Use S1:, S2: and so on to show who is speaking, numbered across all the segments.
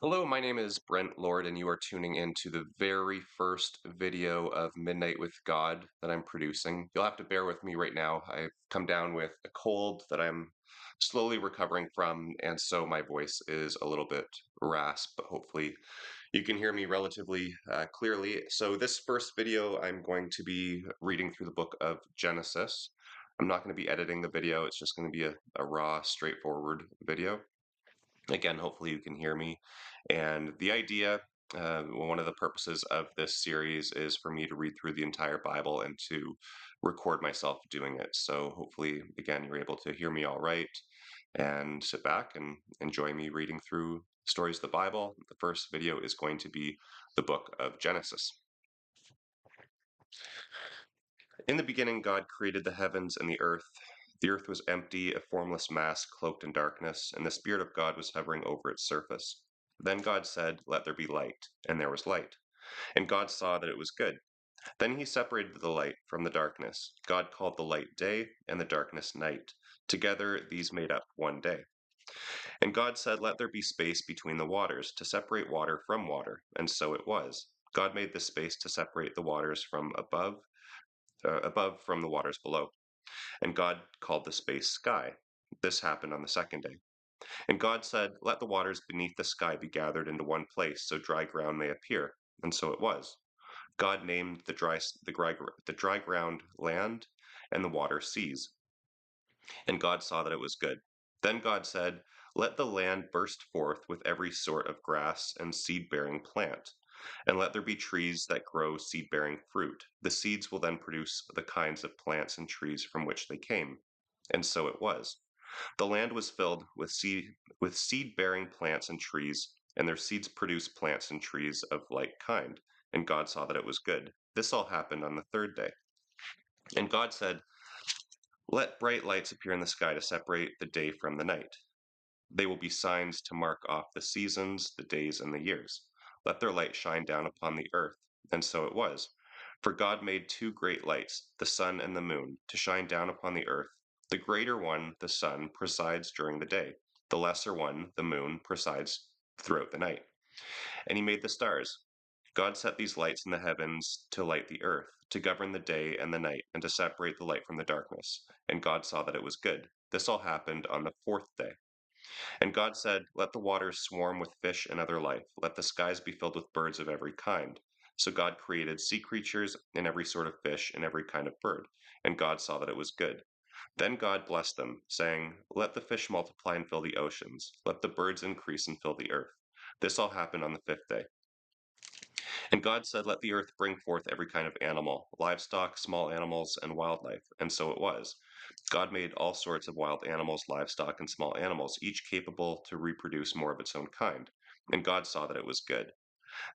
S1: Hello, my name is Brent Lord, and you are tuning in to the very first video of Midnight with God that I'm producing. You'll have to bear with me right now. I've come down with a cold that I'm slowly recovering from, and so my voice is a little bit rasp, but hopefully you can hear me relatively clearly. So, this first video, I'm going to be reading through the book of Genesis. I'm not going to be editing the video, it's just going to be a raw, straightforward video. Again, hopefully you can hear me. And the idea, one of the purposes of this series is for me to read through the entire Bible and to record myself doing it. So hopefully, again, you're able to hear me all right and sit back and enjoy me reading through stories of the Bible. The first video is going to be the book of Genesis. In the beginning, God created the heavens and the earth. The earth was empty, a formless mass cloaked in darkness, and the Spirit of God was hovering over its surface. Then God said, "Let there be light," and there was light. And God saw that it was good. Then he separated the light from the darkness. God called the light day, and the darkness night. Together these made up one day. And God said, "Let there be space between the waters, to separate water from water." And so it was. God made the space to separate the waters from above from the waters below. And God called the space sky. This happened on the second day. And God said, "Let the waters beneath the sky be gathered into one place, so dry ground may appear." And so it was. God named the dry ground land, and the water seas. And God saw that it was good. Then God said, "Let the land burst forth with every sort of grass and seed-bearing plant, and let there be trees that grow seed-bearing fruit. The seeds will then produce the kinds of plants and trees from which they came." And so it was. The land was filled with seed-bearing plants and trees, and their seeds produced plants and trees of like kind. And God saw that it was good. This all happened on the third day. And God said, "Let bright lights appear in the sky to separate the day from the night. They will be signs to mark off the seasons, the days, and the years. Let their light shine down upon the earth." And so it was. For God made two great lights, the sun and the moon, to shine down upon the earth. The greater one, the sun, presides during the day. The lesser one, the moon, presides throughout the night. And he made the stars. God set these lights in the heavens to light the earth, to govern the day and the night, and to separate the light from the darkness. And God saw that it was good. This all happened on the fourth day. And God said, "Let the waters swarm with fish and other life. Let the skies be filled with birds of every kind." So God created sea creatures and every sort of fish and every kind of bird. And God saw that it was good. Then God blessed them, saying, "Let the fish multiply and fill the oceans. Let the birds increase and fill the earth." This all happened on the fifth day. And God said, "Let the earth bring forth every kind of animal, livestock, small animals, and wildlife." And so it was. God made all sorts of wild animals, livestock, and small animals, each capable to reproduce more of its own kind. And God saw that it was good.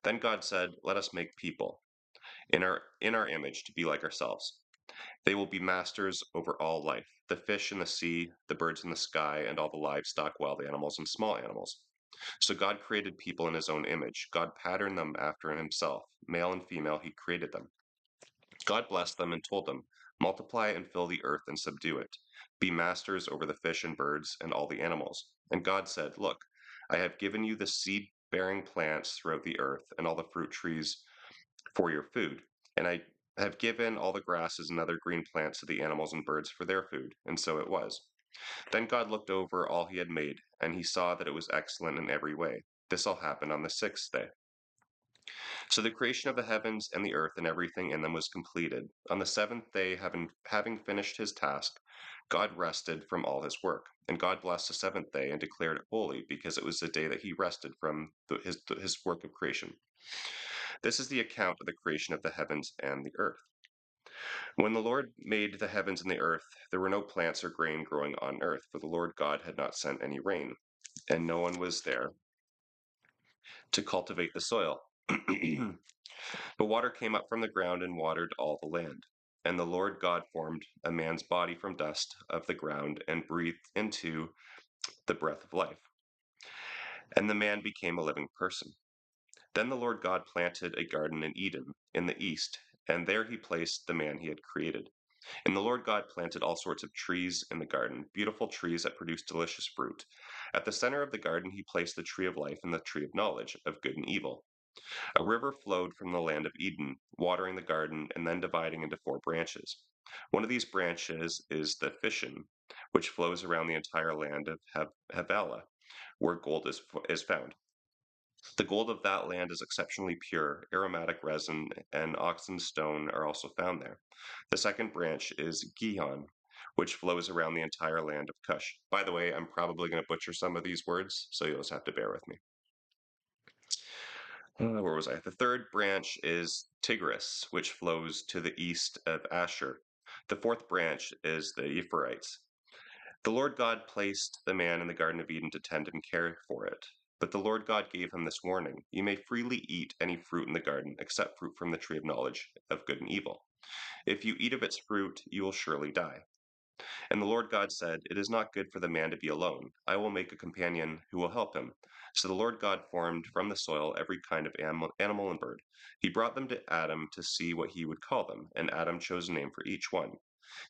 S1: Then God said, "Let us make people in our image, to be like ourselves. They will be masters over all life, the fish in the sea, the birds in the sky, and all the livestock, wild animals, and small animals." So God created people in his own image. God patterned them after himself. Male and female, he created them. God blessed them and told them, "Multiply and fill the earth and subdue it. Be masters over the fish and birds and all the animals." And God said, "Look, I have given you the seed bearing plants throughout the earth and all the fruit trees for your food. And I have given all the grasses and other green plants to the animals and birds for their food." And so it was. Then God looked over all he had made, and he saw that it was excellent in every way. This all happened on the sixth day. So the creation of the heavens and the earth and everything in them was completed. On the seventh day, having finished his task, God rested from all his work. And God blessed the seventh day and declared it holy, because it was the day that he rested from his work of creation. This is the account of the creation of the heavens and the earth. When the Lord made the heavens and the earth, there were no plants or grain growing on earth, for the Lord God had not sent any rain, and no one was there to cultivate the soil. But water came up from the ground and watered all the land. And the Lord God formed a man's body from dust of the ground and breathed into the breath of life. And the man became a living person. Then the Lord God planted a garden in Eden in the east, and there he placed the man he had created. And the Lord God planted all sorts of trees in the garden, beautiful trees that produced delicious fruit. At the center of the garden, he placed the tree of life and the tree of knowledge of good and evil. A river flowed from the land of Eden, watering the garden and then dividing into four branches. One of these branches is the Fishon, which flows around the entire land of Havilah, where gold is found. The gold of that land is exceptionally pure. Aromatic resin and oxen stone are also found there. The second branch is Gihon, which flows around the entire land of Cush. By the way, I'm probably going to butcher some of these words, so you'll just have to bear with me. Where was I? The third branch is Tigris, which flows to the east of Asher. The fourth branch is the Euphrates. The Lord God placed the man in the Garden of Eden to tend and care for it. But the Lord God gave him this warning: You may freely eat any fruit in the garden, except fruit from the tree of knowledge of good and evil. If you eat of its fruit, you will surely die. And the Lord God said, It is not good for the man to be alone. I will make a companion who will help him. So the Lord God formed from the soil every kind of animal and bird. He brought them to Adam to see what he would call them, and Adam chose a name for each one.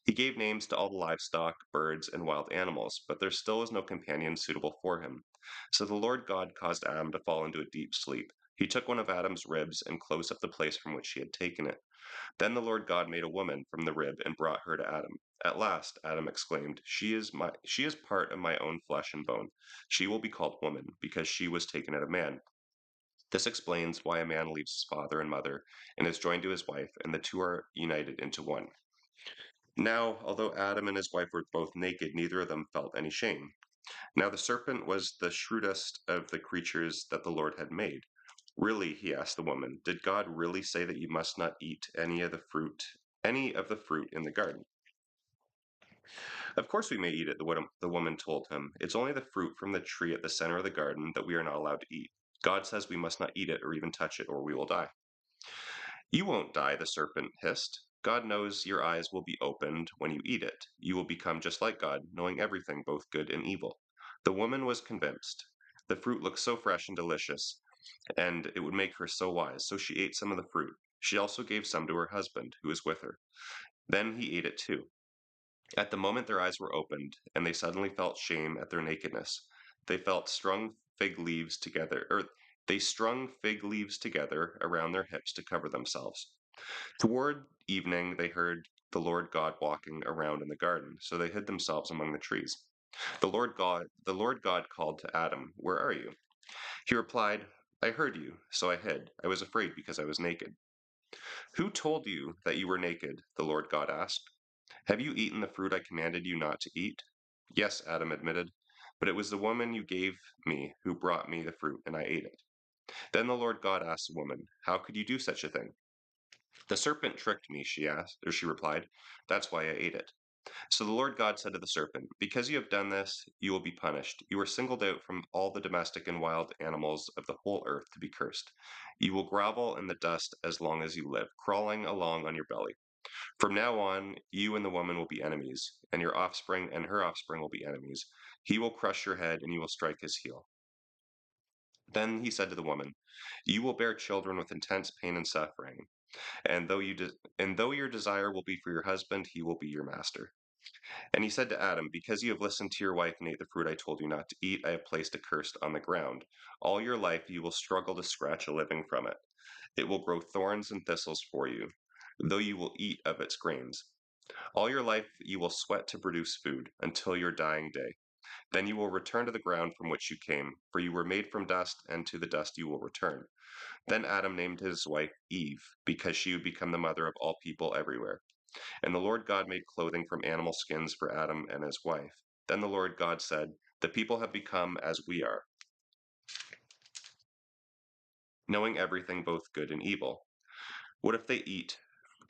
S1: He gave names to all the livestock, birds, and wild animals, but there still was no companion suitable for him. So the Lord God caused Adam to fall into a deep sleep. He took one of Adam's ribs and closed up the place from which he had taken it. Then the Lord God made a woman from the rib and brought her to Adam. At last, Adam exclaimed, She is part of my own flesh and bone. She will be called woman, because she was taken out of man. This explains why a man leaves his father and mother and is joined to his wife, and the two are united into one. Now, although Adam and his wife were both naked, neither of them felt any shame. Now the serpent was the shrewdest of the creatures that the Lord had made. Really, he asked the woman, did God really say that you must not eat any of the fruit in the garden? Of course we may eat it, the woman told him. It's only the fruit from the tree at the center of the garden that we are not allowed to eat. God says we must not eat it or even touch it, or we will die. You won't die, the serpent hissed. God knows your eyes will be opened when you eat it. You will become just like God, knowing everything, both good and evil. The woman was convinced. The fruit looked so fresh and delicious, and it would make her so wise, so she ate some of the fruit. She also gave some to her husband, who was with her. Then he ate it too. At the moment their eyes were opened, and they suddenly felt shame at their nakedness. They felt strung fig leaves together, or they strung fig leaves together around their hips to cover themselves. Toward evening, they heard the Lord God walking around in the garden, so they hid themselves among the trees. The Lord God called to Adam, "Where are you?" He replied, "I heard you, so I hid. I was afraid because I was naked." "Who told you that you were naked?" the Lord God asked. "Have you eaten the fruit I commanded you not to eat?" "Yes," Adam admitted, "but it was the woman you gave me who brought me the fruit, and I ate it." Then the Lord God asked the woman, "How could you do such a thing?" "The serpent tricked me," she replied. "That's why I ate it." So the Lord God said to the serpent, "Because you have done this, you will be punished. You are singled out from all the domestic and wild animals of the whole earth to be cursed. You will grovel in the dust as long as you live, crawling along on your belly. From now on, you and the woman will be enemies, and your offspring and her offspring will be enemies. He will crush your head, and you will strike his heel." Then he said to the woman, "You will bear children with intense pain and suffering, and though your desire will be for your husband, he will be your master." And he said to Adam, "Because you have listened to your wife and ate the fruit I told you not to eat, I have placed a curse on the ground. All your life you will struggle to scratch a living from it. It will grow thorns and thistles for you, though you will eat of its grains. All your life you will sweat to produce food, until your dying day. Then you will return to the ground from which you came, for you were made from dust, and to the dust you will return." Then Adam named his wife Eve, because she would become the mother of all people everywhere. And the Lord God made clothing from animal skins for Adam and his wife. Then the Lord God said, "The people have become as we are, knowing everything, both good and evil. What if they eat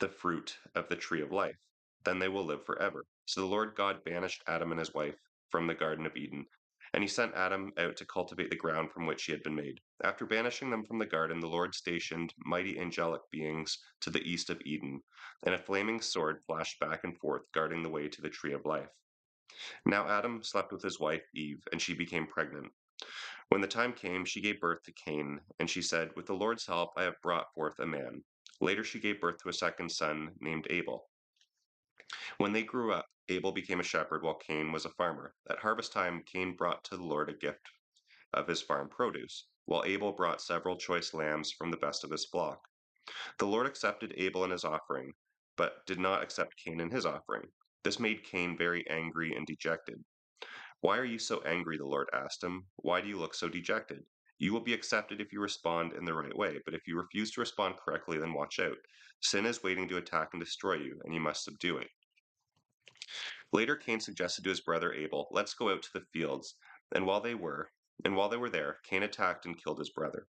S1: the fruit of the tree of life? Then they will live forever." So the Lord God banished Adam and his wife from the Garden of Eden, and he sent Adam out to cultivate the ground from which he had been made. After banishing them from the garden, the Lord stationed mighty angelic beings to the east of Eden, and a flaming sword flashed back and forth, guarding the way to the tree of life. Now Adam slept with his wife Eve, and she became pregnant. When the time came, she gave birth to Cain, and she said, "With the Lord's help, I have brought forth a man." Later, she gave birth to a second son named Abel. When they grew up, Abel became a shepherd while Cain was a farmer. At harvest time, Cain brought to the Lord a gift of his farm produce, while Abel brought several choice lambs from the best of his flock. The Lord accepted Abel and his offering, but did not accept Cain and his offering. This made Cain very angry and dejected. "Why are you so angry?" the Lord asked him. "Why do you look so dejected? You will be accepted if you respond in the right way, but if you refuse to respond correctly, then watch out. Sin is waiting to attack and destroy you, and you must subdue it." Later, Cain suggested to his brother Abel, "Let's go out to the fields." And while they were there, Cain attacked and killed his brother.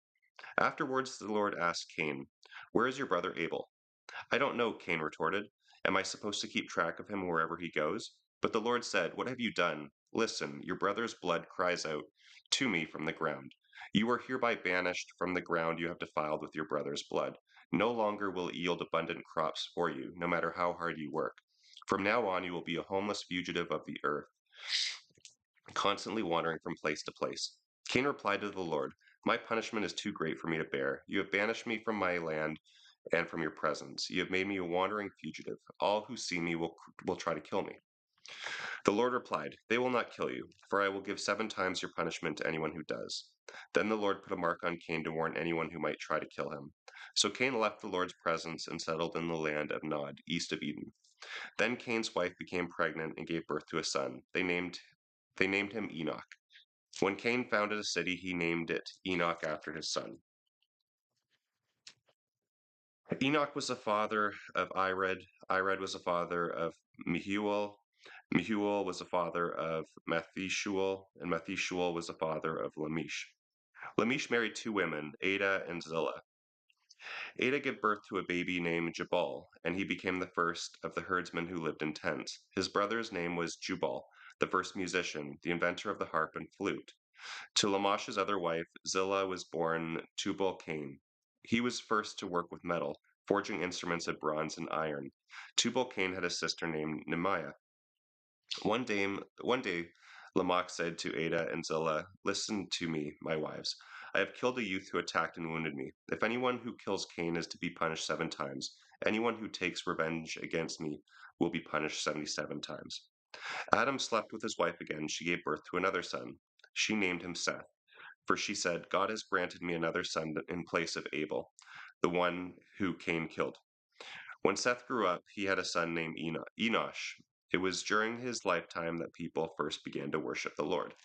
S1: Afterwards, the Lord asked Cain, "Where is your brother Abel?" "I don't know," Cain retorted. "Am I supposed to keep track of him wherever he goes?" But the Lord said, "What have you done? Listen, your brother's blood cries out to me from the ground. You are hereby banished from the ground you have defiled with your brother's blood. No longer will it yield abundant crops for you, no matter how hard you work. From now on, you will be a homeless fugitive of the earth, constantly wandering from place to place." Cain replied to the Lord, "My punishment is too great for me to bear. You have banished me from my land and from your presence. You have made me a wandering fugitive. All who see me will try to kill me." The Lord replied, "They will not kill you, for I will give 7 times your punishment to anyone who does." Then the Lord put a mark on Cain to warn anyone who might try to kill him. So Cain left the Lord's presence and settled in the land of Nod, east of Eden. Then Cain's wife became pregnant and gave birth to a son. They named him Enoch. When Cain founded a city, he named it Enoch after his son. Enoch was the father of Ired. Ired was the father of Mehuel. Mehuel was the father of Methishuel, and Methishuel was the father of Lamish. Lamish married 2 women, Ada and Zillah. Ada gave birth to a baby named Jabal, and he became the first of the herdsmen who lived in tents. His brother's name was Jubal, the first musician, the inventor of the harp and flute. To Lamash's other wife, Zillah, was born Tubal Cain. He was first to work with metal, forging instruments of bronze and iron. Tubal Cain had a sister named Nemiah. One day, Lamech said to Ada and Zillah, "Listen to me, my wives. I have killed a youth who attacked and wounded me. If anyone who kills Cain is to be punished 7 times, anyone who takes revenge against me will be punished 77 times." Adam slept with his wife again. She gave birth to another son. She named him Seth, for she said, "God has granted me another son in place of Abel, the one who Cain killed." When Seth grew up, he had a son named Enosh. It was during his lifetime that people first began to worship the Lord.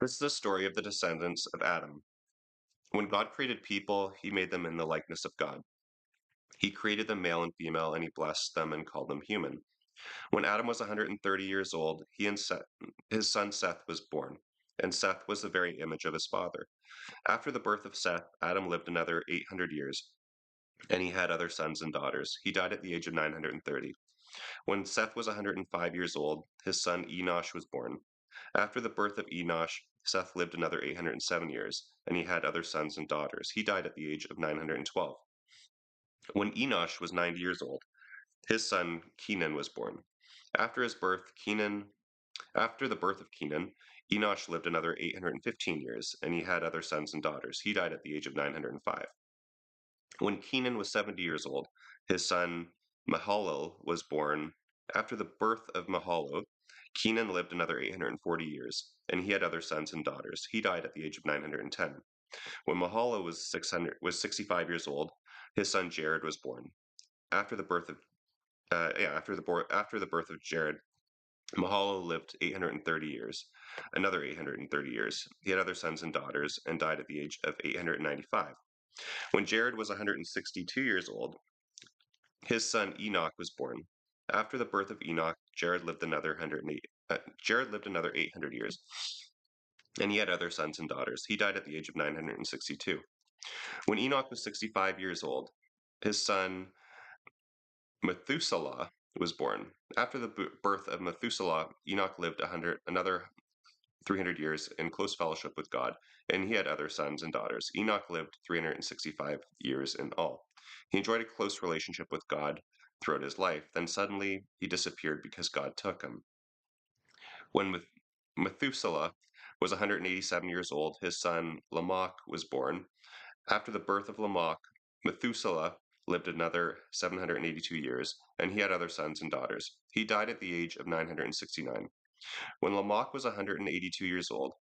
S1: This is the story of the descendants of Adam. When God created people, he made them in the likeness of God. He created them male and female, and he blessed them and called them human. When Adam was 130 years old, his son Seth was born, and Seth was the very image of his father. After the birth of Seth, Adam lived another 800 years, and he had other sons and daughters. He died at the age of 930. When Seth was 105 years old, his son Enosh was born. After the birth of Enosh, Seth lived another 807 years, and he had other sons and daughters. He died at the age of 912. When Enosh was 90 years old, his son Kenan was born. After his birth, After the birth of Kenan, Enosh lived another 815 years, and he had other sons and daughters. He died at the age of 905. When Kenan was 70 years old, his son Mahalalel was born. After the birth of Mahalalel, Kenan lived another 840 years, and he had other sons and daughters. He died at the age of 910. When Mahalalel was 65 years old, his son Jared was born. After the birth of after the birth of Jared, Mahalalel lived 830 years, another 830 years. He had other sons and daughters, and died at the age of 895. When Jared was 162 years old, his son Enoch was born. After the birth of Enoch, Jared lived another 800 years, and he had other sons and daughters. He died at the age of 962. When Enoch was 65 years old, his son Methuselah was born. After the birth of Methuselah, Enoch lived another 300 years in close fellowship with God, and he had other sons and daughters. Enoch lived 365 years in all. He enjoyed a close relationship with God throughout his life. Then suddenly he disappeared because God took him. When Methuselah was 187 years old, his son Lamech was born. After the birth of Lamech, Methuselah lived another 782 years, and he had other sons and daughters. He died at the age of 969. When Lamech was 182 years old,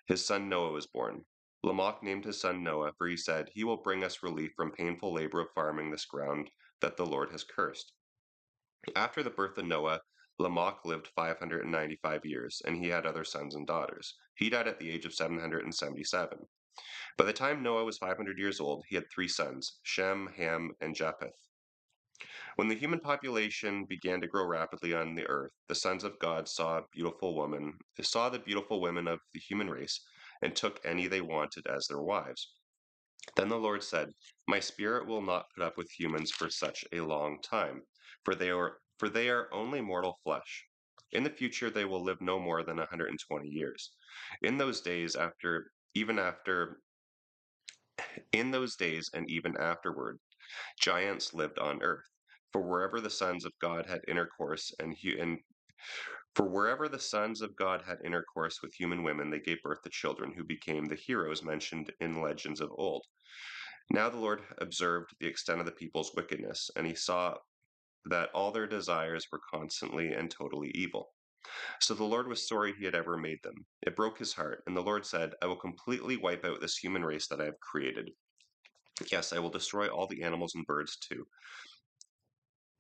S1: his son Noah was born. Lamech named his son Noah, for he said, "He will bring us relief from painful labor of farming this ground that the Lord has cursed." After the birth of Noah, Lamech lived 595 years, and he had other sons and daughters. He died at the age of 777. By the time Noah was 500 years old, he had three sons, Shem, Ham, and Japheth. When the human population began to grow rapidly on the earth, the sons of God saw the beautiful women of the human race, and took any they wanted as their wives. Then the Lord said, "My spirit will not put up with humans for such a long time, for they are only mortal flesh. In the future they will live no more than 120 years. In those days after even after in those days and even afterward, giants lived on earth. For wherever the sons of God had intercourse and for wherever the sons of God had intercourse with human women, they gave birth to children who became the heroes mentioned in legends of old. Now the Lord observed the extent of the people's wickedness, and he saw that all their desires were constantly and totally evil. So the Lord was sorry he had ever made them. It broke his heart, and the Lord said, "I will completely wipe out this human race that I have created. Yes, I will destroy all the animals and birds too.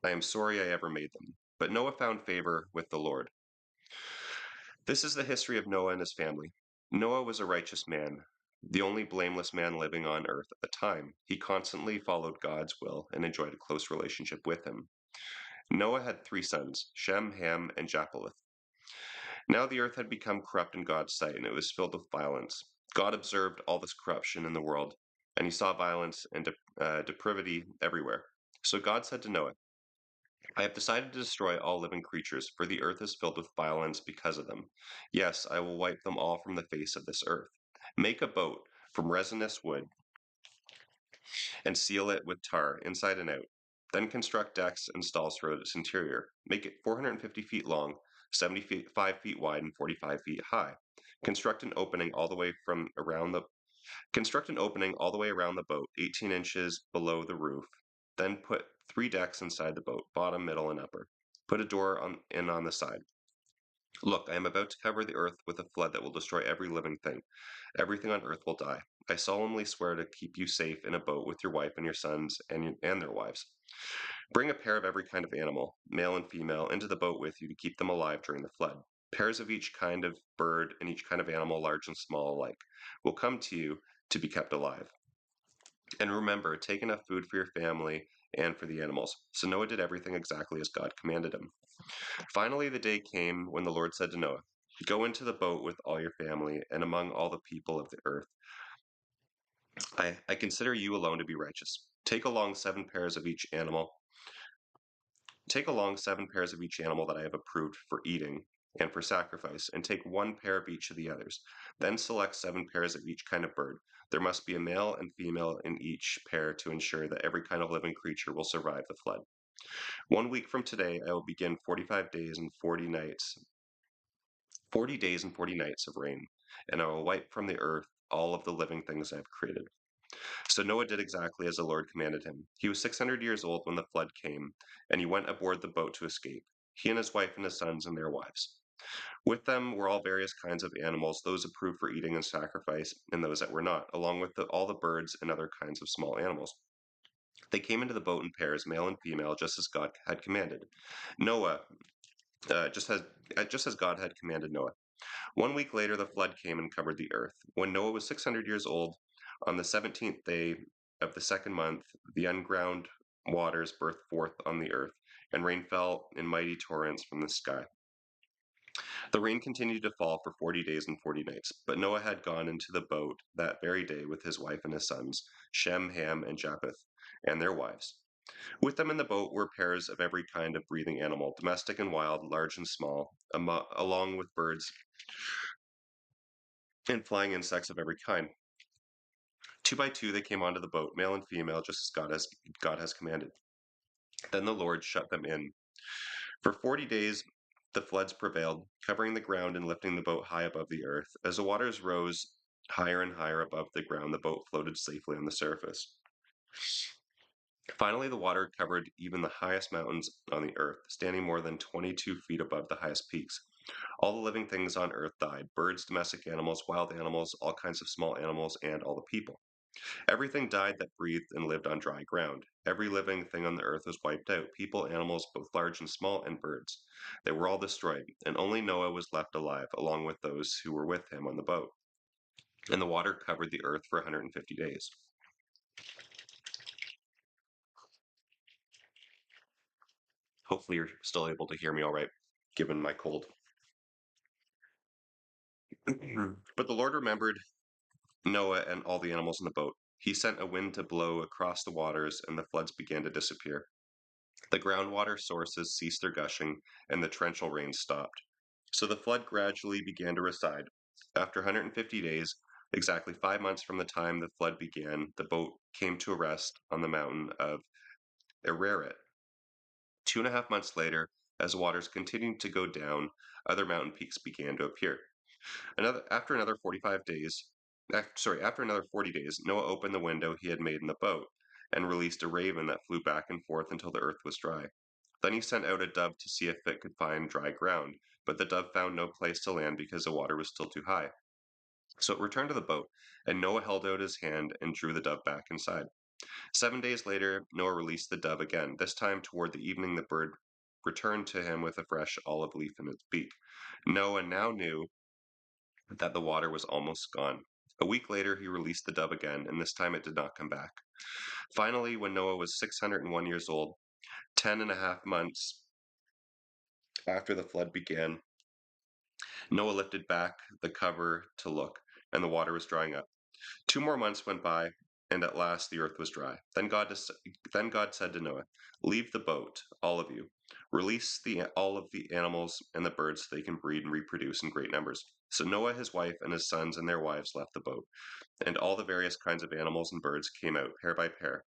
S1: I am sorry I ever made them." But Noah found favor with the Lord. This is the history of Noah and his family. Noah was a righteous man, the only blameless man living on earth at the time. He constantly followed God's will and enjoyed a close relationship with him. Noah had three sons, Shem, Ham, and Japheth. Now the earth had become corrupt in God's sight, and it was filled with violence. God observed all this corruption in the world, and he saw violence and depravity everywhere. So God said to Noah, "I have decided to destroy all living creatures, for the earth is filled with violence because of them. Yes, I will wipe them all from the face of this earth. Make a boat from resinous wood and seal it with tar inside and out. Then construct decks and stalls for its interior. Make it 450 feet long, 75 feet wide, and 45 feet high. Construct an opening all the way around the boat, 18 inches below the roof. Then put three decks inside the boat, bottom, middle, and upper. Put a door on the side. Look, I am about to cover the earth with a flood that will destroy every living thing. Everything on earth will die. I solemnly swear to keep you safe in a boat with your wife and your sons and their wives. Bring a pair of every kind of animal, male and female, into the boat with you to keep them alive during the flood. Pairs of each kind of bird and each kind of animal, large and small alike, will come to you to be kept alive. And remember, take enough food for your family and for the animals." So Noah did everything exactly as God commanded him. Finally, the day came when the Lord said to Noah, "Go into the boat with all your family and among all the people of the earth. I consider you alone to be righteous. Take along seven pairs of each animal that I have approved for eating and for sacrifice, and take one pair of each of the others. Then select seven pairs of each kind of bird. There must be a male and female in each pair to ensure that every kind of living creature will survive the flood. 1 week from today, I will begin 40 days and 40 nights of rain, and I will wipe from the earth all of the living things I have created." So Noah did exactly as the Lord commanded him. He was 600 years old when the flood came, and he went aboard the boat to escape, he and his wife and his sons and their wives. With them were all various kinds of animals, those approved for eating and sacrifice, and those that were not, along with all the birds and other kinds of small animals. They came into the boat in pairs, male and female, just as God had commanded. Noah, just as God had commanded Noah. 1 week later, the flood came and covered the earth. When Noah was 600 years old, on the 17th day of the second month, the unground waters burst forth on the earth, and rain fell in mighty torrents from the sky. The rain continued to fall for 40 days and 40 nights, but Noah had gone into the boat that very day with his wife and his sons, Shem, Ham, and Japheth, and their wives. With them in the boat were pairs of every kind of breathing animal, domestic and wild, large and small, along with birds and flying insects of every kind. Two by two they came onto the boat, male and female, just as God has commanded. Then the Lord shut them in. For 40 days The floods prevailed, covering the ground and lifting the boat high above the earth. As the waters rose higher and higher above the ground, the boat floated safely on the surface. Finally, the water covered even the highest mountains on the earth, standing more than 22 feet above the highest peaks. All the living things on earth died: birds, domestic animals, wild animals, all kinds of small animals, and all the people. Everything died that breathed and lived on dry ground. Every living thing on the earth was wiped out: people, animals, both large and small, and birds. They were all destroyed, and only Noah was left alive, along with those who were with him on the boat. And the water covered the earth for 150 days. Hopefully, you're still able to hear me all right, given my cold. But the Lord remembered Noah and all the animals in the boat. He sent a wind to blow across the waters, and the floods began to disappear. The groundwater sources ceased their gushing, and the torrential rains stopped. So the flood gradually began to recede. After 150 days, exactly 5 months from the time the flood began, the boat came to a rest on the mountain of Ararat. 2.5 months later, as waters continued to go down, other mountain peaks began to appear. After another 45 days, after another 40 days, Noah opened the window he had made in the boat and released a raven that flew back and forth until the earth was dry. Then he sent out a dove to see if it could find dry ground, but the dove found no place to land because the water was still too high. So it returned to the boat, and Noah held out his hand and drew the dove back inside. 7 days later, Noah released the dove again. This time, toward the evening, the bird returned to him with a fresh olive leaf in its beak. Noah now knew that the water was almost gone. A week later, he released the dove again, and this time it did not come back. Finally, when Noah was 601 years old, 10.5 months after the flood began, Noah lifted back the cover to look, and the water was drying up. 2 more months went by, and at last the earth was dry. Then God said to Noah, "Leave the boat, all of you. Release all of the animals and the birds so they can breed and reproduce in great numbers." So Noah, his wife, and his sons and their wives left the boat, and all the various kinds of animals and birds came out, pair by pair.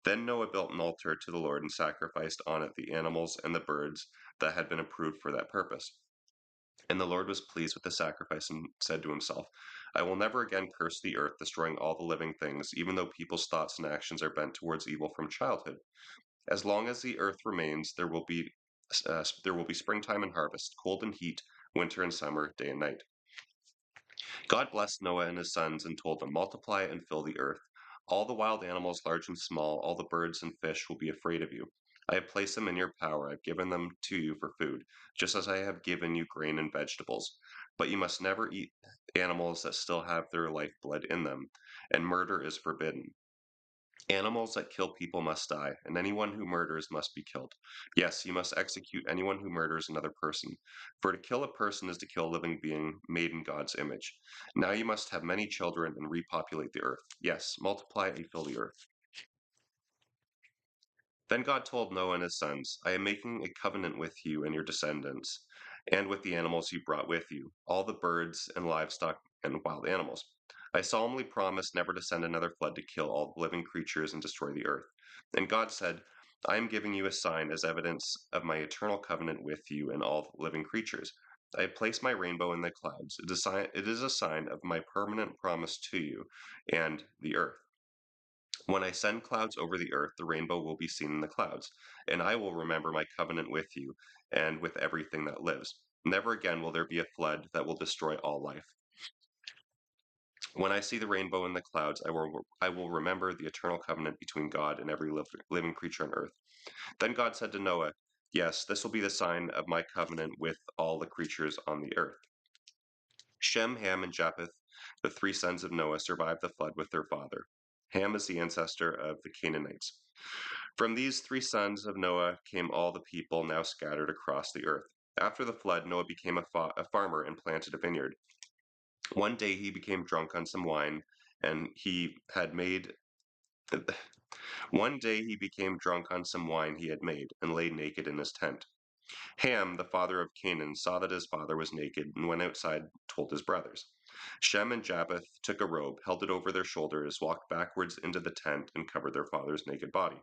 S1: Then Noah built an altar to the Lord and sacrificed on it the animals and the birds that had been approved for that purpose. And the Lord was pleased with the sacrifice and said to himself, "I will never again curse the earth, destroying all the living things, even though people's thoughts and actions are bent towards evil from childhood. As long as the earth remains, there will be springtime and harvest, cold and heat, winter and summer, day and night." God blessed Noah and his sons and told them, "Multiply and fill the earth. All the wild animals, large and small, all the birds and fish will be afraid of you. I have placed them in your power. I've given them to you for food, just as I have given you grain and vegetables. But you must never eat animals that still have their lifeblood in them, and murder is forbidden. Animals that kill people must die, and anyone who murders must be killed. Yes, you must execute anyone who murders another person. For to kill a person is to kill a living being made in God's image. Now you must have many children and repopulate the earth. Yes, multiply and fill the earth." Then God told Noah and his sons, "I am making a covenant with you and your descendants, and with the animals you brought with you, all the birds and livestock and wild animals. I solemnly promise never to send another flood to kill all the living creatures and destroy the earth." And God said, "I am giving you a sign as evidence of my eternal covenant with you and all living creatures. I have placed my rainbow in the clouds. It is a sign of my permanent promise to you and the earth. When I send clouds over the earth, the rainbow will be seen in the clouds, and I will remember my covenant with you and with everything that lives. Never again will there be a flood that will destroy all life. When I see the rainbow in the clouds, I will remember the eternal covenant between God and every living creature on earth." Then God said to Noah, "Yes, this will be the sign of my covenant with all the creatures on the earth." Shem, Ham, and Japheth, the three sons of Noah, survived the flood with their father. Ham is the ancestor of the Canaanites. From these three sons of Noah came all the people now scattered across the earth. After the flood, Noah became a farmer and planted a vineyard. One day he became drunk on some wine, and he had made. One day he became drunk on some wine he had made, and lay naked in his tent. Ham, the father of Canaan, saw that his father was naked, and went outside and told his brothers. Shem and Japheth took a robe, held it over their shoulders, walked backwards into the tent, and covered their father's naked body.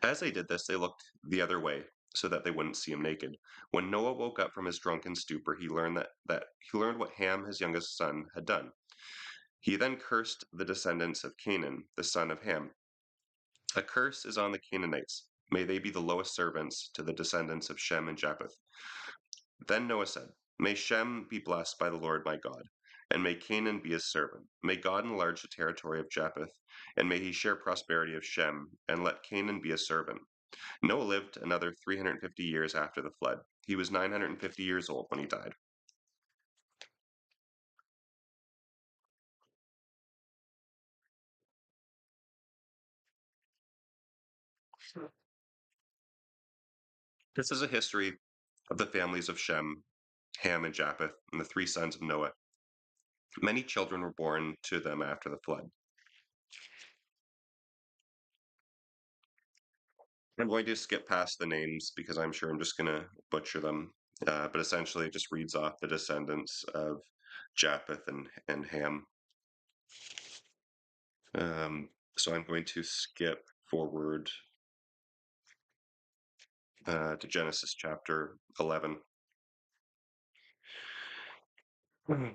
S1: As they did this, they looked the other way, so that they wouldn't see him naked. When Noah woke up from his drunken stupor, he learned what Ham, his youngest son, had done. He then cursed the descendants of Canaan, the son of Ham. A curse is on the Canaanites. May they be the lowest servants to the descendants of Shem and Japheth. Then Noah said, May Shem be blessed by the Lord my God, and may Canaan be his servant. May God enlarge the territory of Japheth, and may he share prosperity of Shem, and let Canaan be his servant. Noah lived another 350 years after the flood. He was 950 years old when he died. This is a history of the families of Shem, Ham, and Japheth, and the three sons of Noah. Many children were born to them after the flood. I'm going to skip past the names because I'm sure I'm just going to butcher them. But essentially, it just reads off the descendants of Japheth and Ham. So I'm going to skip forward to Genesis chapter 11.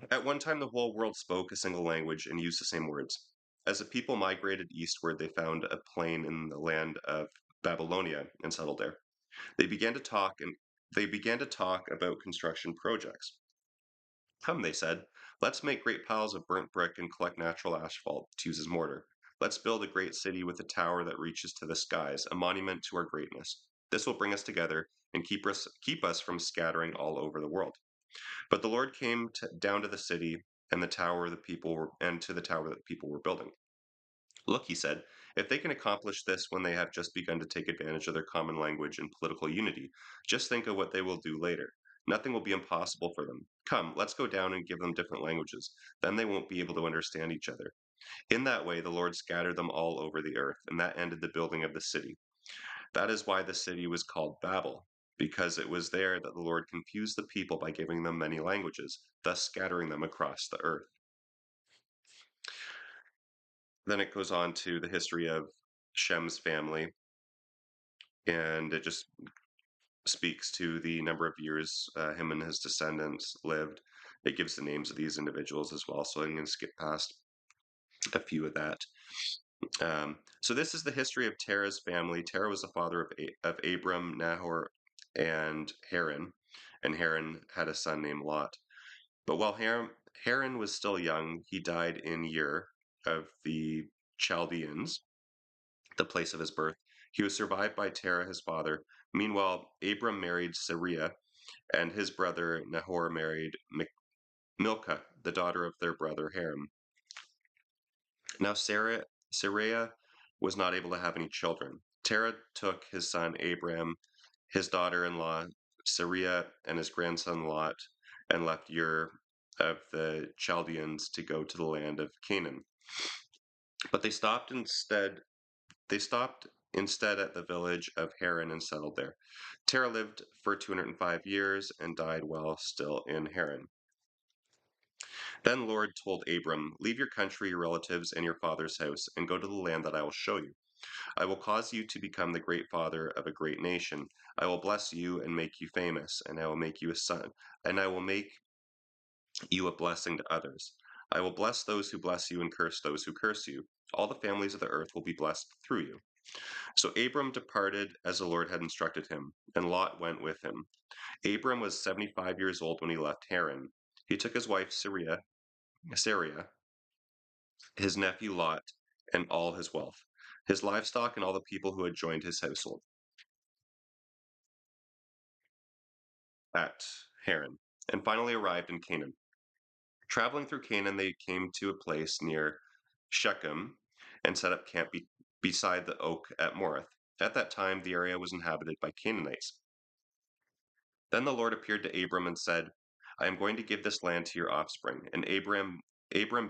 S1: At one time, the whole world spoke a single language and used the same words. As the people migrated eastward, they found a plain in the land of Babylonia and settled there. They began to talk and they began to talk about construction projects. Come, they said, let's make great piles of burnt brick and collect natural asphalt to use as mortar. Let's build a great city with a tower that reaches to the skies, a monument to our greatness. This will bring us together and keep us from scattering all over the world. But the Lord came down to the city and to the tower that the people were building. Look, he said, if they can accomplish this when they have just begun to take advantage of their common language and political unity, just think of what they will do later. Nothing will be impossible for them. Come, let's go down and give them different languages. Then they won't be able to understand each other. In that way, the Lord scattered them all over the earth, and that ended the building of the city. That is why the city was called Babel, because it was there that the Lord confused the people by giving them many languages, thus scattering them across the earth. Then it goes on to the history of Shem's family, and it just speaks to the number of years him and his descendants lived. It gives the names of these individuals as well, so I'm going to skip past a few of that. So this is the history of Terah's family. Terah was the father of Abram, Nahor, and Haran, and Haran had a son named Lot. But while Haran was still young, he died in Ur of the Chaldeans, the place of his birth. He was survived by Terah, his father. Meanwhile, Abram married Sarai, and his brother Nahor married Milcah, the daughter of their brother Haran. Now Sarai was not able to have any children. Terah took his son Abram, his daughter-in-law Sarai, and his grandson Lot, and left Ur of the Chaldeans to go to the land of Canaan. But they stopped instead at the village of Haran and settled there. Terah lived for 205 years and died while still in Haran. Then Lord told Abram, Leave your country, your relatives, and your father's house, and go to the land that I will show you. I will cause you to become the great father of a great nation. I will bless you and make you famous, and I will make you a son, and I will make you a blessing to others. I will bless those who bless you and curse those who curse you. All the families of the earth will be blessed through you. So Abram departed as the Lord had instructed him, and Lot went with him. Abram was 75 years old when he left Haran. He took his wife Sarai, his nephew Lot, and all his wealth, his livestock, and all the people who had joined his household at Haran, and finally arrived in Canaan. Traveling through Canaan, they came to a place near Shechem and set up camp beside the oak at Morith. At that time, the area was inhabited by Canaanites. Then the Lord appeared to Abram and said, I am going to give this land to your offspring. And Abram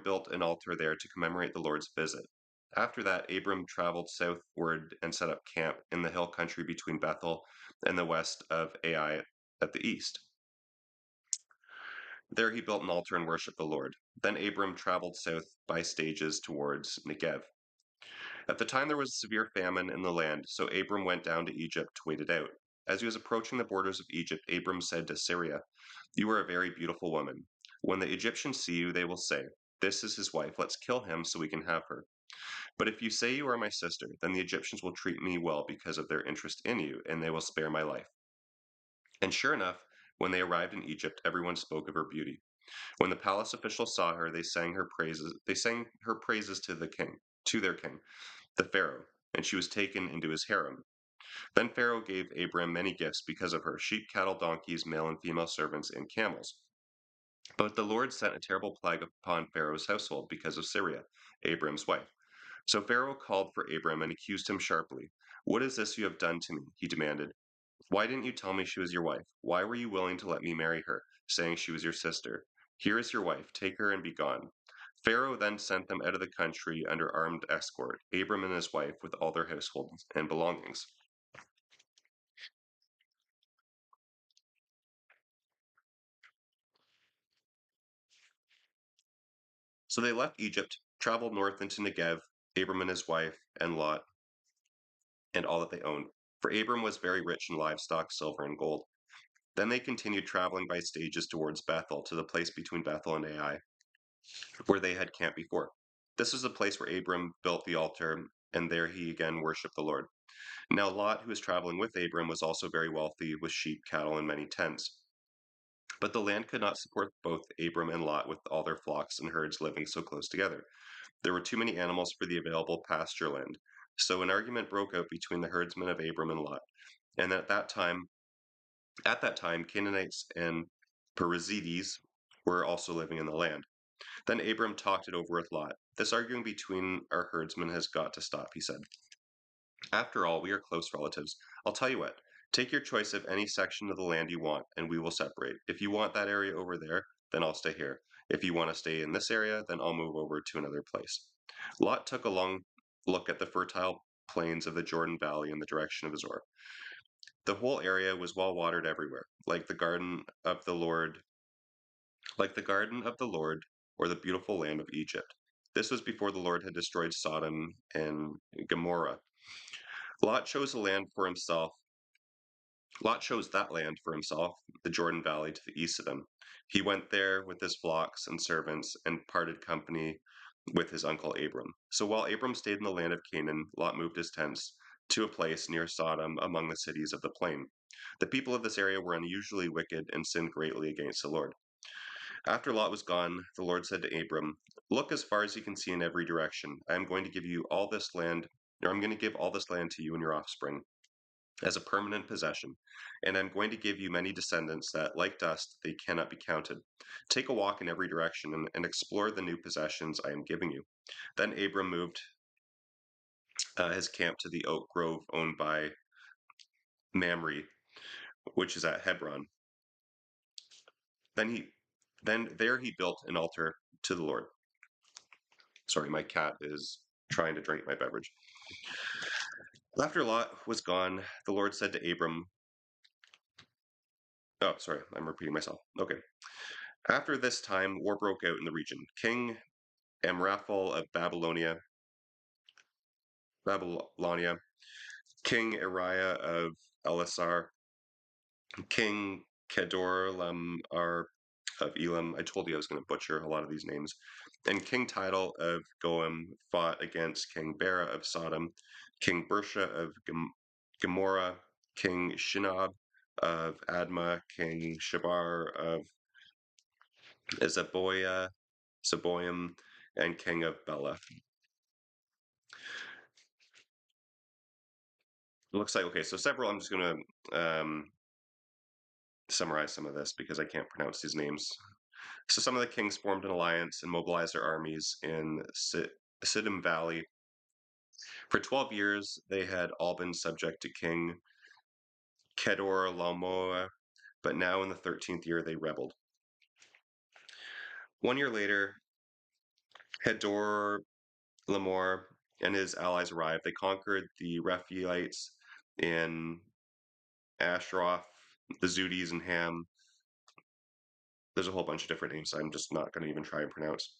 S1: built an altar there to commemorate the Lord's visit. After that, Abram traveled southward and set up camp in the hill country between Bethel and the west of Ai at the east. There he built an altar and worshipped the Lord. Then Abram traveled south by stages towards Negev. At the time there was a severe famine in the land, so Abram went down to Egypt to wait it out. As he was approaching the borders of Egypt, Abram said to Syria, "You are a very beautiful woman. When the Egyptians see you, they will say, 'This is his wife. Let's kill him so we can have her.' But if you say you are my sister, then the Egyptians will treat me well because of their interest in you, and they will spare my life." And sure enough, when they arrived in Egypt, everyone spoke of her beauty. When the palace officials saw her, they sang her praises. They sang her praises to their king, the Pharaoh, and she was taken into his harem. Then Pharaoh gave Abram many gifts because of her: sheep, cattle, donkeys, male and female servants, and camels. But the Lord sent a terrible plague upon Pharaoh's household because of Syria, Abram's wife. So Pharaoh called for Abram and accused him sharply. "What is this you have done to me?" he demanded. "Why didn't you tell me she was your wife? Why were you willing to let me marry her, saying she was your sister? Here is your wife, take her and be gone." Pharaoh then sent them out of the country under armed escort, Abram and his wife with all their households and belongings. So they left Egypt, traveled north into Negev, Abram and his wife, and Lot, and all that they owned. For Abram was very rich in livestock, silver, and gold. Then they continued traveling by stages towards Bethel, to the place between Bethel and Ai, where they had camped before. This was the place where Abram built the altar, and there he again worshipped the Lord. Now Lot, who was traveling with Abram, was also very wealthy, with sheep, cattle, and many tents. But the land could not support both Abram and Lot with all their flocks and herds living so close together. There were too many animals for the available pasture land. So an argument broke out between the herdsmen of Abram and Lot. And at that time, Canaanites and Perizzites were also living in the land. Then Abram talked it over with Lot. "This arguing between our herdsmen has got to stop," he said. "After all, we are close relatives. I'll tell you what, take your choice of any section of the land you want, and we will separate. If you want that area over there, then I'll stay here. If you want to stay in this area, then I'll move over to another place." Lot took a long look at the fertile plains of the Jordan Valley in the direction of Zor. The whole area was well watered everywhere, like the garden of the Lord, or the beautiful land of Egypt. This was before the Lord had destroyed Sodom and Gomorrah. Lot chose the land for himself. Lot chose that land for himself, the Jordan Valley to the east of him. He went there with his flocks and servants and parted company with his uncle Abram. So while Abram stayed in the land of Canaan, Lot moved his tents to a place near Sodom among the cities of the plain. The people of this area were unusually wicked and sinned greatly against the Lord. After Lot was gone, the Lord said to Abram, "Look as far as you can see in every direction. I am going to give you all this land, or I'm going to give all this land to you and your offspring as a permanent possession, and I'm going to give you many descendants that, like dust, they cannot be counted. Take a walk in every direction and explore the new possessions I am giving you." Then Abram moved his camp to the oak grove owned by Mamre, which is at Hebron. Then he, then there he built an altar to the Lord. Sorry, my cat is trying to drink my beverage. After Lot was gone, the Lord said to Abram, oh, sorry, I'm repeating myself. Okay. After this time, war broke out in the region. King Amraphel of Babylonia, King Uriah of Elasar, King Kedorlaomer of Elam. I told you I was going to butcher a lot of these names. And King Tidal of Goim fought against King Bera of Sodom, King Bersha of Gomorrah, King Shinab of Admah, King Shabar of Zeboim, and King of Bela. It looks like, okay, so several, I'm just going to summarize some of this because I can't pronounce these names. So some of the kings formed an alliance and mobilized their armies in Siddim Valley. For 12 years, they had all been subject to King Kedorlaomer, but now in the 13th year they rebelled. 1 year later, Kedorlaomer and his allies arrived. They conquered the Rephaites in Ashtaroth, the Zudis and Ham. There's a whole bunch of different names I'm just not going to even try and pronounce.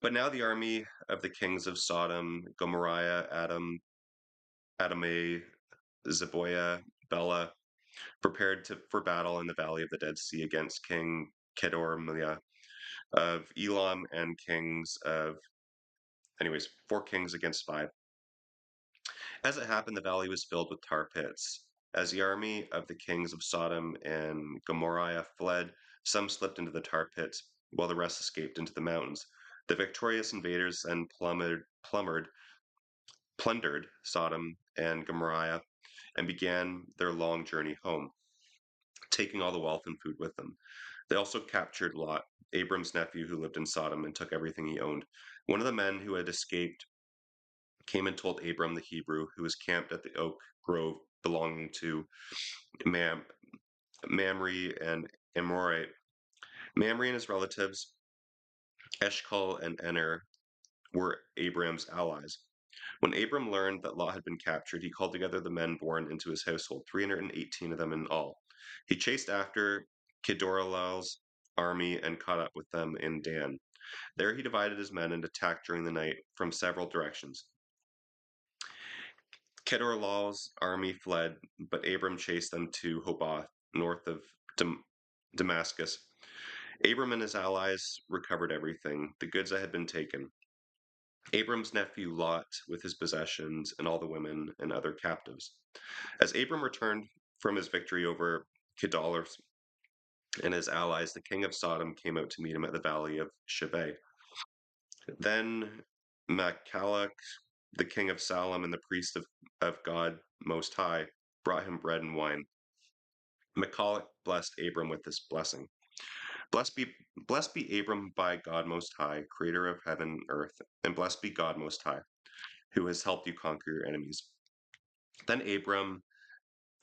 S1: But now the army of the kings of Sodom, Gomorrah, Adamah, Zeboiah, Bela, prepared for battle in the valley of the Dead Sea against King Kedorlaomer of Elam and four kings against five. As it happened, the valley was filled with tar pits. As the army of the kings of Sodom and Gomorrah fled, some slipped into the tar pits, while the rest escaped into the mountains. The victorious invaders then plundered Sodom and Gomorrah and began their long journey home, taking all the wealth and food with them. They also captured Lot, Abram's nephew who lived in Sodom, and took everything he owned. One of the men who had escaped came and told Abram the Hebrew, who was camped at the oak grove belonging to Mamre and Amorite. Mamre and his relatives, Eshcol and Ener, were Abram's allies. When Abram learned that Lot had been captured, he called together the men born into his household, 318 of them in all. He chased after Kedorlaomer's army and caught up with them in Dan. There he divided his men and attacked during the night from several directions. Kedorlaomer's army fled, but Abram chased them to Hobah, north of Damascus. Abram and his allies recovered everything, the goods that had been taken. Abram's nephew Lot with his possessions and all the women and other captives. As Abram returned from his victory over Kedorlaomer and his allies, the king of Sodom came out to meet him at the valley of Shaveh. Then Machalak, the king of Salem and the priest of God Most High, brought him bread and wine. Machalak blessed Abram with this blessing. Blessed be Abram by God Most High, creator of heaven and earth, and blessed be God Most High, who has helped you conquer your enemies. Then Abram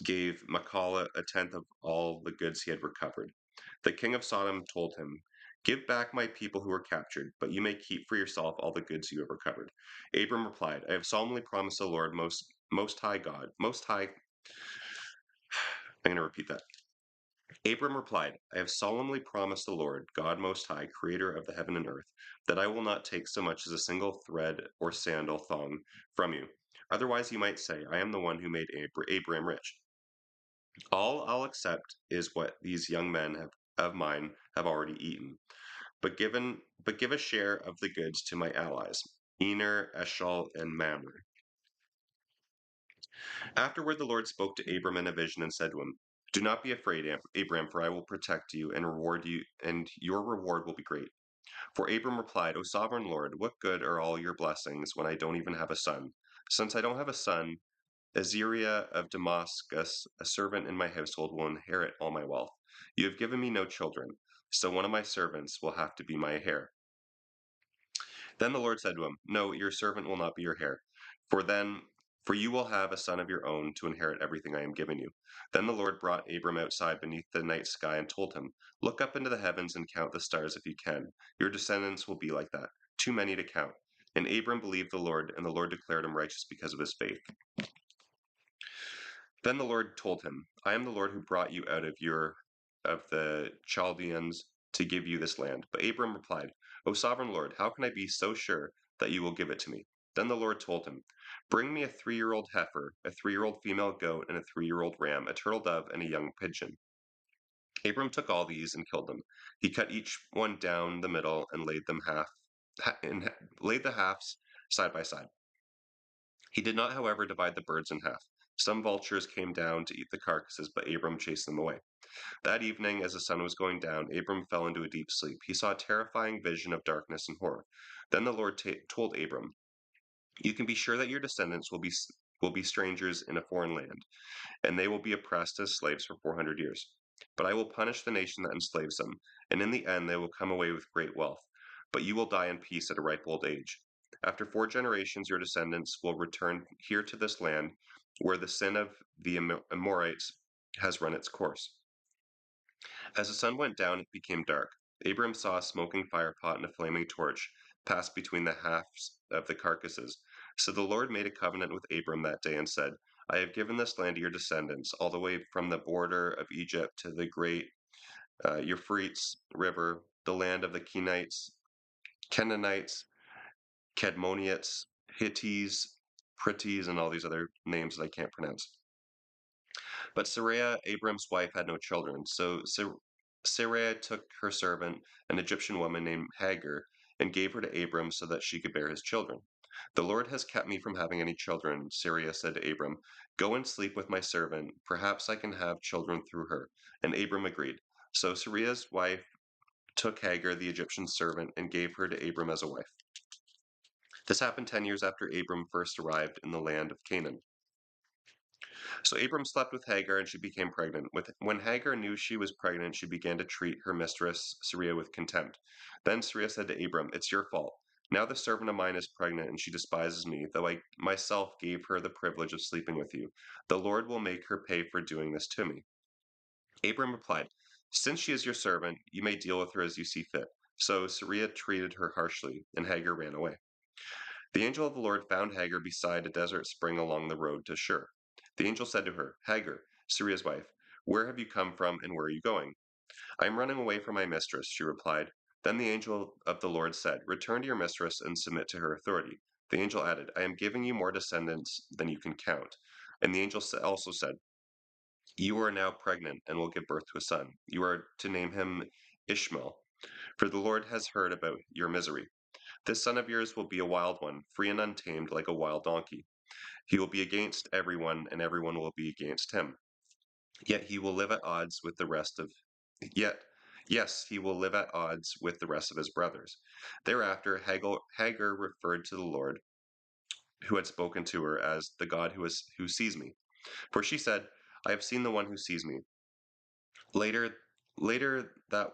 S1: gave Machalak a tenth of all the goods he had recovered. The king of Sodom told him, "Give back my people who were captured, but you may keep for yourself all the goods you have recovered." Abram replied, "I have solemnly promised the Lord most high God, most high." I'm going to repeat that. Abram replied, "I have solemnly promised the Lord, God Most High, creator of the heaven and earth, that I will not take so much as a single thread or sandal thong from you. Otherwise you might say, I am the one who made Abram rich. All I'll accept is what these young men of mine have already eaten. But give a share of the goods to my allies, Ener, Eshcol, and Mamre." Afterward the Lord spoke to Abram in a vision and said to him, "Do not be afraid, Abram, for I will protect you and reward you, and your reward will be great." For Abram replied, "O sovereign Lord, what good are all your blessings when I don't even have a son? Since I don't have a son, Azariah of Damascus, a servant in my household, will inherit all my wealth. You have given me no children, so one of my servants will have to be my heir." Then the Lord said to him, "No, your servant will not be your heir, for you will have a son of your own to inherit everything I am giving you." Then the Lord brought Abram outside beneath the night sky and told him, "Look up into the heavens and count the stars if you can. Your descendants will be like that, too many to count." And Abram believed the Lord, and the Lord declared him righteous because of his faith. Then the Lord told him, "I am the Lord who brought you out of the Chaldeans to give you this land." But Abram replied, "O sovereign Lord, how can I be so sure that you will give it to me?" Then the Lord told him, "Bring me a 3-year-old heifer, a 3-year-old female goat, and a 3-year-old ram, a turtle dove, and a young pigeon." Abram took all these and killed them. He cut each one down the middle and laid the halves side by side. He did not, however, divide the birds in half. Some vultures came down to eat the carcasses, but Abram chased them away. That evening, as the sun was going down, Abram fell into a deep sleep. He saw a terrifying vision of darkness and horror. Then the Lord told Abram, "You can be sure that your descendants will be strangers in a foreign land, and they will be oppressed as slaves for 400 years. But I will punish the nation that enslaves them, and in the end they will come away with great wealth. But you will die in peace at a ripe old age. After 4 generations, your descendants will return here to this land where the sin of the Amorites has run its course." As the sun went down, it became dark. Abram saw a smoking firepot and a flaming torch pass between the halves of the carcasses. So the Lord made a covenant with Abram that day and said, "I have given this land to your descendants, all the way from the border of Egypt to the great Euphrates River, the land of the Kenites, Canaanites, Cadmonites, Hittites, Pritties, and all these other names that I can't pronounce. But Sarai, Abram's wife, had no children. So Sarai took her servant, an Egyptian woman named Hagar, and gave her to Abram so that she could bear his children. The Lord has kept me from having any children, Sarai said to Abram. Go and sleep with my servant. Perhaps I can have children through her. And Abram agreed. So Sarai's wife took Hagar, the Egyptian servant, and gave her to Abram as a wife. This happened 10 years after Abram first arrived in the land of Canaan. So Abram slept with Hagar and she became pregnant. When Hagar knew she was pregnant, she began to treat her mistress Sarai with contempt. Then Sarai said to Abram, It's your fault. Now the servant of mine is pregnant and she despises me, though I myself gave her the privilege of sleeping with you. The Lord will make her pay for doing this to me. Abram replied, Since she is your servant, you may deal with her as you see fit. So Sarai treated her harshly, and Hagar ran away. The angel of the Lord found Hagar beside a desert spring along the road to Shur. The angel said to her, Hagar, Sarai's wife, where have you come from and where are you going? I am running away from my mistress, she replied. Then the angel of the Lord said, Return to your mistress and submit to her authority. The angel added, I am giving you more descendants than you can count. And the angel also said, You are now pregnant and will give birth to a son. You are to name him Ishmael, for the Lord has heard about your misery. This son of yours will be a wild one, free and untamed like a wild donkey. He will be against everyone, and everyone will be against him. Yet he will live at odds with the rest of yet yes, he will live at odds with the rest of his brothers. Thereafter Hagar referred to the Lord who had spoken to her as the God who sees me. For she said, I have seen the one who sees me. Later later that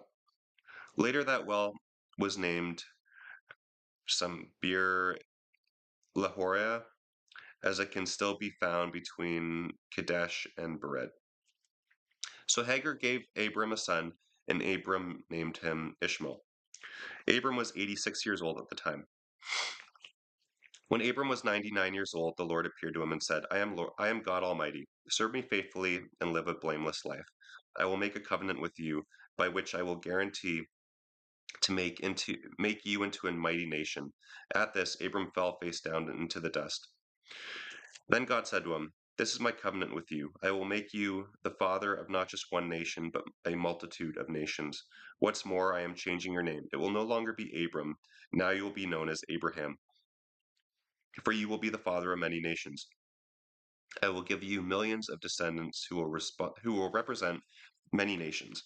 S1: later that well was named some Beer Lahoria, as it can still be found between Kadesh and Bered. So Hagar gave Abram a son, and Abram named him Ishmael. Abram was 86 years old at the time. When Abram was 99 years old, the Lord appeared to him and said, I am God Almighty. Serve me faithfully and live a blameless life. I will make a covenant with you by which I will guarantee to make you into a mighty nation. At this, Abram fell face down into the dust. Then God said to him, This is my covenant with you. I will make you the father of not just one nation, but a multitude of nations. What's more, I am changing your name. It will no longer be Abram. Now you will be known as Abraham, for you will be the father of many nations. I will give you millions of descendants who will represent many nations.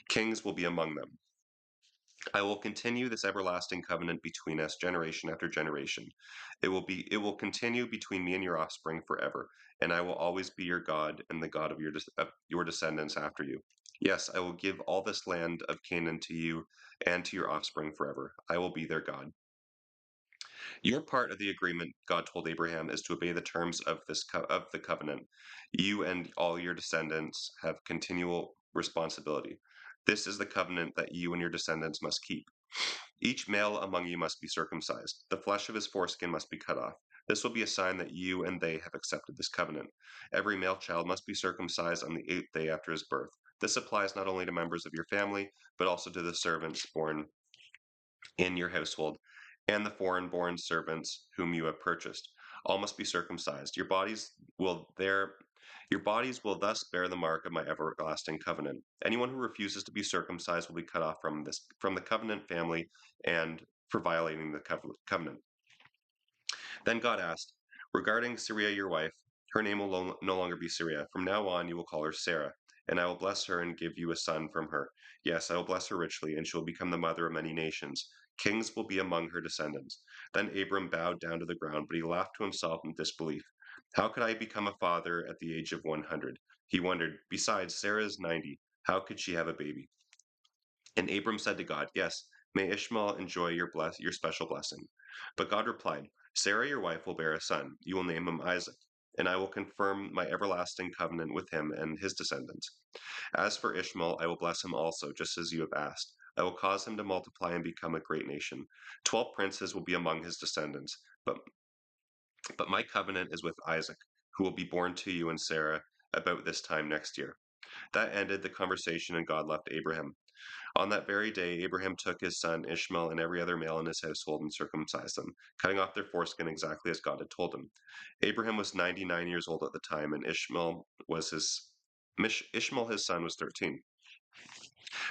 S1: Kings will be among them. I will continue this everlasting covenant between us generation after generation. It will continue between me and your offspring forever, and I will always be your God and the God of your descendants after you. Yes, I will give all this land of Canaan to you and to your offspring forever. I will be their God. Your part of the agreement, God told Abraham, is to obey the terms of of the covenant. You and all your descendants have continual responsibility. This is the covenant that you and your descendants must keep. Each male among you must be circumcised. The flesh of his foreskin must be cut off. This will be a sign that you and they have accepted this covenant. Every male child must be circumcised on the 8th day after his birth. This applies not only to members of your family, but also to the servants born in your household and the foreign born servants whom you have purchased. All must be circumcised. Your bodies will thus bear the mark of my everlasting covenant. Anyone who refuses to be circumcised will be cut off from the covenant family and for violating the covenant. Then God asked, Regarding Sarai your wife, her name will no longer be Sarai. From now on you will call her Sarah, and I will bless her and give you a son from her. Yes, I will bless her richly, and she will become the mother of many nations. Kings will be among her descendants. Then Abram bowed down to the ground, but he laughed to himself in disbelief. How could I become a father at the age of 100? He wondered. Besides, Sarah is 90. How could she have a baby? And Abram said to God, Yes, may Ishmael enjoy your special blessing. But God replied, Sarah your wife will bear a son. You will name him Isaac, and I will confirm my everlasting covenant with him and his descendants. As for Ishmael, I will bless him also, just as you have asked. I will cause him to multiply and become a great nation. 12 princes will be among his descendants, but my covenant is with Isaac, who will be born to you and Sarah about this time next year. That ended the conversation, and God left Abraham. On that very day, Abraham took his son Ishmael and every other male in his household and circumcised them, cutting off their foreskin exactly as God had told him. Abraham was 99 years old at the time, and Ishmael was his Ishmael, his son, was 13.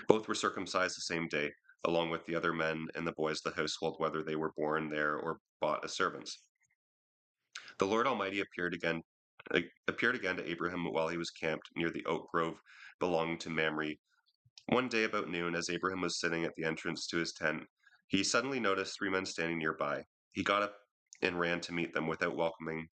S1: Both were circumcised the same day, along with the other men and the boys of the household, whether they were born there or bought as servants. The Lord Almighty appeared again to Abraham while he was camped near the oak grove belonging to Mamre. One day about noon, as Abraham was sitting at the entrance to his tent, he suddenly noticed three men standing nearby. He got up and ran to meet them without welcoming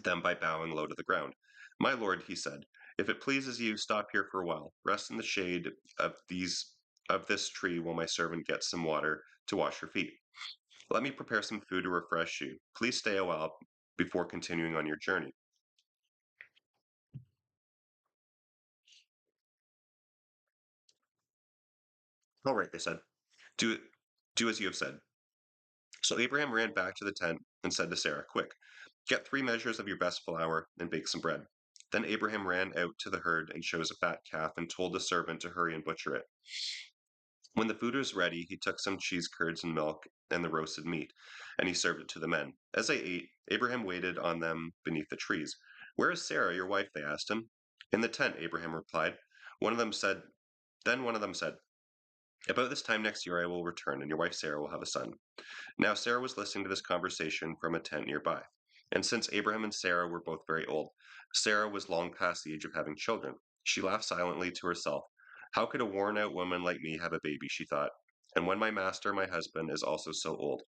S1: them by bowing low to the ground. My lord, he said, if it pleases you, stop here for a while. Rest in the shade of this tree while my servant gets some water to wash your feet. Let me prepare some food to refresh you. Please stay a while before continuing on your journey. All right, they said. Do do as you have said. So Abraham ran back to the tent and said to Sarah, quick, get 3 measures of your best flour and bake some bread. Then Abraham ran out to the herd and chose a fat calf and told the servant to hurry and butcher it. When the food was ready, he took some cheese curds and milk and the roasted meat, and he served it to the men. As they ate, Abraham waited on them beneath the trees. Where is Sarah, your wife? They asked him. In the tent, Abraham replied. One of them said, Then one of them said, about this time next year I will return, and your wife Sarah will have a son. Now Sarah was listening to this conversation from a tent nearby. And since Abraham and Sarah were both very old, Sarah was long past the age of having children. She laughed silently to herself. How could a worn out woman like me have a baby, she thought, and when my master, my husband, is also so old?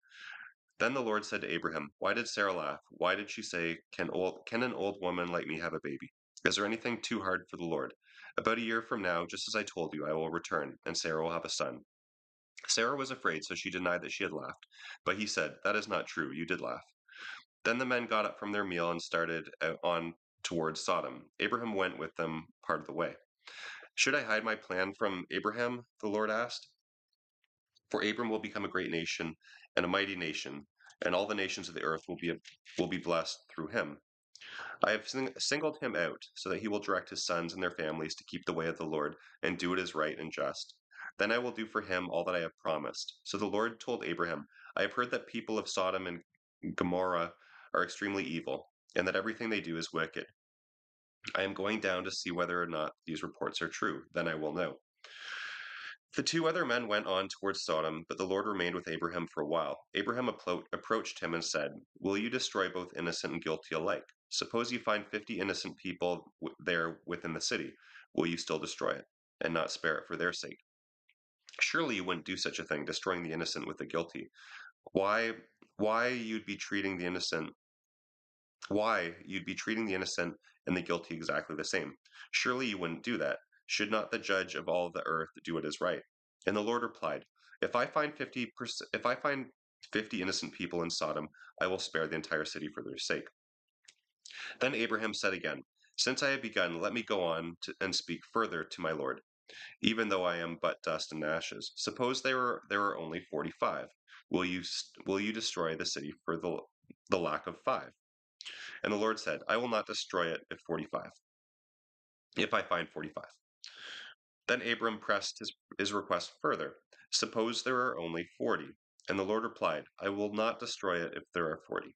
S1: Then the Lord said to Abraham, why did Sarah laugh? Why did she say, can an old woman like me have a baby? Is there anything too hard for the Lord? About a year from now, just as I told you, I will return, and Sarah will have a son. Sarah was afraid, so she denied that she had laughed. But he said, that is not true. You did laugh. Then the men got up from their meal and started on towards Sodom. Abraham went with them part of the way. Should I hide my plan from Abraham? The Lord asked. For Abram will become a great nation and a mighty nation, and all the nations of the earth will be blessed through him. I have singled him out so that he will direct his sons and their families to keep the way of the Lord and do what is right and just. Then I will do for him all that I have promised. So the Lord told Abraham, I have heard that people of Sodom and Gomorrah are extremely evil, and that everything they do is wicked. I am going down to see whether or not these reports are true. Then I will know. The two other men went on towards Sodom, but the Lord remained with Abraham for a while. Abraham approached him and said, will you destroy both innocent and guilty alike? Suppose you find 50 innocent people there within the city. Will you still destroy it and not spare it for their sake? Surely you wouldn't do such a thing, destroying the innocent with the guilty. Why why you'd be treating the innocent why you'd be treating the innocent and the guilty exactly the same. Surely you wouldn't do that. Should not the judge of all the earth do what is right? And the Lord replied, if I find 50 innocent people in Sodom, I will spare the entire city for their sake. Then Abraham said again, since I have begun, let me go on and speak further to my Lord, even though I am but dust and ashes. Suppose there are only 45. Will you destroy the city for the lack of 5? And the Lord said, I will not destroy it if I find 45. Then Abram pressed his request further. Suppose there are only 40. And the Lord replied, I will not destroy it if there are 40.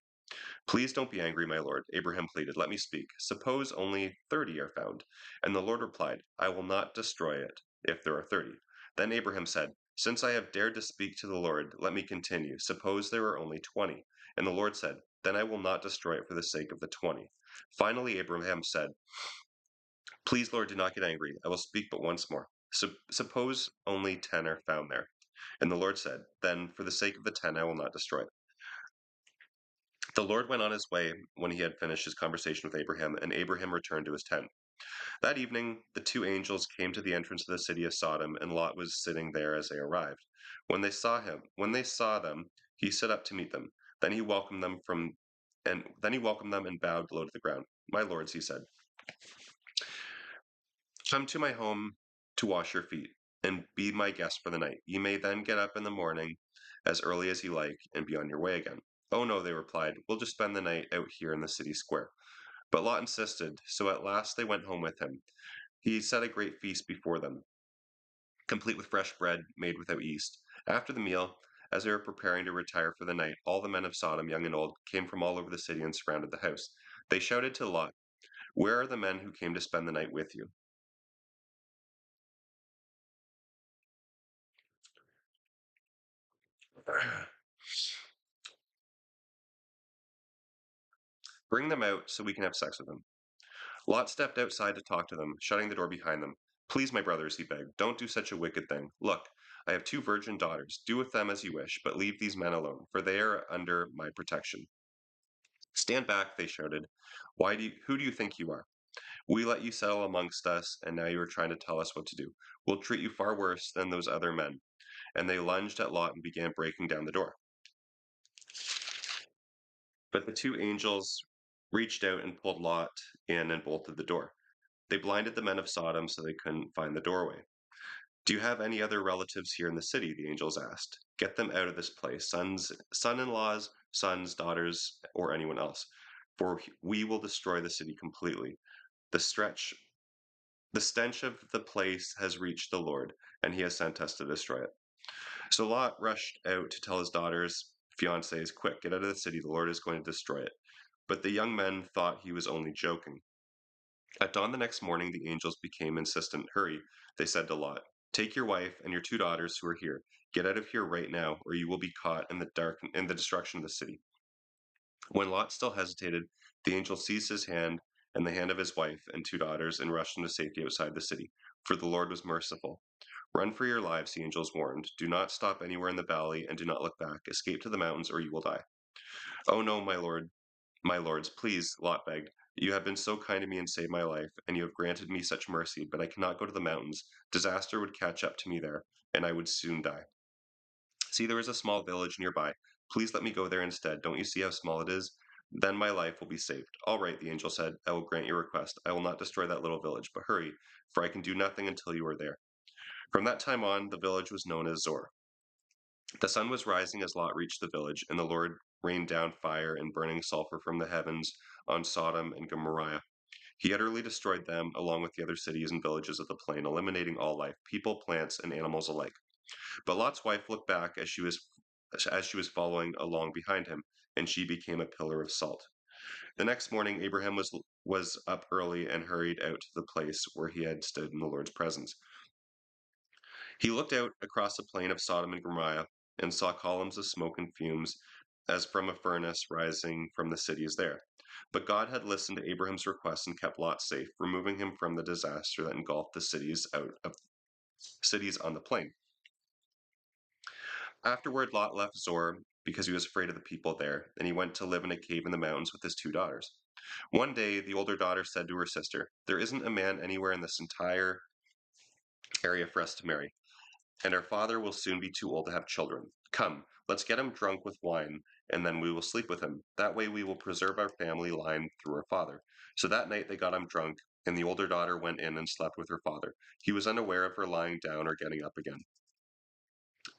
S1: Please don't be angry, my lord, Abraham pleaded. Let me speak. Suppose only 30 are found. And the Lord replied, I will not destroy it if there are 30. Then Abraham said, since I have dared to speak to the Lord, let me continue. Suppose there are only 20. And the Lord said, then I will not destroy it for the sake of the 20. Finally, Abraham said, please, Lord, do not get angry. I will speak but once more. Suppose only 10 are found there. And the Lord said, then for the sake of the 10, I will not destroy it. The Lord went on his way when he had finished his conversation with Abraham, and Abraham returned to his tent. That evening, the two angels came to the entrance of the city of Sodom, and Lot was sitting there as they arrived. When they saw them, he stood up to meet them. Then he welcomed them and bowed low to the ground. My lords, he said, come to my home to wash your feet, and be my guest for the night. You may then get up in the morning as early as you like, and be on your way again. Oh no, they replied, we'll just spend the night out here in the city square. But Lot insisted, so at last they went home with him. He set a great feast before them, complete with fresh bread made without yeast. After the meal, as they were preparing to retire for the night, all the men of Sodom, young and old, came from all over the city and surrounded the house. They shouted to Lot, Where are the men who came to spend the night with you? Bring them out so we can have sex with them. Lot stepped outside to talk to them, shutting the door behind them. Please, my brothers, he begged, don't do such a wicked thing. Look, I have two virgin daughters. Do with them as you wish, but leave these men alone, for they are under my protection. Stand back, they shouted. Who do you think you are? We let you settle amongst us, and now you are trying to tell us what to do. We'll treat you far worse than those other men. And they lunged at Lot and began breaking down the door. But the two angels reached out and pulled Lot in and bolted the door. They blinded the men of Sodom so they couldn't find the doorway. Do you have any other relatives here in the city? The angels asked. Get them out of this place, son-in-laws, sons, daughters, or anyone else, for we will destroy the city completely. The stretch the stench of the place has reached the Lord, and he has sent us to destroy it. So Lot rushed out to tell his daughters, fiancés, quick, get out of the city, the Lord is going to destroy it. But the young men thought he was only joking. At dawn the next morning, the angels became insistent. Hurry, they said to Lot. Take your wife and your two daughters who are here. Get out of here right now, or you will be caught in the destruction of the city. When Lot still hesitated, the angel seized his hand and the hand of his wife and two daughters and rushed into safety outside the city, for the Lord was merciful. Run for your lives, the angels warned. Do not stop anywhere in the valley and do not look back. Escape to the mountains or you will die. Oh no, my lords, please, Lot begged. You have been so kind to me and saved my life, and you have granted me such mercy, but I cannot go to the mountains. Disaster would catch up to me there, and I would soon die. See, there is a small village nearby. Please let me go there instead. Don't you see how small it is? Then my life will be saved. All right, the angel said, I will grant your request. I will not destroy that little village, but hurry, for I can do nothing until you are there. From that time on, the village was known as Zor. The sun was rising as Lot reached the village, and the Lord rained down fire and burning sulfur from the heavens on Sodom and Gomorrah. He utterly destroyed them along with the other cities and villages of the plain, eliminating all life, people, plants, and animals alike. But Lot's wife looked back as she was following along behind him, and she became a pillar of salt. The next morning Abraham was up early and hurried out to the place where he had stood in the Lord's presence. He looked out across the plain of Sodom and Gomorrah and saw columns of smoke and fumes as from a furnace rising from the cities there. But God had listened to Abraham's request and kept Lot safe, removing him from the disaster that engulfed the cities on the plain. Afterward, Lot left Zor because he was afraid of the people there, and he went to live in a cave in the mountains with his two daughters. One day, the older daughter said to her sister, There isn't a man anywhere in this entire area for us to marry, and our father will soon be too old to have children. Come, let's get him drunk with wine, and then we will sleep with him. That way we will preserve our family line through our father. So that night they got him drunk, and the older daughter went in and slept with her father. He was unaware of her lying down or getting up again.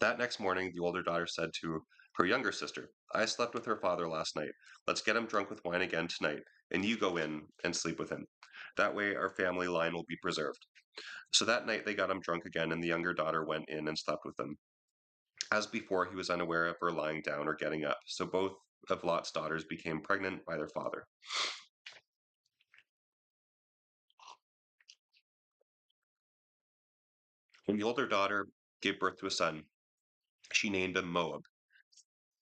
S1: That next morning, the older daughter said to her younger sister, I slept with her father last night. Let's get him drunk with wine again tonight, and you go in and sleep with him. That way our family line will be preserved. So that night they got him drunk again, and the younger daughter went in and slept with him. As before, he was unaware of her lying down or getting up, so both of Lot's daughters became pregnant by their father. When the older daughter gave birth to a son, she named him Moab.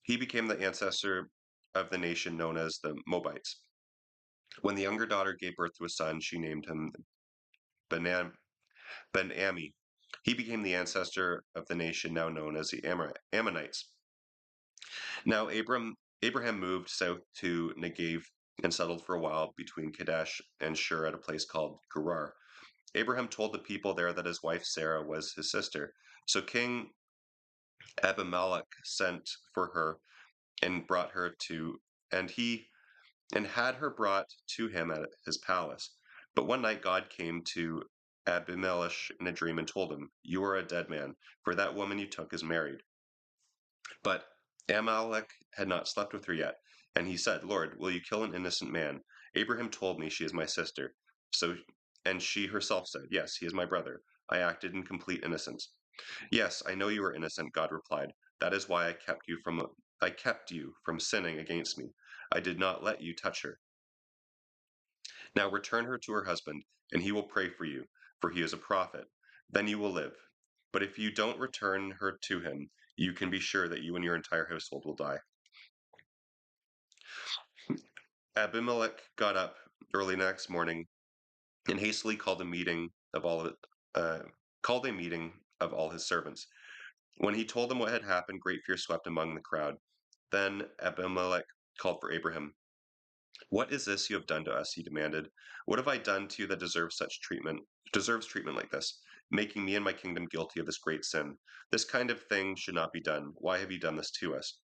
S1: He became the ancestor of the nation known as the Moabites. When the younger daughter gave birth to a son, she named him Ben-Ami. He became the ancestor of the nation now known as the Ammonites. Now Abraham moved south to Negev and settled for a while between Kadesh and Shur at a place called Gerar. Abraham told the people there that his wife Sarah was his sister. So King Abimelech sent for her and brought her to and he and had her brought to him at his palace. But one night God came to Abimelech in a dream and told him, You are a dead man, for that woman you took is married. But Amalek had not slept with her yet, and he said, Lord, will you kill an innocent man? Abraham told me she is my sister. So and she herself said, Yes, he is my brother. I acted in complete innocence. Yes, I know you are innocent, God replied. That is why I kept you from sinning against me. I did not let you touch her. Now return her to her husband, and he will pray for you, for he is a prophet. Then you will live. But if you don't return her to him, you can be sure that you and your entire household will die." Abimelech got up early next morning and hastily uh, called a meeting of all his servants. When he told them what had happened, great fear swept among the crowd. Then Abimelech called for Abraham. "What is this you have done to us?" he demanded. "What have I done to you that deserves treatment like this, making me and my kingdom guilty of this great sin? This kind of thing should not be done. Why have you done this to us?"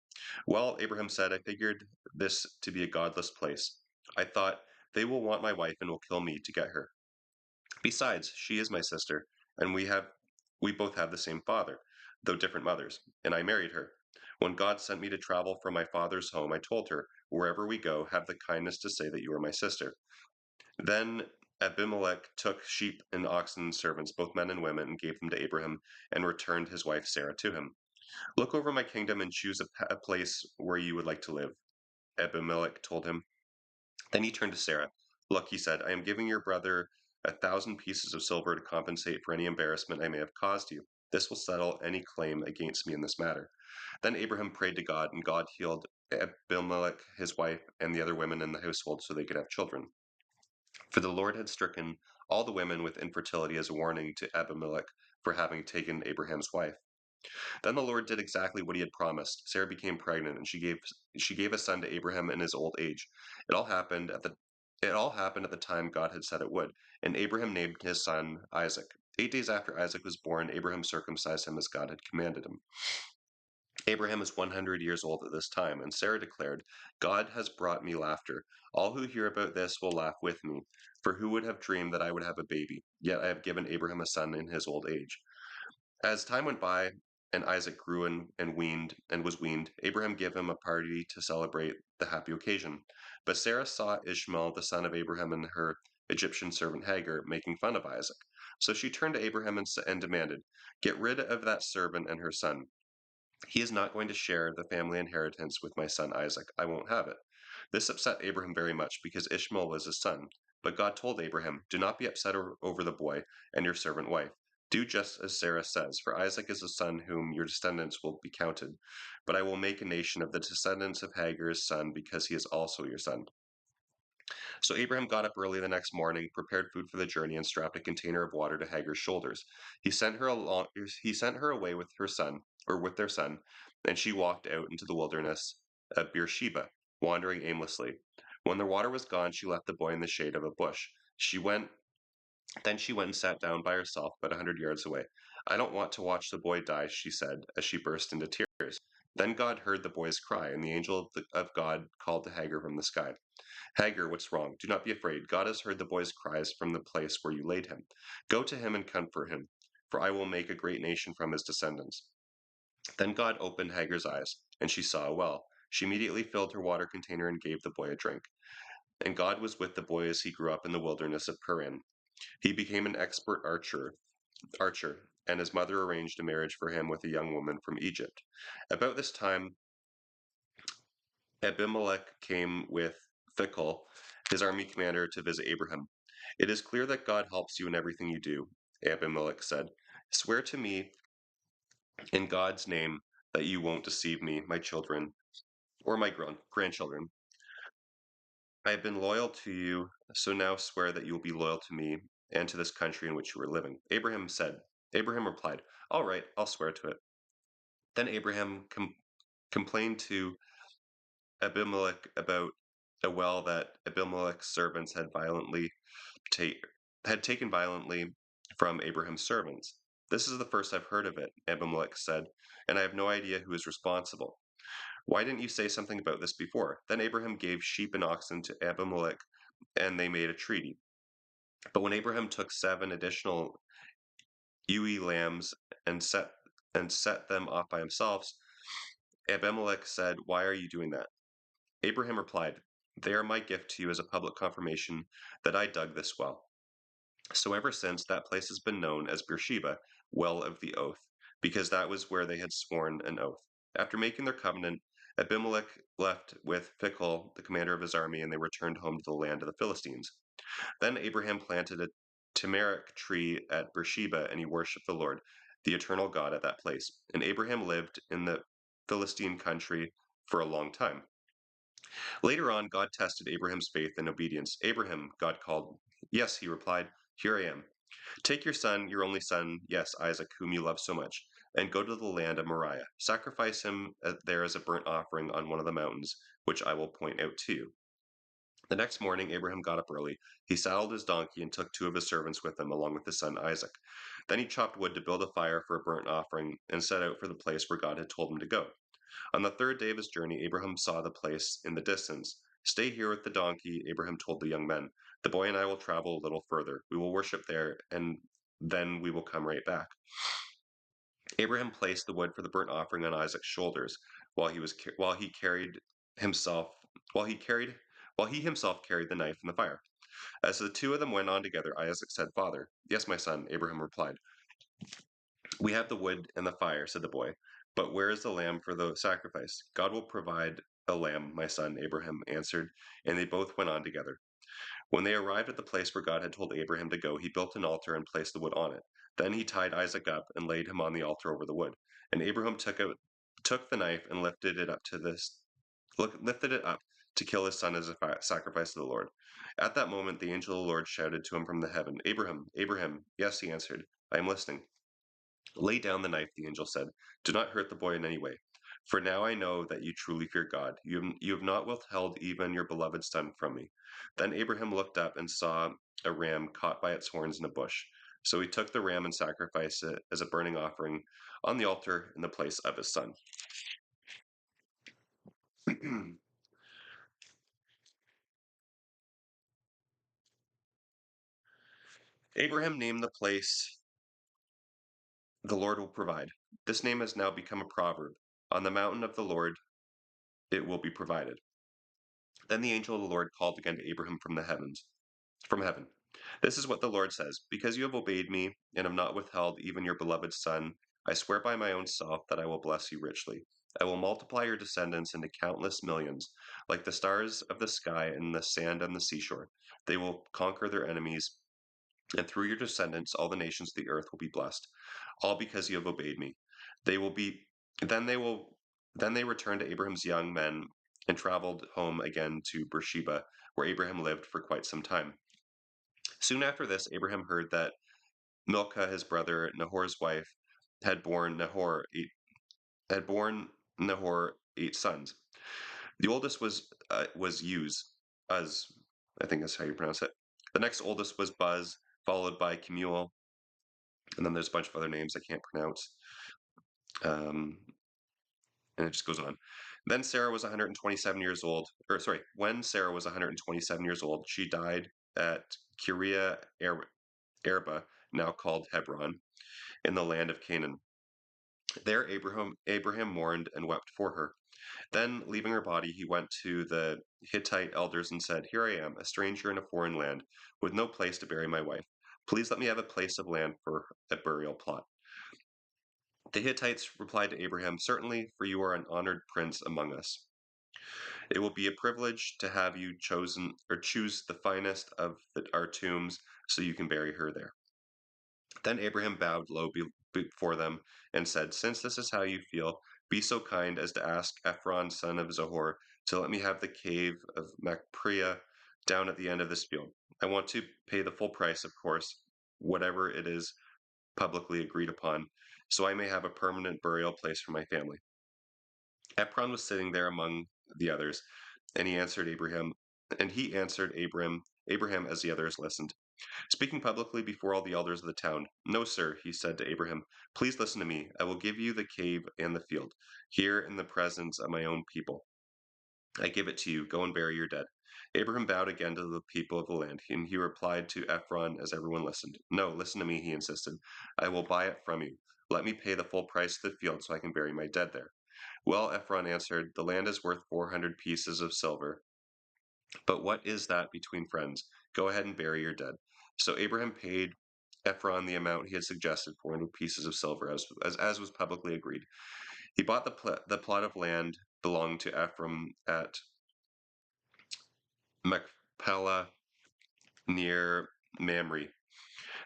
S1: "Well," Abraham said, "I figured this to be a godless place. I thought, they will want my wife and will kill me to get her. Besides, she is my sister, and we both have the same father, though different mothers, and I married her. When God sent me to travel from my father's home, I told her, 'Wherever we go, have the kindness to say that you are my sister.'" Then Abimelech took sheep and oxen and servants, both men and women, and gave them to Abraham, and returned his wife Sarah to him. "Look over my kingdom and choose a place where you would like to live," Abimelech told him. Then he turned to Sarah. "Look," he said, "I am giving your brother 1,000 pieces of silver to compensate for any embarrassment I may have caused you. This will settle any claim against me in this matter." Then Abraham prayed to God, and God healed Abimelech, his wife, and the other women in the household so they could have children. For the Lord had stricken all the women with infertility as a warning to Abimelech for having taken Abraham's wife. Then the Lord did exactly what he had promised. Sarah became pregnant, and she gave a son to Abraham in his old age. It all happened at the it all happened at the time God had said it would, and Abraham named his son Isaac. 8 days after Isaac was born, Abraham circumcised him as God had commanded him. Abraham was 100 years old at this time, and Sarah declared, "God has brought me laughter. All who hear about this will laugh with me. For who would have dreamed that I would have a baby? Yet I have given Abraham a son in his old age." As time went by, and Isaac grew and was weaned, Abraham gave him a party to celebrate the happy occasion. But Sarah saw Ishmael, the son of Abraham, and her Egyptian servant Hagar making fun of Isaac. So she turned to Abraham and demanded, "Get rid of that servant and her son. He is not going to share the family inheritance with my son Isaac. I won't have it." This upset Abraham very much, because Ishmael was his son. But God told Abraham, "Do not be upset over the boy and your servant wife. Do just as Sarah says, for Isaac is a son whom your descendants will be counted. But I will make a nation of the descendants of Hagar's son, because he is also your son." So Abraham got up early the next morning, prepared food for the journey, and strapped a container of water to Hagar's shoulders. He sent her away with their son, and she walked out into the wilderness of Beersheba, wandering aimlessly. When the water was gone, she left the boy in the shade of a bush. She went and sat down by herself about 100 yards away. "I don't want to watch the boy die," she said, as she burst into tears. Then God heard the boy's cry, and the angel of God called to Hagar from the sky. "Hagar, what's wrong? Do not be afraid. God has heard the boy's cries from the place where you laid him. Go to him and comfort him, for I will make a great nation from his descendants." Then God opened Hagar's eyes, and she saw a well. She immediately filled her water container and gave the boy a drink. And God was with the boy as he grew up in the wilderness of Paran. He became an expert archer, and his mother arranged a marriage for him with a young woman from Egypt. About this time, Abimelech came with Phicol, his army commander, to visit Abraham. "It is clear that God helps you in everything you do," Abimelech said. "Swear to me in God's name that you won't deceive me, my children, or my grandchildren. I have been loyal to you, so now swear that you will be loyal to me and to this country in which you are living." Abraham replied, "All right, I'll swear to it." Then Abraham complained to Abimelech about a well that Abimelech's servants ta- had taken violently from Abraham's servants. "This is the first I've heard of it," Abimelech said, "and I have no idea who is responsible. Why didn't you say something about this before?" Then Abraham gave sheep and oxen to Abimelech, and they made a treaty. But when Abraham took 7 additional ewe lambs and set them off by himself, Abimelech said, "Why are you doing that?" Abraham replied, "They are my gift to you as a public confirmation that I dug this well." So ever since, that place has been known as Beersheba, well of the oath, because that was where they had sworn an oath. After making their covenant, Abimelech left with Phicol, the commander of his army, and they returned home to the land of the Philistines. Then Abraham planted a tamarisk tree at Beersheba, and he worshipped the Lord, the eternal God, at that place. And Abraham lived in the Philistine country for a long time. Later on, God tested Abraham's faith and obedience. Abraham, God called. Yes, he replied, here I am. Take your son, your only son, yes, Isaac, whom you love so much, and go to the land of Moriah. Sacrifice him there as a burnt offering on one of the mountains, which I will point out to you. The next morning, Abraham got up early. He saddled his donkey and took two of his servants with him, along with his son Isaac. Then he chopped wood to build a fire for a burnt offering and set out for the place where God had told him to go. On the third day of his journey, Abraham saw the place in the distance. Stay here with the donkey, Abraham told the young men. The boy and I will travel a little further. We will worship there, and then we will come right back. Abraham placed the wood for the burnt offering on Isaac's shoulders, while he carried himself while he carried while he himself carried the knife and the fire. As the two of them went on together, Isaac said, "Father." "Yes, my son," Abraham replied. "We have the wood and the fire," said the boy. "But where is the lamb for the sacrifice?" "God will provide a lamb, my son," Abraham answered, and they both went on together. When they arrived at the place where God had told Abraham to go, he built an altar and placed the wood on it. Then he tied Isaac up and laid him on the altar over the wood. And Abraham took the knife and lifted it up to kill his son as a sacrifice to the Lord. At that moment, the angel of the Lord shouted to him from the heaven, "Abraham, Abraham." "Yes," he answered, "I am listening." "Lay down the knife," the angel said. "Do not hurt the boy in any way. For now I know that you truly fear God. You have not withheld even your beloved son from me." Then Abraham looked up and saw a ram caught by its horns in a bush. So he took the ram and sacrificed it as a burning offering on the altar in the place of his son. Abraham named the place "The Lord will provide." This name has now become a proverb. On the mountain of the Lord it will be provided. Then the angel of the Lord called again to Abraham from heaven. "This is what the Lord says: Because you have obeyed me and have not withheld even your beloved son, I swear by my own self that I will bless you richly. I will multiply your descendants into countless millions, like the stars of the sky and the sand on the seashore. They will conquer their enemies, and through your descendants all the nations of the earth will be blessed, all because you have obeyed me. They will be then they will then they returned to Abraham's young men and traveled home again to Beersheba, where Abraham lived for quite some time. Soon after this, Abraham heard that Milcah, his brother Nahor's wife, had borne Nahor 8 sons. The oldest was Uz, I think that's how you pronounce it. The next oldest was Buz, followed by Kemuel, and then there's a bunch of other names I can't pronounce. Um, and it just goes on. Then Sarah was 127 years old, or sorry, when Sarah was 127 years old, she died at Arba, now called Hebron, in the land of Canaan. There Abraham mourned and wept for her. Then, leaving her body, he went to the Hittite elders and said, "Here I am, a stranger in a foreign land, with no place to bury my wife. Please let me have a place of land for a burial plot." The Hittites replied to Abraham, "Certainly, for you are an honored prince among us. It will be a privilege to have you choose the finest of our tombs so you can bury her there." Then Abraham bowed low before them and said, "Since this is how you feel, be so kind as to ask Ephron, son of Zohar, to let me have the cave of Macpelah down at the end of this field. I want to pay the full price, of course, whatever it is publicly agreed upon, so I may have a permanent burial place for my family." Ephron was sitting there among the others, and he answered Abraham as the others listened. Speaking publicly before all the elders of the town, "No, sir," he said to Abraham, "please listen to me. I will give you the cave and the field. Here in the presence of my own people, I give it to you. Go and bury your dead." Abraham bowed again to the people of the land, and he replied to Ephron as everyone listened. "No, listen to me," he insisted. "I will buy it from you. Let me pay the full price of the field so I can bury my dead there." "Well," Ephron answered, "the land is worth 400 pieces of silver. But what is that between friends? Go ahead and bury your dead." So Abraham paid Ephron the amount he had suggested, 400 pieces of silver, as was publicly agreed. He bought the plot of land belonged to Ephraim at Machpelah near Mamre.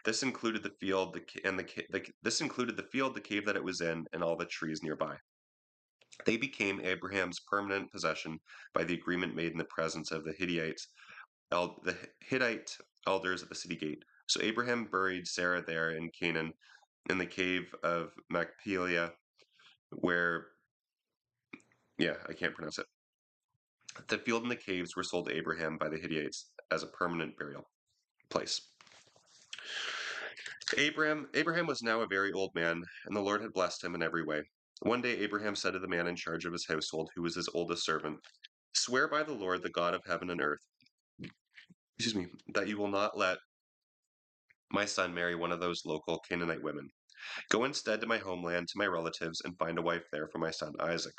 S1: This included the field, this included the field, the cave that it was in, and all the trees nearby. They became Abraham's permanent possession by the agreement made in the presence of the Hittite elders at the city gate. So Abraham buried Sarah there in Canaan, in the cave of Machpelah, where, yeah, I can't pronounce it. The field and the caves were sold to Abraham by the Hittites as a permanent burial place. Abraham was now a very old man, and the Lord had blessed him in every way. One day Abraham said to the man in charge of his household, who was his oldest servant, "Swear by the Lord, the God of heaven and earth, that you will not let my son marry one of those local Canaanite women. Go instead to my homeland, to my relatives, and find a wife there for my son Isaac."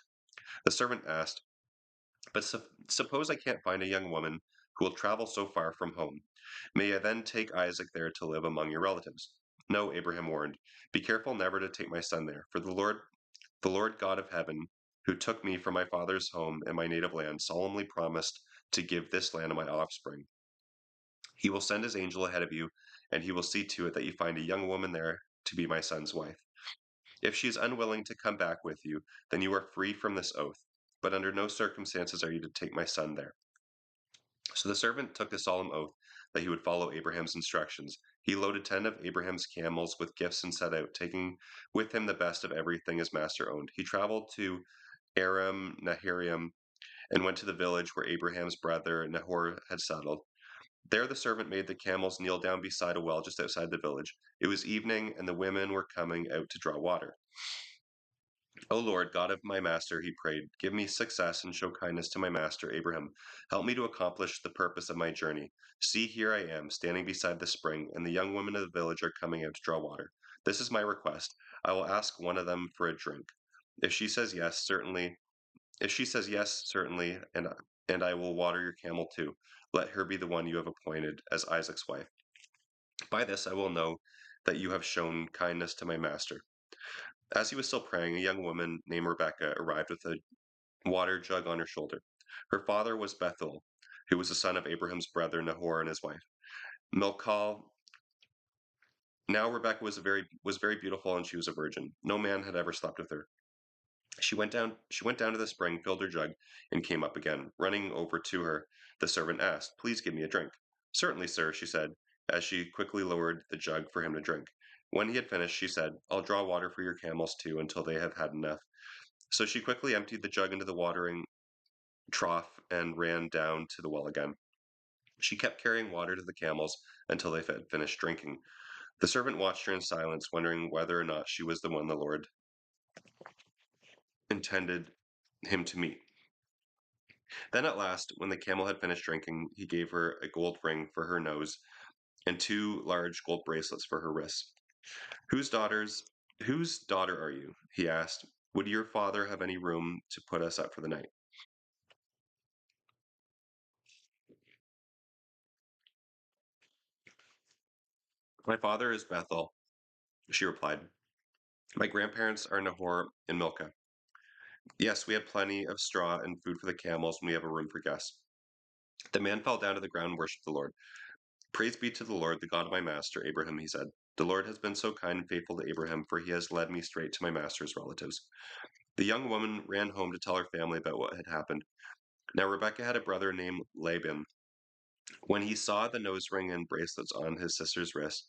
S1: The servant asked, "But suppose I can't find a young woman who will travel so far from home. May I then take Isaac there to live among your relatives?" "No," Abraham warned. "Be careful never to take my son there, for the Lord God of heaven, who took me from my father's home and my native land, solemnly promised to give this land to my offspring. He will send his angel ahead of you, and he will see to it that you find a young woman there to be my son's wife. If she is unwilling to come back with you, then you are free from this oath. But under no circumstances are you to take my son there." So the servant took a solemn oath that he would follow Abraham's instructions. He loaded 10 of Abraham's camels with gifts and set out, taking with him the best of everything his master owned. He traveled to Aram Naharaim and went to the village where Abraham's brother Nahor had settled. There the servant made the camels kneel down beside a well just outside the village. It was evening, and the women were coming out to draw water. "O Lord, God of my master," he prayed, "give me success and show kindness to my master Abraham. Help me to accomplish the purpose of my journey. See, here I am, standing beside the spring, and the young women of the village are coming out to draw water. This is my request. I will ask one of them for a drink. If she says yes, certainly, and I will water your camel too. Let her be the one you have appointed as Isaac's wife. By this I will know that you have shown kindness to my master." As he was still praying, a young woman named Rebekah arrived with a water jug on her shoulder. Her father was Bethuel, who was the son of Abraham's brother Nahor and his wife Milcah. Now Rebekah was very beautiful, and she was a virgin. No man had ever slept with her. She went down to the spring, filled her jug, and came up again. Running over to her, the servant asked, "Please give me a drink." "Certainly, sir," she said, as she quickly lowered the jug for him to drink. When he had finished, she said, "I'll draw water for your camels too until they have had enough." So she quickly emptied the jug into the watering trough and ran down to the well again. She kept carrying water to the camels until they had finished drinking. The servant watched her in silence, wondering whether or not she was the one the Lord intended him to meet. Then at last, when the camel had finished drinking, he gave her a gold ring for her nose and 2 large gold bracelets for her wrists. Whose daughter are you?" he asked. "Would your father have any room to put us up for the night?" "My father is Bethel," she replied. "My grandparents are Nahor and Milcah. Yes, we have plenty of straw and food for the camels, and we have a room for guests." The man fell down to the ground and worshipped the Lord. "Praise be to the Lord, the God of my master Abraham," he said. "The Lord has been so kind and faithful to Abraham, for he has led me straight to my master's relatives." The young woman ran home to tell her family about what had happened. Now Rebekah had a brother named Laban. When he saw the nose ring and bracelets on his sister's wrist,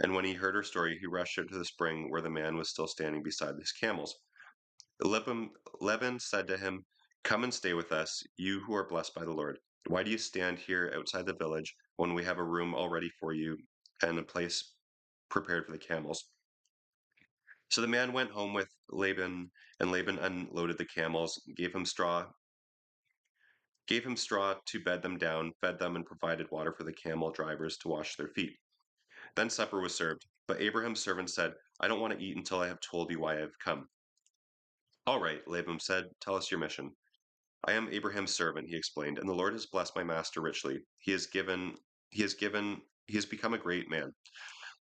S1: and when he heard her story, he rushed out to the spring where the man was still standing beside his camels. Laban said to him, "Come and stay with us, you who are blessed by the Lord. Why do you stand here outside the village when we have a room all ready for you and a place prepared for the camels?" So the man went home with Laban, and Laban unloaded the camels, gave him straw to bed them down, fed them, and provided water for the camel drivers to wash their feet. Then supper was served. But Abraham's servant said, "I don't want to eat until I have told you why I have come." "All right," Laban said, "tell us your mission." "I am Abraham's servant," he explained, "and the Lord has blessed my master richly. He has become a great man.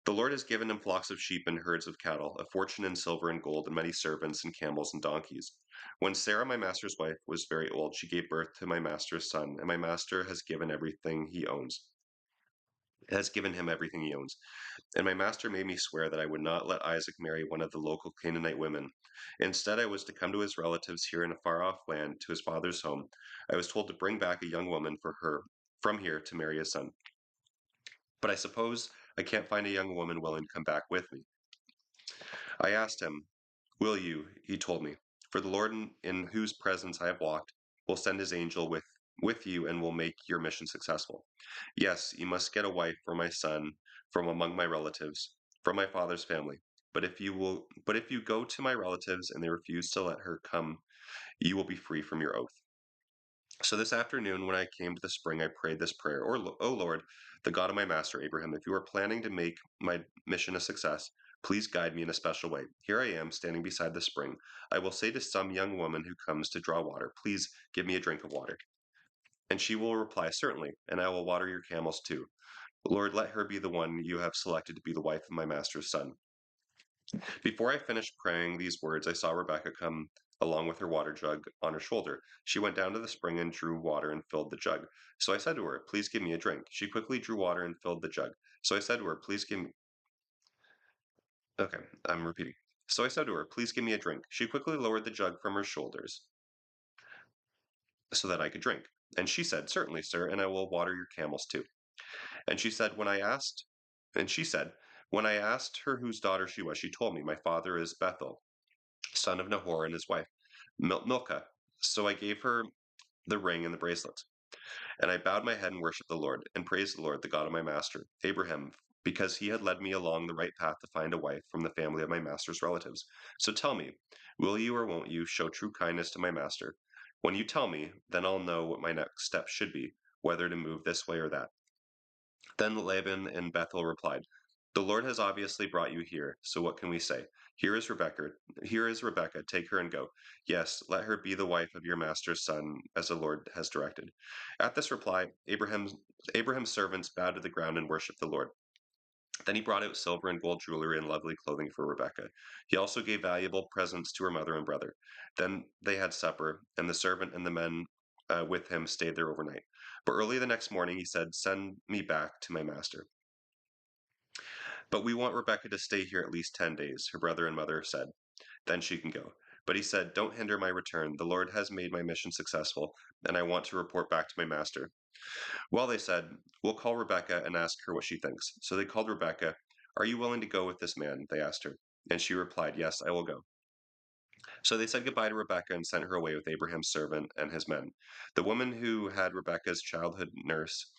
S1: The Lord has given him flocks of sheep and herds of cattle, a fortune in silver and gold, and many servants and camels and donkeys. When Sarah, my master's wife, was very old, she gave birth to my master's son, and my master has given him everything he owns. And my master made me swear that I would not let Isaac marry one of the local Canaanite women. Instead, I was to come to his relatives here in a far off land, to his father's home. I was told to bring back a young woman for her from here to marry his son. But I suppose I can't find a young woman willing to come back with me. I asked him, "Will you?" He told me, "For the Lord in whose presence I have walked will send his angel with you and will make your mission successful. Yes, you must get a wife for my son from among my relatives, from my father's family. But if you go to my relatives and they refuse to let her come, you will be free from your oath." So this afternoon, when I came to the spring, I prayed this prayer: "O Lord, the God of my master Abraham, if you are planning to make my mission a success, please guide me in a special way. Here I am, standing beside the spring. I will say to some young woman who comes to draw water, 'Please give me a drink of water.' And she will reply, 'Certainly, and I will water your camels too.' Lord, let her be the one you have selected to be the wife of my master's son." Before I finished praying these words, I saw Rebecca come along with her water jug on her shoulder. She went down to the spring and drew water and filled the jug. So I said to her, "Please give me a drink." She quickly drew water and filled the jug. So I said to her, "Please give me." Okay, I'm repeating. So I said to her, "Please give me a drink." She quickly lowered the jug from her shoulders so that I could drink. And she said, "Certainly, sir, and I will water your camels too." And she said, and she said, "When I asked her whose daughter she was, she told me, 'My father is Bethuel, son of Nahor, and his wife Milcah.' So I gave her the ring and the bracelet, and I bowed my head and worshipped the Lord, and praised the Lord, the God of my master, Abraham, because he had led me along the right path to find a wife from the family of my master's relatives. So tell me, will you or won't you show true kindness to my master? When you tell me, then I'll know what my next step should be, whether to move this way or that." Then Laban and Bethuel replied, "The Lord has obviously brought you here, so what can we say? Here is Rebekah. Here is Rebekah. Take her and go. Yes, let her be the wife of your master's son, as the Lord has directed." At this reply, Abraham's servants bowed to the ground and worshipped the Lord. Then he brought out silver and gold jewelry and lovely clothing for Rebekah. He also gave valuable presents to her mother and brother. Then they had supper, and the servant and the men with him stayed there overnight. But early the next morning he said, "Send me back to my master." "But we want Rebekah to stay here at least 10 days," her brother and mother said. "Then she can go." But he said, "Don't hinder my return. The Lord has made my mission successful, and I want to report back to my master." Well, they said, "We'll call Rebekah and ask her what she thinks." So they called Rebekah. "Are you willing to go with this man?" they asked her. And she replied, "Yes, I will go." So they said goodbye to Rebekah and sent her away with Abraham's servant and his men. The woman who had Rebekah's childhood nurse,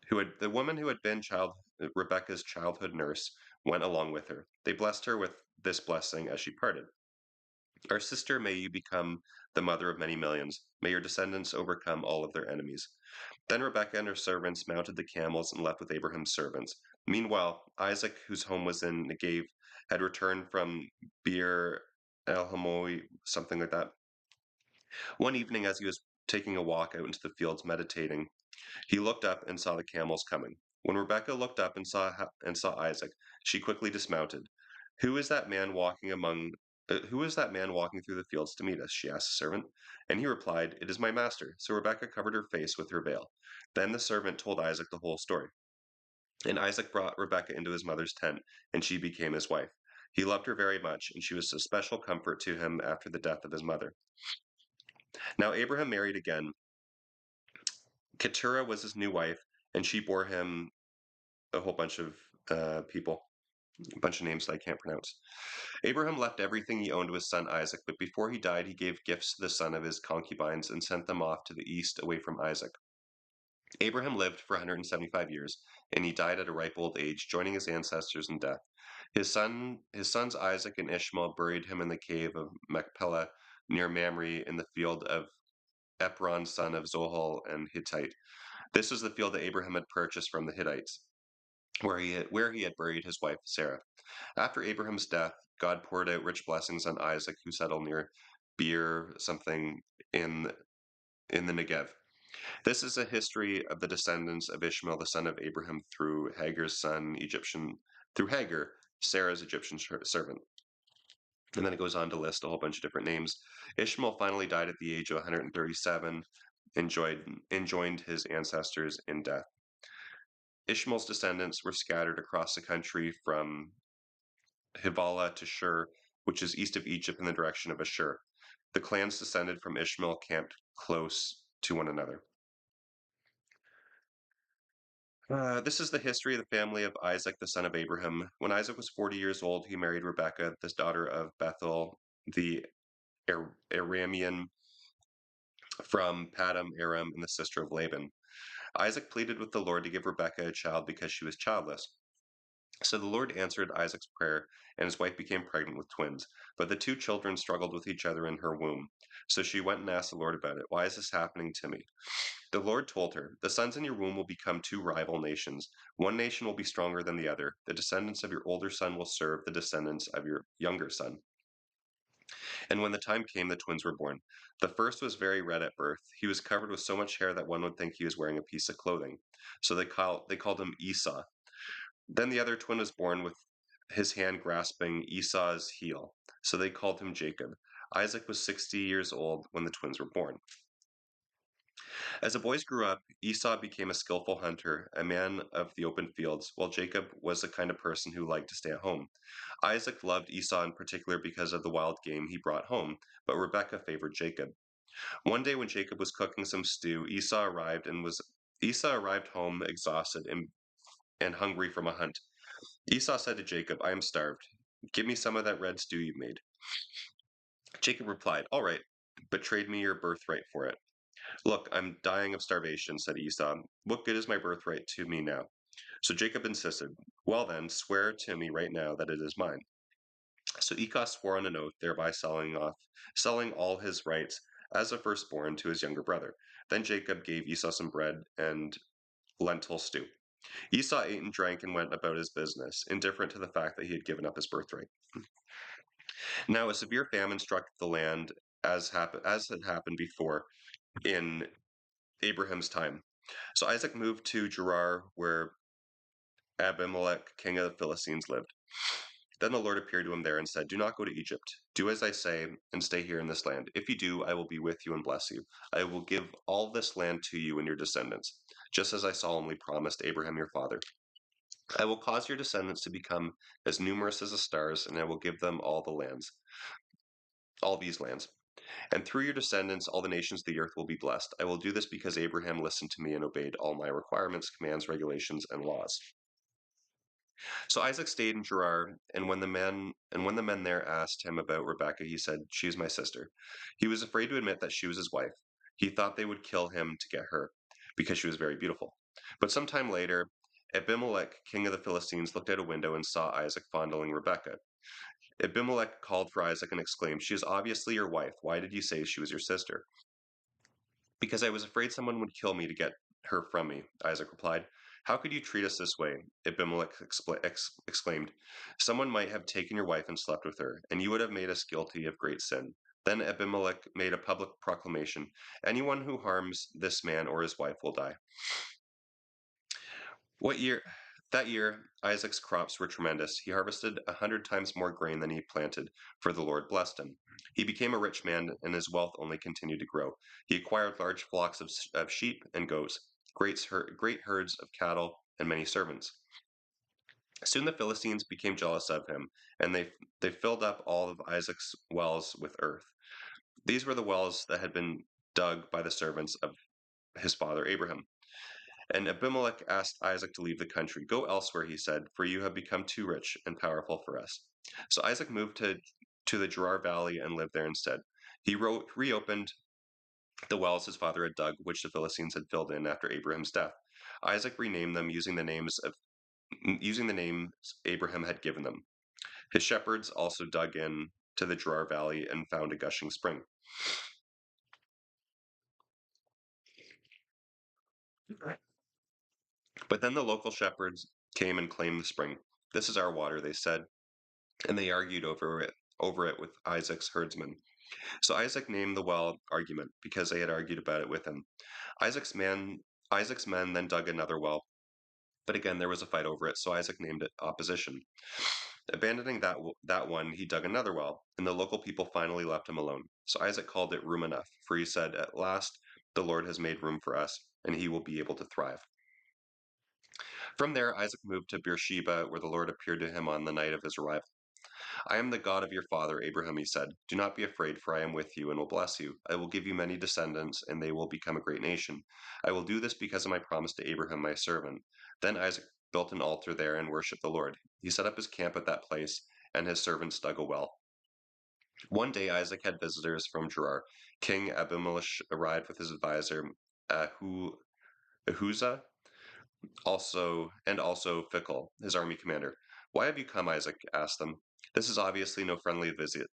S1: the woman who had been Rebekah's childhood nurse, went along with her. They blessed her with this blessing as she parted: "Our sister, may you become the mother of many millions. May your descendants overcome all of their enemies." Then Rebekah and her servants mounted the camels and left with Abraham's servants. Meanwhile, Isaac, whose home was in Negev, had returned from Beer El Hamoi, something like that. One evening, as he was taking a walk out into the fields meditating, he looked up and saw the camels coming. When Rebekah looked up and saw Isaac, she quickly dismounted. "Who is that man walking among Who is that man walking through the fields to meet us?" she asked the servant. And he replied, "It is my master." So Rebekah covered her face with her veil. Then the servant told Isaac the whole story. And Isaac brought Rebekah into his mother's tent, and she became his wife. He loved her very much, and she was a special comfort to him after the death of his mother. Now Abraham married again. Keturah was his new wife, and she bore him a whole bunch of people, a bunch of names that I can't pronounce. Abraham left everything he owned to his son Isaac, but before he died, he gave gifts to the son of his concubines and sent them off to the east away from Isaac. Abraham lived for 175 years, and he died at a ripe old age, joining his ancestors in death. His sons Isaac and Ishmael buried him in the cave of Machpelah near Mamre in the field of Epron, son of Zohal and Hittite. This was the field that Abraham had purchased from the Hittites, where he had buried his wife Sarah. After Abraham's death, God poured out rich blessings on Isaac, who settled near Beer something in the Negev. This is a history of the descendants of Ishmael, the son of Abraham, through Hagar's son, Egyptian through Hagar, Sarah's Egyptian servant. And then it goes on to list a whole bunch of different names. Ishmael finally died at the age of 137 and joined his ancestors in death. Ishmael's descendants were scattered across the country from Havilah to Shur, which is east of Egypt in the direction of Ashur. The clans descended from Ishmael camped close to one another. This is the history of the family of Isaac, the son of Abraham. When Isaac was 40 years old, he married Rebekah, the daughter of Bethuel, the Aramean from Padam Aram, and the sister of Laban. Isaac pleaded with the Lord to give Rebekah a child because she was childless. So the Lord answered Isaac's prayer, and his wife became pregnant with twins. But the two children struggled with each other in her womb. So she went and asked the Lord about it. Why is this happening to me? The Lord told her, the sons in your womb will become two rival nations. One nation will be stronger than the other. The descendants of your older son will serve the descendants of your younger son. And when the time came, the twins were born. The first was very red at birth. He was covered with so much hair that one would think he was wearing a piece of clothing. So they called him Esau. Then the other twin was born with his hand grasping Esau's heel. So they called him Jacob. Isaac was 60 years old when the twins were born. As the boys grew up, Esau became a skillful hunter, a man of the open fields, while Jacob was the kind of person who liked to stay at home. Isaac loved Esau in particular because of the wild game he brought home, but Rebekah favored Jacob. One day when Jacob was cooking some stew, Esau arrived home exhausted and hungry from a hunt. Esau said to Jacob, I am starved. Give me some of that red stew you made. Jacob replied, all right, but trade me your birthright for it. Look, I'm dying of starvation, said Esau. What good is my birthright to me now? So Jacob insisted, well then, swear to me right now that it is mine. So Esau swore on an oath, thereby selling all his rights as a firstborn to his younger brother. Then Jacob gave Esau some bread and lentil stew. Esau ate and drank and went about his business, indifferent to the fact that he had given up his birthright. Now a severe famine struck the land as had happened before in Abraham's time. So Isaac moved to Gerar, where Abimelech, king of the Philistines, lived. Then the Lord appeared to him there and said, do not go to Egypt. Do as I say and stay here in this land. If you do, I will be with you and bless you. I will give all this land to you and your descendants, just as I solemnly promised Abraham your father. I will cause your descendants to become as numerous as the stars, and I will give them all these lands. And through your descendants, all the nations of the earth will be blessed. I will do this because Abraham listened to me and obeyed all my requirements, commands, regulations, and laws. So Isaac stayed in Gerar, and when the men there asked him about Rebekah, he said, she is my sister. He was afraid to admit that she was his wife. He thought they would kill him to get her, because she was very beautiful. But some time later, Abimelech, king of the Philistines, looked out a window and saw Isaac fondling Rebekah. Abimelech called for Isaac and exclaimed, she is obviously your wife. Why did you say she was your sister? Because I was afraid someone would kill me to get her from me, Isaac replied. How could you treat us this way? Abimelech exclaimed. Someone might have taken your wife and slept with her, and you would have made us guilty of great sin. Then Abimelech made a public proclamation. Anyone who harms this man or his wife will die. That year, Isaac's crops were tremendous. He harvested 100 times more grain than he planted, for the Lord blessed him. He became a rich man, and his wealth only continued to grow. He acquired large flocks of sheep and goats, great herds of cattle, and many servants. Soon the Philistines became jealous of him, and they filled up all of Isaac's wells with earth. These were the wells that had been dug by the servants of his father Abraham. And Abimelech asked Isaac to leave the country. Go elsewhere, he said, for you have become too rich and powerful for us. So Isaac moved to the Gerar Valley and lived there instead. He reopened the wells his father had dug, which the Philistines had filled in after Abraham's death. Isaac renamed them using the names Abraham had given them. His shepherds also dug in to the Gerar Valley and found a gushing spring. But then the local shepherds came and claimed the spring. This is our water, they said, and they argued over it with Isaac's herdsmen. So Isaac named the well Argument because they had argued about it with him. Isaac's men then dug another well. But again, there was a fight over it, so Isaac named it Opposition. Abandoning that one, he dug another well, and the local people finally left him alone. So Isaac called it Room Enough, for he said, "At last, the Lord has made room for us, and he will be able to thrive." From there, Isaac moved to Beersheba, where the Lord appeared to him on the night of his arrival. "I am the God of your father Abraham," he said. "Do not be afraid, for I am with you and will bless you. I will give you many descendants, and they will become a great nation. I will do this because of my promise to Abraham, my servant." Then Isaac built an altar there and worshipped the Lord. He set up his camp at that place, and his servants dug a well. One day Isaac had visitors from Gerar. King Abimelech arrived with his advisor Ahuzah, also Phicol, his army commander. "Why have you come?" Isaac asked them. "This is obviously no friendly visit,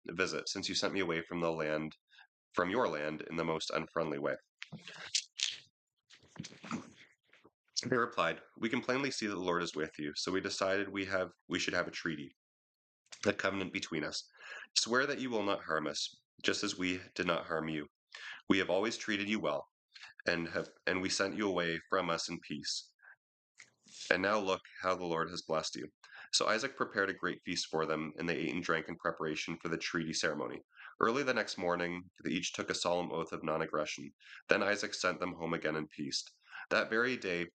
S1: since you sent me away from your land in the most unfriendly way." They replied, "We can plainly see that the Lord is with you, so we decided we should have a treaty, a covenant between us. Swear that you will not harm us, just as we did not harm you. We have always treated you well, and we sent you away from us in peace. And now look how the Lord has blessed you." So Isaac prepared a great feast for them, and they ate and drank in preparation for the treaty ceremony. Early the next morning, they each took a solemn oath of non-aggression. Then Isaac sent them home again in peace. That very day,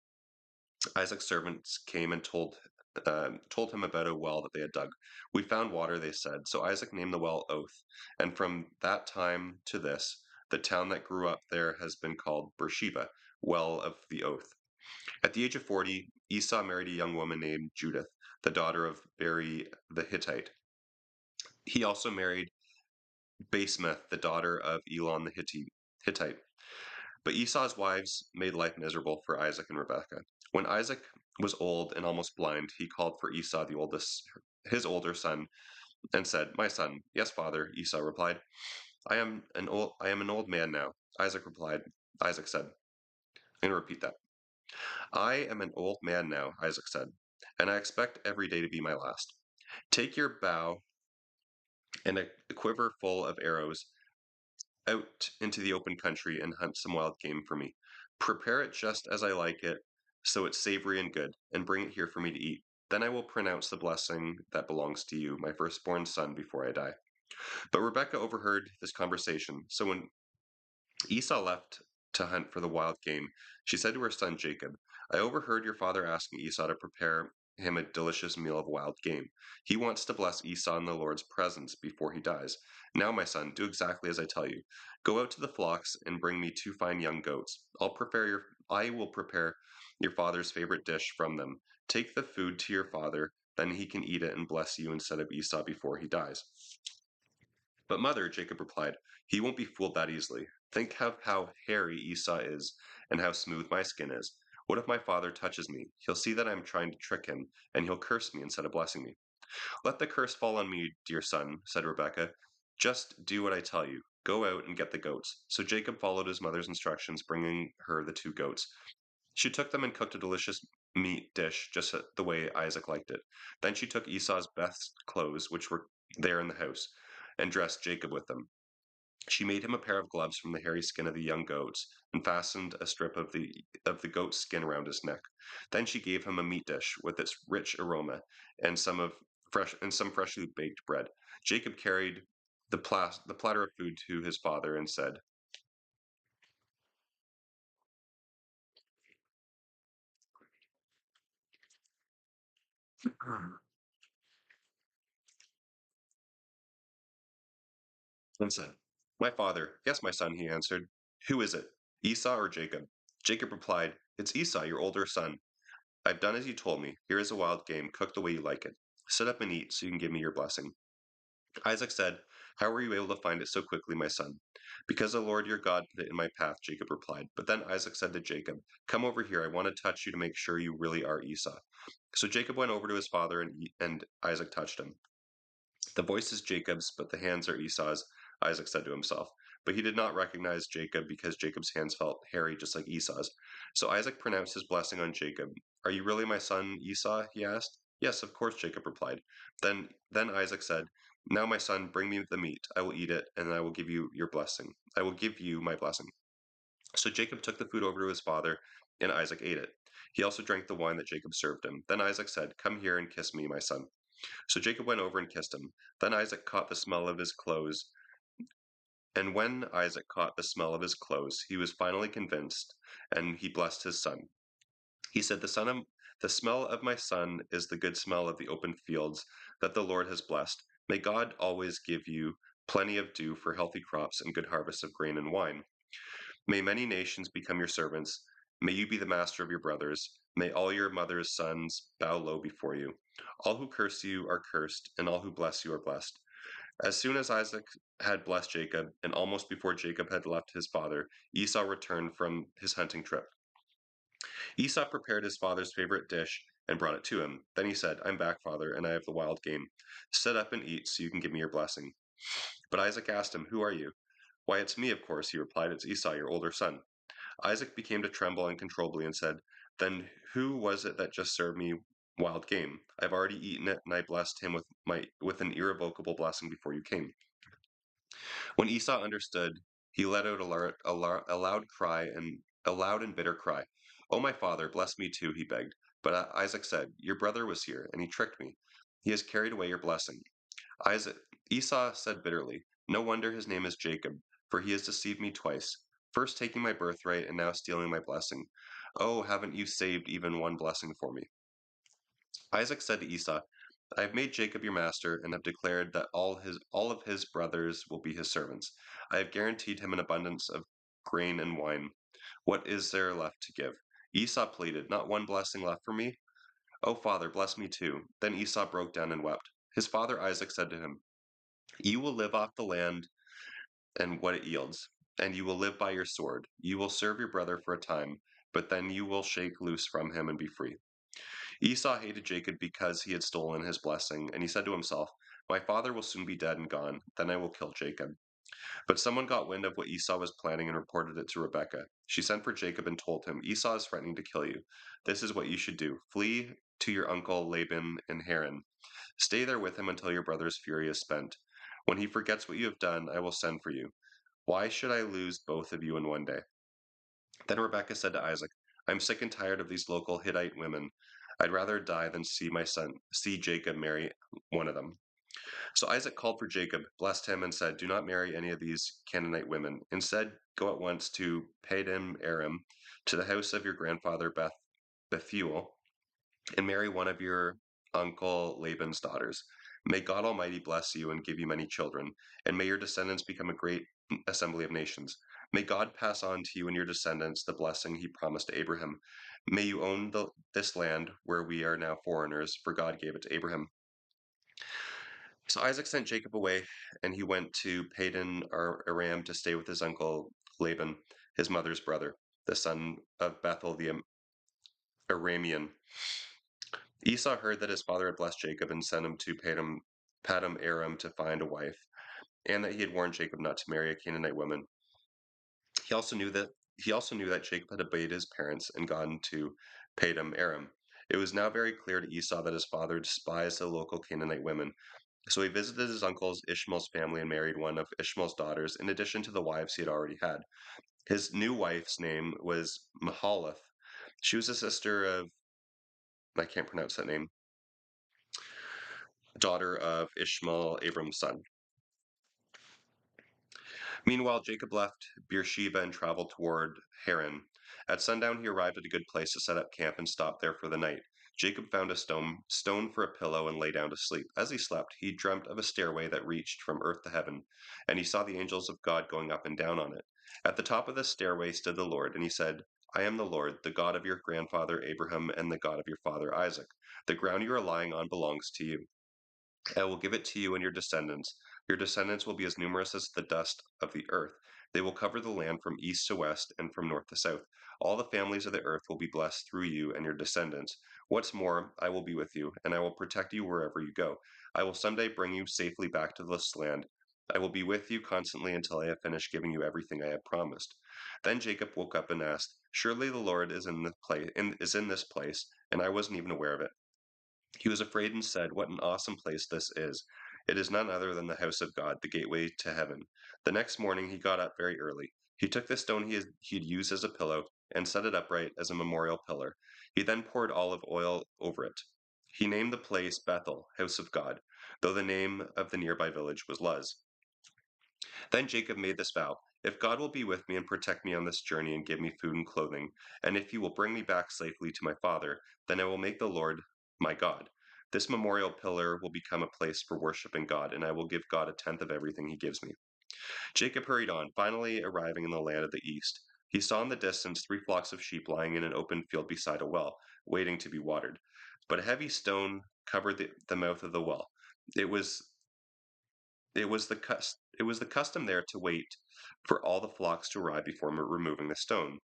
S1: Isaac's servants came and told him about a well that they had dug. "We found water," they said. So Isaac named the well Oath, and from that time to this, the town that grew up there has been called Beersheba, Well of the Oath. At the age of 40, Esau married a young woman named Judith, the daughter of Beri the Hittite. He also married Basemath, the daughter of Elon the Hittite. But Esau's wives made life miserable for Isaac and Rebekah. When Isaac was old and almost blind, he called for Esau, his older son, and said, "My son." "Yes, father," Esau replied. I am an old man now." Isaac said, I'm going to repeat that. "I am an old man now," Isaac said, "and I expect every day to be my last. Take your bow and a quiver full of arrows out into the open country and hunt some wild game for me. Prepare it just as I like it, so it's savory and good, and bring it here for me to eat. Then I will pronounce the blessing that belongs to you, my firstborn son, before I die." But Rebekah overheard this conversation, so when Esau left to hunt for the wild game, she said to her son Jacob, "I overheard your father asking Esau to prepare him a delicious meal of wild game. He wants to bless Esau in the Lord's presence before he dies. Now, my son, do exactly as I tell you. Go out to the flocks and bring me 2 fine young goats. I will prepare your father's favorite dish from them. Take the food to your father, then he can eat it and bless you instead of Esau before he dies." "But mother," Jacob replied, "he won't be fooled that easily. Think of how hairy Esau is and how smooth my skin is. What if my father touches me? He'll see that I'm trying to trick him, and he'll curse me instead of blessing me." "Let the curse fall on me, dear son," said Rebekah. "Just do what I tell you. Go out and get the goats." So Jacob followed his mother's instructions, bringing her the 2 goats. She took them and cooked a delicious meat dish just the way Isaac liked it. Then she took Esau's best clothes, which were there in the house, and dressed Jacob with them. She made him a pair of gloves from the hairy skin of the young goats, and fastened a strip of the goat's skin around his neck. Then she gave him a meat dish with its rich aroma, and some freshly baked bread. Jacob carried the platter of food to his father and said, and said, "My father." "Yes, my son," he answered. "Who is it, Esau or Jacob?" Jacob replied, "It's Esau, your older son. I've done as you told me. Here is a wild game, cooked the way you like it. Sit up and eat, so you can give me your blessing." Isaac said, "How were you able to find it so quickly, my son?" "Because the Lord your God put it in my path," Jacob replied. But then Isaac said to Jacob, "Come over here. I want to touch you to make sure you really are Esau." So Jacob went over to his father, and Isaac touched him. "The voice is Jacob's, but the hands are Esau's," Isaac said to himself. But he did not recognize Jacob because Jacob's hands felt hairy just like Esau's. So Isaac pronounced his blessing on Jacob. "Are you really my son Esau?" he asked. "Yes, of course," Jacob replied. Then Isaac said, "Now, my son, bring me the meat. I will eat it, and I will give you your blessing. I will give you my blessing." So Jacob took the food over to his father, and Isaac ate it. He also drank the wine that Jacob served him. Then Isaac said, "Come here and kiss me, my son." So Jacob went over and kissed him. Then Isaac caught the smell of his clothes. And when Isaac caught the smell of his clothes, he was finally convinced, and he blessed his son. He said, the smell of my son is the good smell of the open fields that the Lord has blessed. May God always give you plenty of dew for healthy crops and good harvests of grain and wine. May many nations become your servants. May you be the master of your brothers. May all your mother's sons bow low before you. All who curse you are cursed, and all who bless you are blessed. As soon as Isaac had blessed Jacob, and almost before Jacob had left his father, Esau returned from his hunting trip. Esau prepared his father's favorite dish and brought it to him. Then he said, "I'm back, father, and I have the wild game. Sit up and eat so you can give me your blessing." But Isaac asked him, "Who are you?" "Why, it's me, of course," he replied. "It's Esau, your older son." Isaac began to tremble uncontrollably and said, "Then who was it that just served me wild game? I've already eaten it, and I blessed him with an irrevocable blessing before you came." When Esau understood, he let out a loud cry and a loud and bitter cry. "Oh, my father, bless me too," he begged. But Isaac said, "Your brother was here, and he tricked me. He has carried away your blessing." Isaac Esau said bitterly, "No wonder his name is Jacob, for he has deceived me twice, first taking my birthright and now stealing my blessing. Oh, haven't you saved even one blessing for me?" Isaac said to Esau, "I have made Jacob your master and have declared that all of his brothers will be his servants. I have guaranteed him an abundance of grain and wine. What is there left to give?" Esau pleaded, "Not one blessing left for me? Oh, father, bless me too." Then Esau broke down and wept. His father Isaac said to him, "You will live off the land and what it yields, and you will live by your sword. You will serve your brother for a time, but then you will shake loose from him and be free." Esau hated Jacob because he had stolen his blessing, and he said to himself, "My father will soon be dead and gone, then I will kill Jacob." But someone got wind of what Esau was planning and reported it to Rebekah. She sent for Jacob and told him, "Esau is threatening to kill you. This is what you should do. Flee to your uncle Laban in Haran. Stay there with him until your brother's fury is spent. When he forgets what you have done, I will send for you. Why should I lose both of you in one day?" Then Rebekah said to Isaac, "I'm sick and tired of these local Hittite women. I'd rather die than see Jacob marry one of them." So Isaac called for Jacob, blessed him, and said, "Do not marry any of these Canaanite women. Instead, go at once to Padan Aram, to the house of your grandfather Bethuel, and marry one of your uncle Laban's daughters. May God Almighty bless you and give you many children, and may your descendants become a great assembly of nations. May God pass on to you and your descendants the blessing he promised to Abraham. May you own this land where we are now foreigners, for God gave it to Abraham." So Isaac sent Jacob away, and he went to Padan Aram to stay with his uncle Laban, his mother's brother, the son of Bethuel the Aramean. Esau heard that his father had blessed Jacob and sent him to Padam Aram to find a wife, and that he had warned Jacob not to marry a Canaanite woman. He also knew that Jacob had obeyed his parents and gone to Padam Aram. It was now very clear to Esau that his father despised the local Canaanite women. So he visited his uncle Ishmael's family and married one of Ishmael's daughters, in addition to the wives he had already had. His new wife's name was Mahalath. She was a sister of, I can't pronounce that name, daughter of Ishmael, Abram's son. Meanwhile, Jacob left Beersheba and traveled toward Haran. At sundown, he arrived at a good place to set up camp and stopped there for the night. Jacob found a stone for a pillow and lay down to sleep. As he slept, he dreamt of a stairway that reached from earth to heaven, and he saw the angels of God going up and down on it. At the top of the stairway stood the Lord, and he said, "I am the Lord, the God of your grandfather Abraham and the God of your father Isaac. The ground you are lying on belongs to you. I will give it to you and your descendants. Your descendants will be as numerous as the dust of the earth. They will cover the land from east to west and from north to south. All the families of the earth will be blessed through you and your descendants. What's more, I will be with you, and I will protect you wherever you go. I will someday bring you safely back to this land. I will be with you constantly until I have finished giving you everything I have promised." Then Jacob woke up and asked, "Surely the Lord is in this place, and I wasn't even aware of it." He was afraid and said, "What an awesome place this is! It is none other than the house of God, the gateway to heaven." The next morning he got up very early. He took the stone he'd used as a pillow and set it upright as a memorial pillar. He then poured olive oil over it. He named the place Bethel, House of God, though the name of the nearby village was Luz. Then Jacob made this vow: If God will be with me and protect me on this journey and give me food and clothing, and if he will bring me back safely to my father, then I will make the Lord my God. This memorial pillar will become a place for worshiping God, and I will give God a tenth of everything he gives me. Jacob hurried on, finally arriving in the land of the east. He saw in the distance 3 flocks of sheep lying in an open field beside a well, waiting to be watered. But a heavy stone covered the mouth of the well. It was it was the custom there to wait for all the flocks to arrive before removing the stone.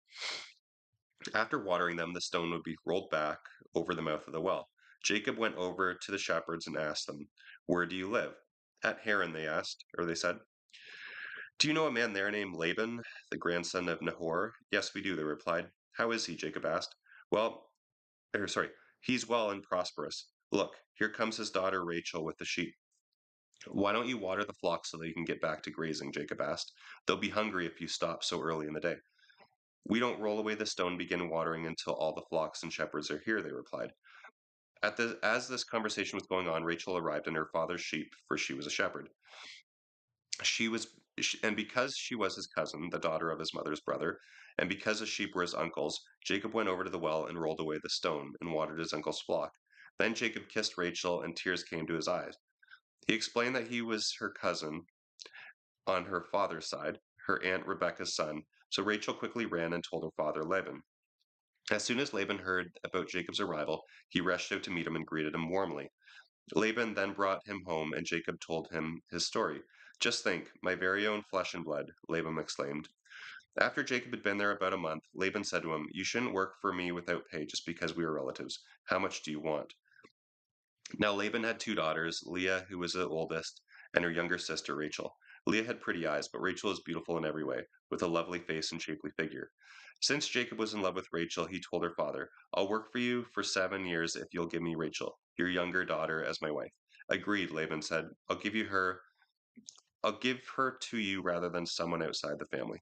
S1: After watering them, the stone would be rolled back over the mouth of the well. Jacob went over to the shepherds and asked them, "Where do you live?" "At Haran," they said. "Do you know a man there named Laban, the grandson of Nahor?" "Yes, we do," they replied. "How is he?" Jacob asked. "Well, sorry, he's well and prosperous. Look, here comes his daughter Rachel with the sheep." "Why don't you water the flocks so they can get back to grazing?" Jacob asked. "They'll be hungry if you stop so early in the day." "We don't roll away the stone and begin watering until all the flocks and shepherds are here," they replied. As this conversation was going on, Rachel arrived in her father's sheep, for she was a shepherd. And because she was his cousin, the daughter of his mother's brother, and because the sheep were his uncle's, Jacob went over to the well and rolled away the stone and watered his uncle's flock. Then Jacob kissed Rachel, and tears came to his eyes. He explained that he was her cousin on her father's side, her aunt Rebekah's son. So Rachel quickly ran and told her father Laban. As soon as Laban heard about Jacob's arrival, he rushed out to meet him and greeted him warmly. Laban then brought him home, and Jacob told him his story. "Just think, my very own flesh and blood," Laban exclaimed. After Jacob had been there about a month, Laban said to him, "You shouldn't work for me without pay just because we are relatives. How much do you want?" Now Laban had 2 daughters, Leah, who was the oldest, and her younger sister, Rachel. Leah had pretty eyes, but Rachel was beautiful in every way, with a lovely face and shapely figure. Since Jacob was in love with Rachel, he told her father, "I'll work for you for 7 years if you'll give me Rachel, your younger daughter, as my wife." "Agreed," Laban said. I'll give her to you rather than someone outside the family."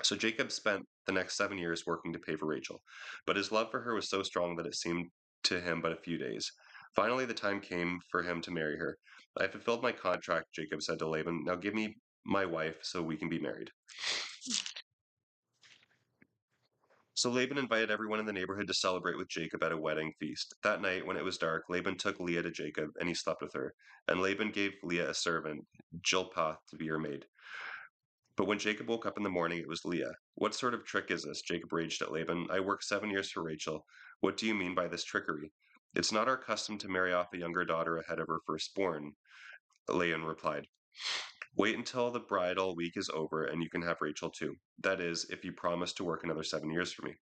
S1: So Jacob spent the next 7 years working to pay for Rachel, but his love for her was so strong that it seemed to him but a few days. Finally, the time came for him to marry her. "I have fulfilled my contract," Jacob said to Laban. "Now give me my wife so we can be married." So Laban invited everyone in the neighborhood to celebrate with Jacob at a wedding feast. That night, when it was dark, Laban took Leah to Jacob, and he slept with her. And Laban gave Leah a servant, Jilpah, to be her maid. But when Jacob woke up in the morning, it was Leah. "What sort of trick is this?" Jacob raged at Laban. "I worked 7 years for Rachel. What do you mean by this trickery?" "It's not our custom to marry off a younger daughter ahead of her firstborn," Laban replied. "Wait until the bridal week is over, and you can have Rachel too. That is, if you promise to work another 7 years for me."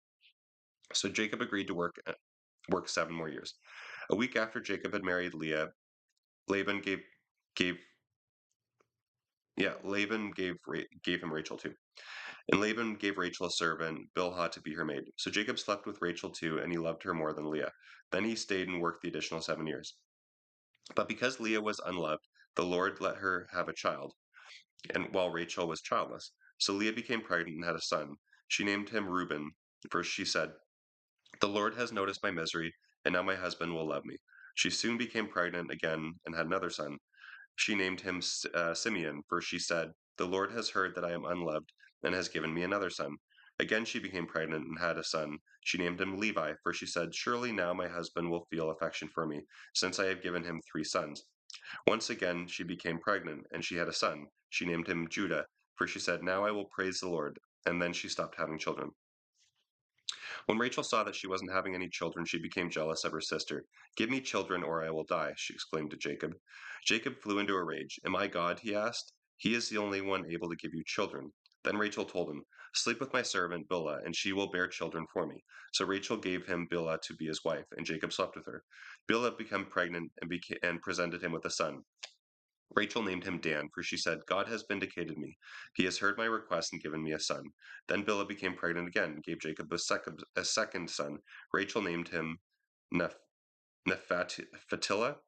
S1: So Jacob agreed to work 7 more years. A week after Jacob had married Leah, Laban gave gave him Rachel too. And Laban gave Rachel a servant, Bilhah, to be her maid. So Jacob slept with Rachel too, and he loved her more than Leah. Then he stayed and worked the additional 7 years. But because Leah was unloved, the Lord let her have a child, and while Rachel was childless. So Leah became pregnant and had a son. She named him Reuben, for she said, "The Lord has noticed my misery, and now my husband will love me." She soon became pregnant again and had another son. She named him Simeon, for she said, "The Lord has heard that I am unloved and has given me another son." Again she became pregnant and had a son. She named him Levi, for she said, "Surely now my husband will feel affection for me, since I have given him 3 sons." Once again she became pregnant, and she had a son. She named him Judah, for she said, "Now I will praise the Lord." And then she stopped having children. When Rachel saw that she wasn't having any children, she became jealous of her sister. "Give me children, or I will die," she exclaimed to Jacob. Jacob flew into a rage. "Am I God?" he asked. "He is the only one able to give you children." Then Rachel told him, "Sleep with my servant Bilhah, and she will bear children for me." So Rachel gave him Bilhah to be his wife, and Jacob slept with her. Bilhah became pregnant and presented him with a son. Rachel named him Dan, for she said, "God has vindicated me. He has heard my request and given me a son." Then Bilhah became pregnant again and gave Jacob a second son. Rachel named him Neph- Nephatila.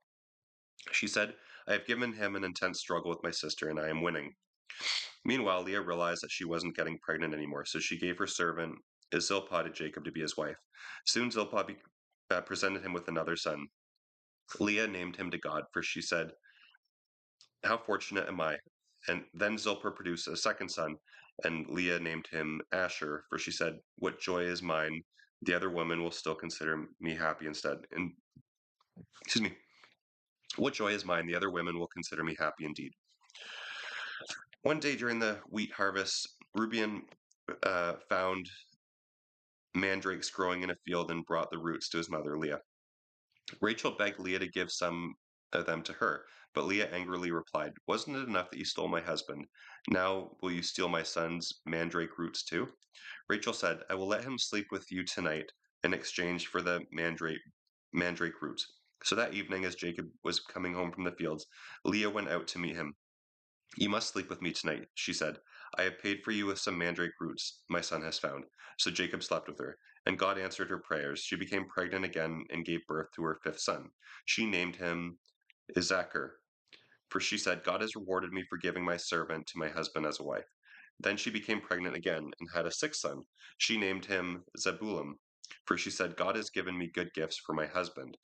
S1: She said, "I have given him an intense struggle with my sister, and I am winning." Meanwhile, Leah realized that she wasn't getting pregnant anymore, so she gave her servant Zilpah to Jacob to be his wife. Soon Zilpah presented him with another son. Leah named him to God, for she said, "How fortunate am I!" And then Zilpah produced a second son, and Leah named him Asher, for she said, "What joy is mine! The other women will still consider me happy instead." And excuse me, what joy is mine! The other women will consider me happy indeed. One day during the wheat harvest, Reuben found mandrakes growing in a field and brought the roots to his mother Leah. Rachel begged Leah to give some of them to her, but Leah angrily replied, "Wasn't it enough that you stole my husband? Now will you steal my son's mandrake roots too?" Rachel said, "I will let him sleep with you tonight in exchange for the mandrake roots." So that evening, as Jacob was coming home from the fields, Leah went out to meet him. "You must sleep with me tonight," she said. "I have paid for you with some mandrake roots my son has found." So Jacob slept with her, and God answered her prayers. She became pregnant again and gave birth to her fifth son. She named him Issachar, for she said, "God has rewarded me for giving my servant to my husband as a wife." Then she became pregnant again and had a sixth son. She named him Zebulun, for she said, "God has given me good gifts for my husband.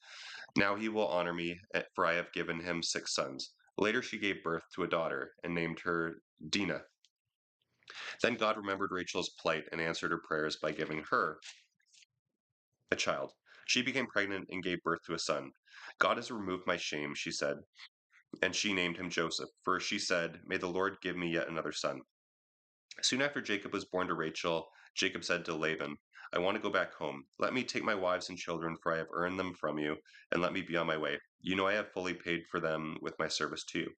S1: Now he will honor me, for I have given him six sons." Later she gave birth to a daughter and named her Dinah. Then God remembered Rachel's plight and answered her prayers by giving her a child. She became pregnant and gave birth to a son. "God has removed my shame," she said, and she named him Joseph, for she said, "May the Lord give me yet another son." Soon after Jacob was born to Rachel, Jacob said to Laban, "I want to go back home. Let me take my wives and children, for I have earned them from you, and let me be on my way. You know I have fully paid for them with my service to you."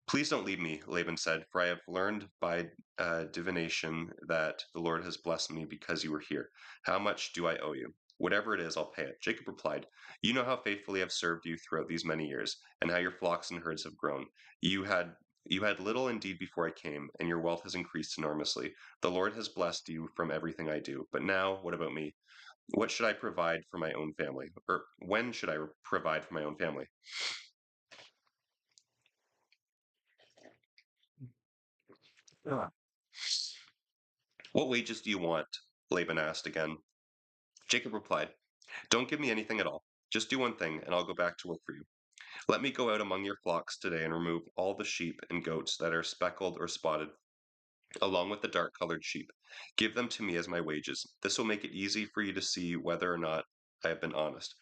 S1: "Please don't leave me," Laban said, "for I have learned by divination that the Lord has blessed me because you were here. How much do I owe you?" "Whatever it is, I'll pay it." Jacob replied, "You know how faithfully I've served you throughout these many years, and how your flocks and herds have grown. You had little indeed before I came, and your wealth has increased enormously. The Lord has blessed you from everything I do. But now, what about me? What should I provide for my own family? Or when should I provide for my own family?" Ah. "What wages do you want?" Laban asked again. Jacob replied, "Don't give me anything at all. Just do one thing, and I'll go back to work for you. Let me go out among your flocks today and remove all the sheep and goats that are speckled or spotted, along with the dark-colored sheep. Give them to me as my wages. This will make it easy for you to see whether or not I have been honest.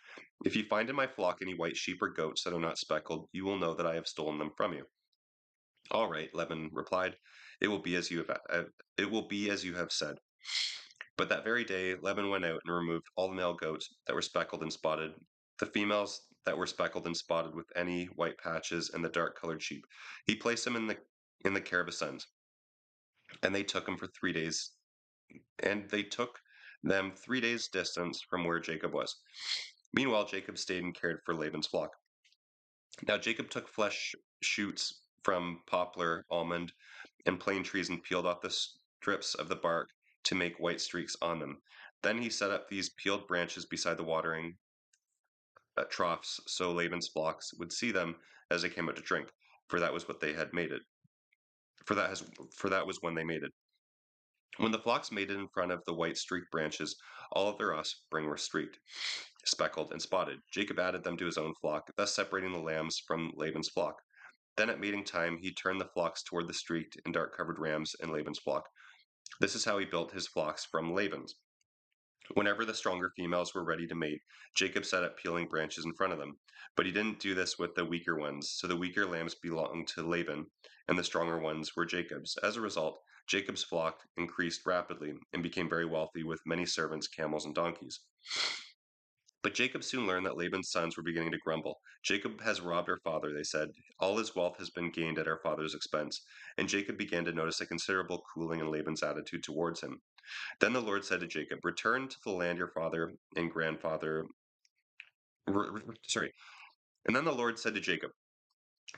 S1: If you find in my flock any white sheep or goats that are not speckled, you will know that I have stolen them from you." "All right," Laban replied. "It will be as you have said." But that very day Laban went out and removed all the male goats that were speckled and spotted, the females that were speckled and spotted with any white patches, and the dark-colored sheep. He placed them in the care of his sons, and they took them 3 days distance from where Jacob was. Meanwhile, Jacob stayed and cared for Laban's flock. Now Jacob took flesh shoots from poplar, almond, and plane trees and peeled off the strips of the bark to make white streaks on them. Then he set up these peeled branches beside the watering troughs so Laban's flocks would see them as they came out to drink, for that was what they had mated. For that was when they mated. When the flocks mated in front of the white streaked branches, all of their offspring were streaked, speckled, and spotted. Jacob added them to his own flock, thus separating the lambs from Laban's flock. Then at mating time, he turned the flocks toward the streaked and dark covered rams in Laban's flock. This is how he built his flocks from Laban's. Whenever the stronger females were ready to mate, Jacob set up peeling branches in front of them. But he didn't do this with the weaker ones, so the weaker lambs belonged to Laban, and the stronger ones were Jacob's. As a result, Jacob's flock increased rapidly and became very wealthy with many servants, camels, and donkeys. But Jacob soon learned that Laban's sons were beginning to grumble. "Jacob has robbed our father," they said. "All his wealth has been gained at our father's expense." And Jacob began to notice a considerable cooling in Laban's attitude towards him. Then the Lord said to Jacob, "Return to the land your father and grandfather." Sorry. And then the Lord said to Jacob,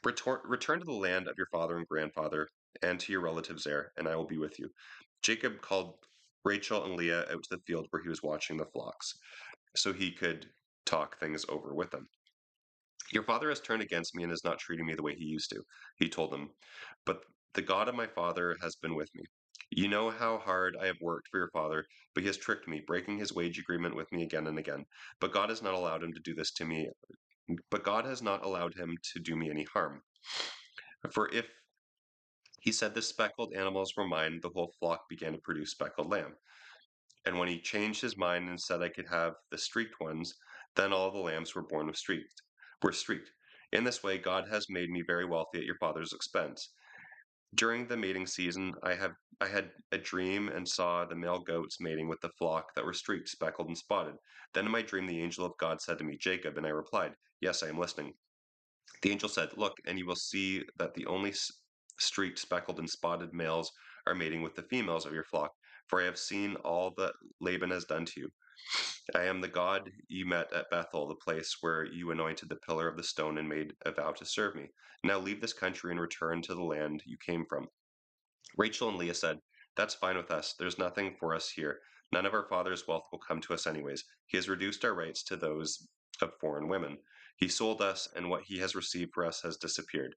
S1: Return to the land of your father and grandfather and to your relatives there, and I will be with you." Jacob called Rachel and Leah out to the field where he was watching the flocks, so he could talk things over with them. "Your father has turned against me and is not treating me the way he used to," he told them. "But the God of my father has been with me. You know how hard I have worked for your father, but he has tricked me, breaking his wage agreement with me again and again. But God has not allowed him to do this to me. But God has not allowed him to do me any harm. For if he said the speckled animals were mine, the whole flock began to produce speckled lamb. And when he changed his mind and said I could have the streaked ones, then all the lambs were streaked. In this way, God has made me very wealthy at your father's expense. During the mating season, I had a dream and saw the male goats mating with the flock that were streaked, speckled, and spotted. Then in my dream, the angel of God said to me, Jacob, and I replied, Yes, I am listening. The angel said, Look, and you will see that the only streaked, speckled, and spotted males are mating with the females of your flock, for I have seen all that Laban has done to you. I am the God you met at Bethel, the place where you anointed the pillar of the stone and made a vow to serve me. Now leave this country and return to the land you came from. Rachel and Leah said, That's fine with us. There's nothing for us here. None of our father's wealth will come to us anyways. He has reduced our rights to those of foreign women. He sold us, and what he has received for us has disappeared.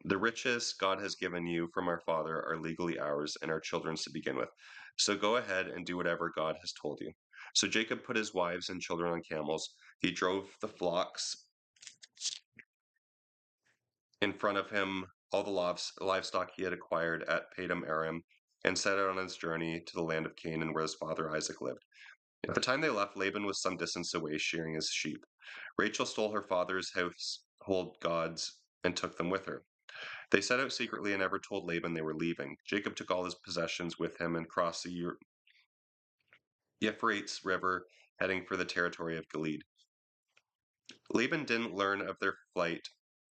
S1: The riches God has given you from our father are legally ours and our children's to begin with. So go ahead and do whatever God has told you. So Jacob put his wives and children on camels. He drove the flocks in front of him, all the livestock he had acquired at Padam Aram, and set out on his journey to the land of Canaan where his father Isaac lived. At the time they left, Laban was some distance away shearing his sheep. Rachel stole her father's household gods and took them with her. They set out secretly and never told Laban they were leaving. Jacob took all his possessions with him and crossed the Euphrates River, heading for the territory of Gilead. Laban didn't learn of their flight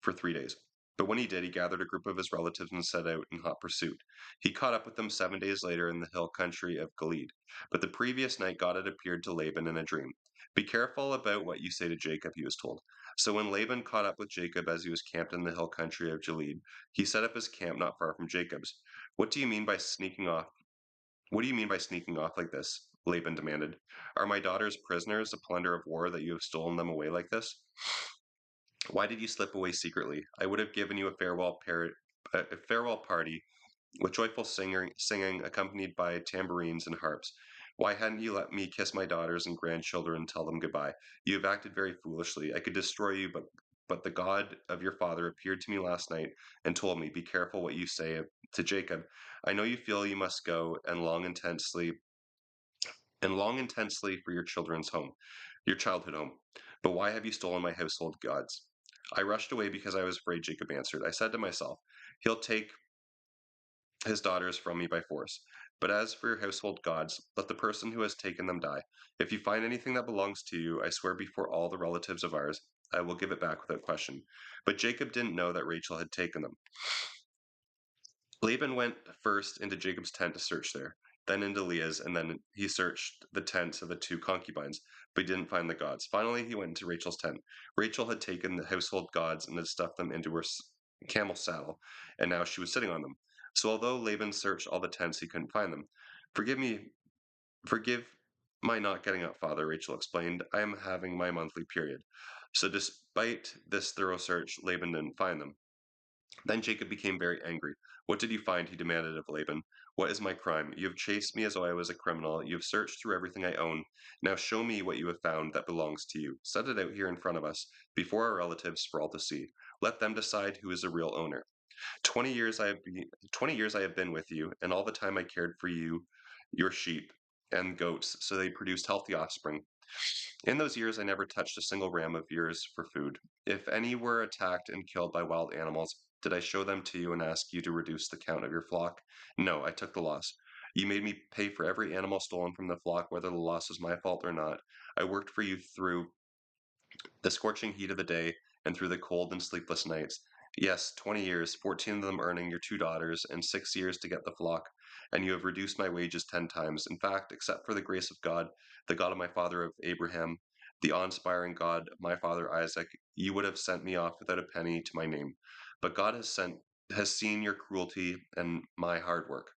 S1: for 3 days, but when he did, he gathered a group of his relatives and set out in hot pursuit. He caught up with them 7 days later in the hill country of Gilead. But the previous night, God had appeared to Laban in a dream. Be careful about what you say to Jacob, he was told. So when Laban caught up with Jacob as he was camped in the hill country of Gilead, he set up his camp not far from Jacob's. What do you mean by sneaking off? What do you mean by sneaking off like this? Laban demanded. Are my daughters prisoners, a plunder of war that you have stolen them away like this? Why did you slip away secretly? I would have given you a farewell party with joyful singing accompanied by tambourines and harps. Why hadn't you let me kiss my daughters and grandchildren and tell them goodbye? You have acted very foolishly. I could destroy you, but the God of your father appeared to me last night and told me, Be careful what you say to Jacob. I know you feel you must go and long intensely for your childhood home. But why have you stolen my household gods? I rushed away because I was afraid, Jacob answered. I said to myself, He'll take his daughters from me by force. But as for your household gods, let the person who has taken them die. If you find anything that belongs to you, I swear before all the relatives of ours, I will give it back without question. But Jacob didn't know that Rachel had taken them. Laban went first into Jacob's tent to search there, then into Leah's, and then he searched the tents of the two concubines, but he didn't find the gods. Finally, he went into Rachel's tent. Rachel had taken the household gods and had stuffed them into her camel saddle, and now she was sitting on them. So although Laban searched all the tents, he couldn't find them. Forgive my not getting up, father, Rachel explained. I am having my monthly period. So despite this thorough search, Laban didn't find them. Then Jacob became very angry. What did you find? He demanded of Laban. What is my crime? You have chased me as though I was a criminal. You have searched through everything I own. Now show me what you have found that belongs to you. Set it out here in front of us, before our relatives for all to see. Let them decide who is the real owner. 20 years I have been with you, and all the time I cared for you, your sheep and goats, so they produced healthy offspring. In those years, I never touched a single ram of yours for food. If any were attacked and killed by wild animals, did I show them to you and ask you to reduce the count of your flock? No, I took the loss. You made me pay for every animal stolen from the flock, whether the loss was my fault or not. I worked for you through the scorching heat of the day and through the cold and sleepless nights. Yes, 20 years, 14 of them earning your two daughters, and 6 years to get the flock. And you have reduced my wages 10 times. In fact, except for the grace of God, the God of my father of Abraham, the awe inspiring God of my father Isaac, you would have sent me off without a penny to my name. But God has seen your cruelty and my hard work.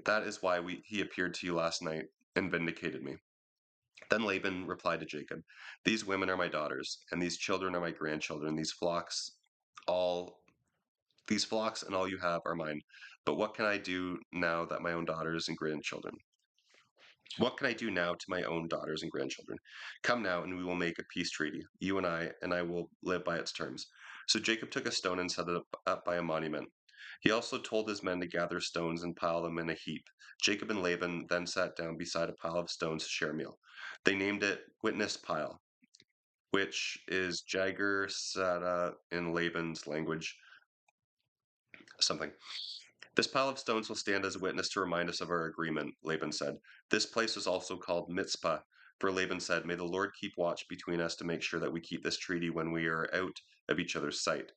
S1: That is why he appeared to you last night and vindicated me. Then Laban replied to Jacob, These women are my daughters, and these children are my grandchildren. These flocks, all These flocks and all you have are mine. But what can I do now that my own daughters and grandchildren? What can I do now to my own daughters and grandchildren? Come now, and we will make a peace treaty, you and I will live by its terms. So Jacob took a stone and set it up by a monument. He also told his men to gather stones and pile them in a heap. Jacob and Laban then sat down beside a pile of stones to share a meal. They named it Witness Pile, which is Jager Sata in Laban's language, something. This pile of stones will stand as a witness to remind us of our agreement, Laban said. This place was also called Mitzpah, for Laban said, May the Lord keep watch between us to make sure that we keep this treaty when we are out of each other's sight.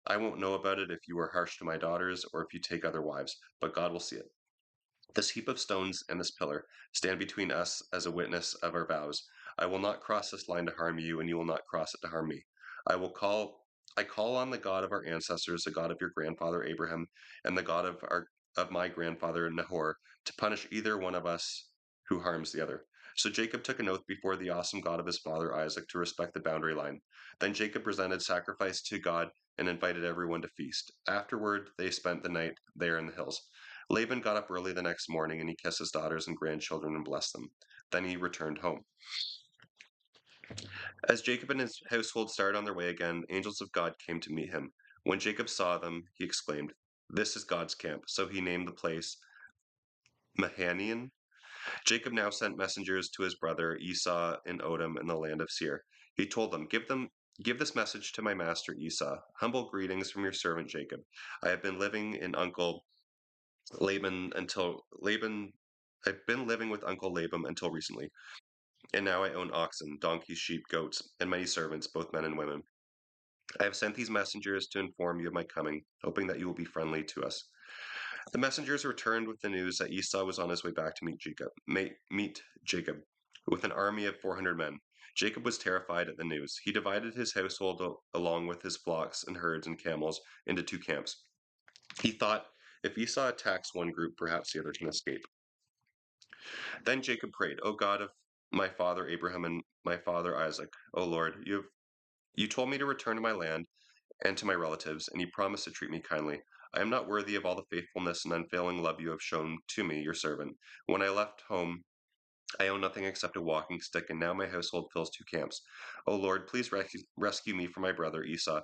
S1: I won't know about it if you are harsh to my daughters or if you take other wives, but God will see it. This heap of stones and this pillar stand between us as a witness of our vows. I will not cross this line to harm you, and you will not cross it to harm me. I call on the God of our ancestors, the God of your grandfather Abraham, and the God of my grandfather Nahor, to punish either one of us who harms the other. So Jacob took an oath before the awesome God of his father Isaac to respect the boundary line. Then Jacob presented sacrifice to God and invited everyone to feast. Afterward, they spent the night there in the hills. Laban got up early the next morning and he kissed his daughters and grandchildren and blessed them. Then he returned home. As Jacob and his household started on their way again, angels of God came to meet him. When Jacob saw them, he exclaimed, This is God's camp. So he named the place Mahanaim. Jacob now sent messengers to his brother Esau in Odom in the land of Seir. He told them, Give this message to my master Esau. Humble greetings from your servant Jacob. I have been living in Uncle Laban until Laban I've been living with Uncle Laban until recently, and now I own oxen, donkeys, sheep, goats, and many servants, both men and women. I have sent these messengers to inform you of my coming, hoping that you will be friendly to us. The messengers returned with the news that Esau was on his way back to meet Jacob, with an army of 400 men. Jacob was terrified at the news. He divided his household along with his flocks and herds and camels into two camps. He thought, if Esau attacks one group, perhaps the other can escape. Then Jacob prayed, O God of my father Abraham and my father Isaac, O Lord, you told me to return to my land and to my relatives, and you promised to treat me kindly. I am not worthy of all the faithfulness and unfailing love you have shown to me, your servant. When I left home, I own nothing except a walking stick, and now my household fills two camps. O Lord, please rescue me from my brother Esau.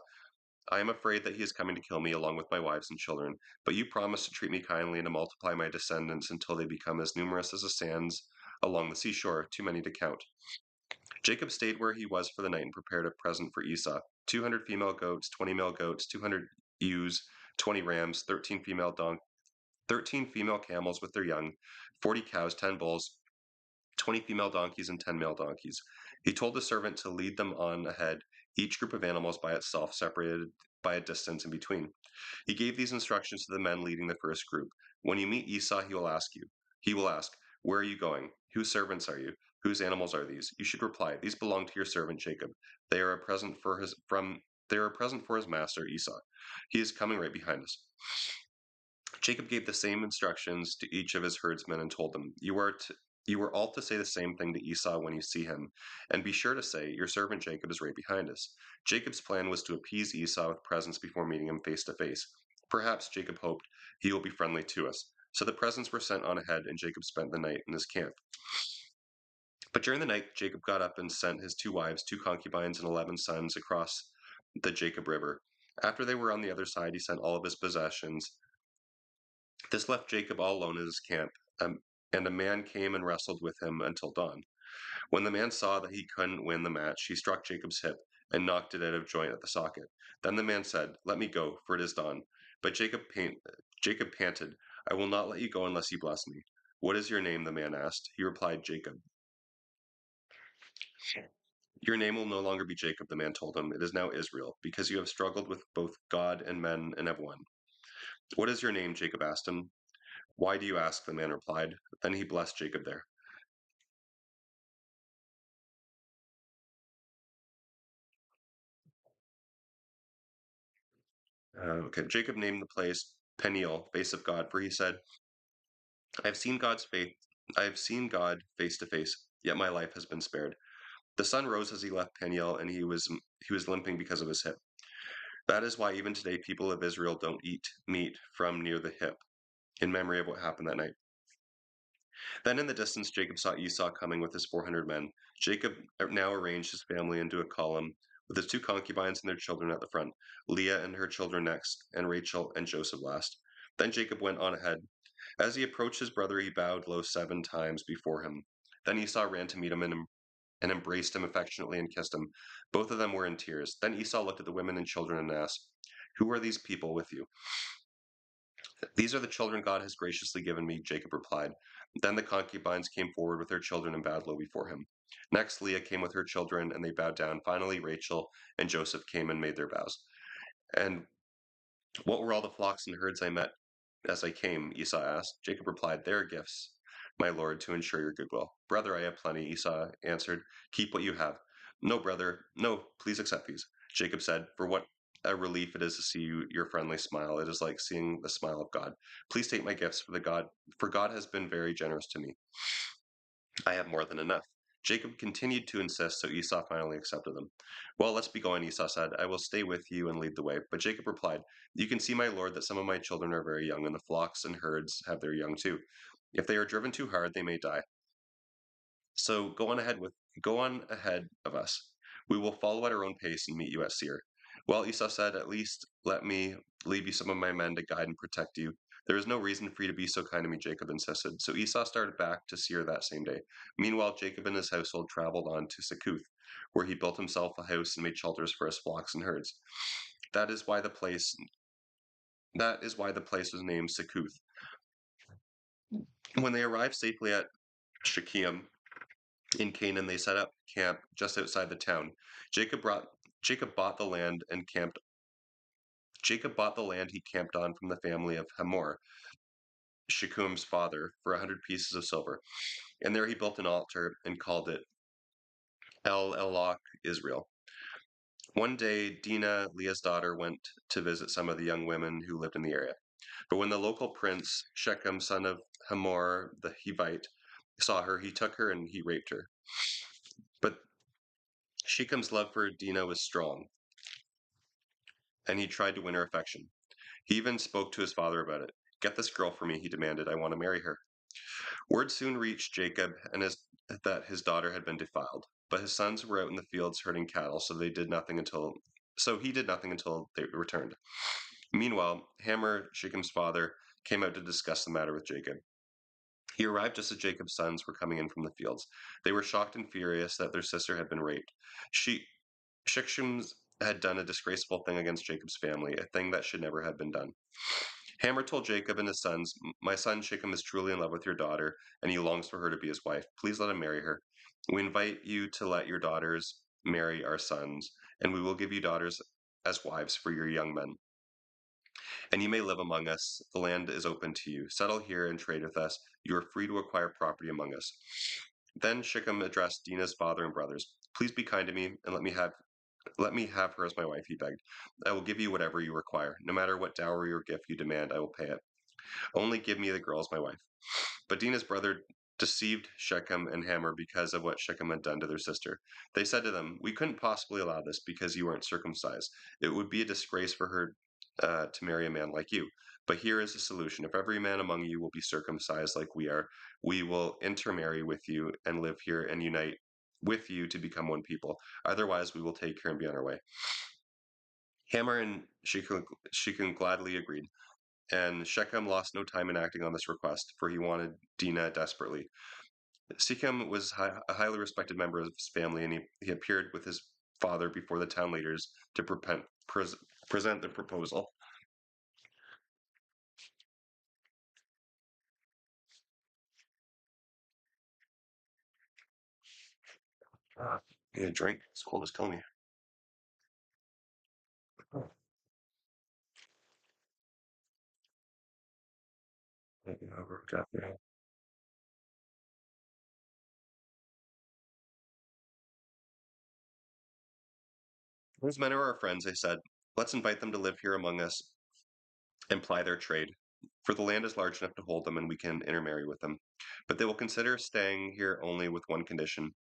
S1: I am afraid that he is coming to kill me along with my wives and children, but you promised to treat me kindly and to multiply my descendants until they become as numerous as the sands along the seashore, too many to count. Jacob stayed where he was for the night and prepared a present for Esau 200 female goats, 20 male goats, 200 ewes, 20 rams, 13 female camels with their young, 40 cows, 10 bulls, 20 female donkeys, and 10 male donkeys. He told the servant to lead them on ahead, each group of animals by itself, separated by a distance in between. He gave these instructions to the men leading the first group. When you meet Esau, he will ask, Where are you going? Whose servants are you? Whose animals are these? You should reply, These belong to your servant Jacob. They are a present for his master Esau. He is coming right behind us. Jacob gave the same instructions to each of his herdsmen and told them, You are all to say the same thing to Esau when you see him, and be sure to say, Your servant Jacob is right behind us. Jacob's plan was to appease Esau with presents before meeting him face to face. Perhaps Jacob hoped he will be friendly to us. So the presents were sent on ahead, and Jacob spent the night in his camp. But during the night, Jacob got up and sent his 2 wives, 2 concubines, and 11 sons across the Jacob River. After they were on the other side, he sent all of his possessions. This left Jacob all alone in his camp, and a man came and wrestled with him until dawn. When the man saw that he couldn't win the match, he struck Jacob's hip and knocked it out of joint at the socket. Then the man said, Let me go, for it is dawn. But Jacob panted, I will not let you go unless you bless me. What is your name? The man asked. He replied, Jacob. Your name will no longer be Jacob, the man told him. It is now Israel, because you have struggled with both God and men and have won. What is your name? Jacob asked him. Why do you ask? The man replied. Then he blessed Jacob there. Okay, Jacob named the place Peniel, face of God, for he said, I have seen God's faith. I have seen God face to face, yet my life has been spared. The sun rose as he left Peniel, and he was limping because of his hip. That is why even today people of Israel don't eat meat from near the hip, in memory of what happened that night. Then in the distance Jacob saw Esau coming with his 400 men. Jacob now arranged his family into a column, with his two concubines and their children at the front, Leah and her children next, and Rachel and Joseph last. Then Jacob went on ahead. As he approached his brother, he bowed low 7 times before him. Then Esau ran to meet him and embraced him affectionately and kissed him. Both of them were in tears. Then Esau looked at the women and children and asked, "Who are these people with you?" "These are the children God has graciously given me," Jacob replied. Then the concubines came forward with their children and bowed low before him. Next, Leah came with her children, and they bowed down. Finally, Rachel and Joseph came and made their bows. "And what were all the flocks and herds I met as I came?" Esau asked. Jacob replied, "They are gifts, my lord, to ensure your goodwill." "Brother, I have plenty," Esau answered. "Keep what you have." "No, brother, no, please accept these," Jacob said. "For what a relief it is to see your friendly smile. It is like seeing the smile of God. Please take my gifts, for God has been very generous to me. I have more than enough." Jacob continued to insist, so Esau finally accepted them. "Well, let's be going," Esau said. "I will stay with you and lead the way." But Jacob replied, "You can see, my lord, that some of my children are very young, and the flocks and herds have their young too. If they are driven too hard, they may die. So go on ahead of us. We will follow at our own pace and meet you at Seir." "Well," Esau said, "at least let me leave you some of my men to guide and protect you." "There is no reason for you to be so kind to me," Jacob insisted. So Esau started back to Seir that same day. Meanwhile, Jacob and his household traveled on to Succoth, where he built himself a house and made shelters for his flocks and herds. That is why the place was named Succoth. When they arrived safely at Shechem in Canaan, they set up camp just outside the town. Jacob brought Jacob bought the land and camped. Jacob bought the land he camped on from the family of Hamor, Shechem's father, for 100 pieces of silver. And there he built an altar and called it El Eloch Israel. One day, Dinah, Leah's daughter, went to visit some of the young women who lived in the area. But when the local prince, Shechem, son of Hamor the Hivite, saw her, he took her and he raped her. But Shechem's love for Dinah was strong, and he tried to win her affection. He even spoke to his father about it. "Get this girl for me," he demanded. "I want to marry her." Word soon reached Jacob that his daughter had been defiled, but his sons were out in the fields herding cattle, so he did nothing until they returned. Meanwhile, Hamor, Shechem's father, came out to discuss the matter with Jacob. He arrived just as Jacob's sons were coming in from the fields. They were shocked and furious that their sister had been raped. Shechem had done a disgraceful thing against Jacob's family, a thing that should never have been done. Hamor told Jacob and his sons, "My son Shechem is truly in love with your daughter, and he longs for her to be his wife. Please let him marry her. We invite you to let your daughters marry our sons, and we will give you daughters as wives for your young men. And you may live among us. The land is open to you. Settle here and trade with us. You are free to acquire property among us." Then Shechem addressed Dinah's father and brothers. "Please be kind to me and let me have her as my wife," he begged. "I will give you whatever you require. No matter what dowry or gift you demand, I will pay it. Only give me the girl as my wife." But Dinah's brother deceived Shechem and Hamor because of what Shechem had done to their sister. They said to them, "We couldn't possibly allow this because you aren't circumcised. It would be a disgrace for her to marry a man like you. But here is the solution. If every man among you will be circumcised like we are, we will intermarry with you and live here and unite with you to become one people. Otherwise, we will take care and be on our way." Hamor and Shechem gladly agreed, and Shechem lost no time in acting on this request, for he wanted Dinah desperately. Shechem was a highly respected member of his family, and he appeared with his father before the town leaders to present the proposal. Need a drink? It's cold as killing me. "These men are our friends," they said. "Let's invite them to live here among us and ply their trade, for the land is large enough to hold them, and we can intermarry with them. But they will consider staying here only with one condition.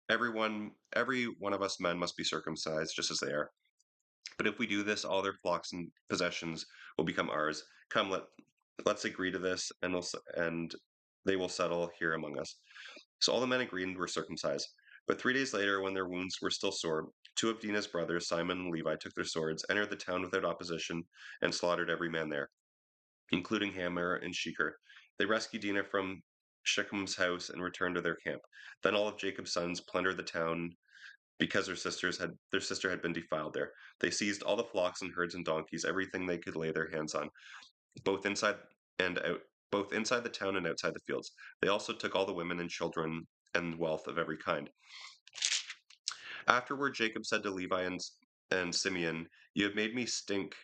S1: every one of us men must be circumcised, just as they are. But if we do this, all their flocks and possessions will become ours. Come, let's agree to this, and they will settle here among us." So all the men agreed and were circumcised. But 3 days later, when their wounds were still sore, two of Dinah's brothers, Simon and Levi, took their swords, entered the town without opposition, and slaughtered every man there, including Hamor and Sheker. They rescued Dinah from Shechem's house and returned to their camp. Then all of Jacob's sons plundered the town because their sister had been defiled there. They seized all the flocks and herds and donkeys, everything they could lay their hands on, both inside and out, both inside the town and outside the fields. They also took all the women and children and wealth of every kind. Afterward, Jacob said to Levi and Simeon, "You have made me stink.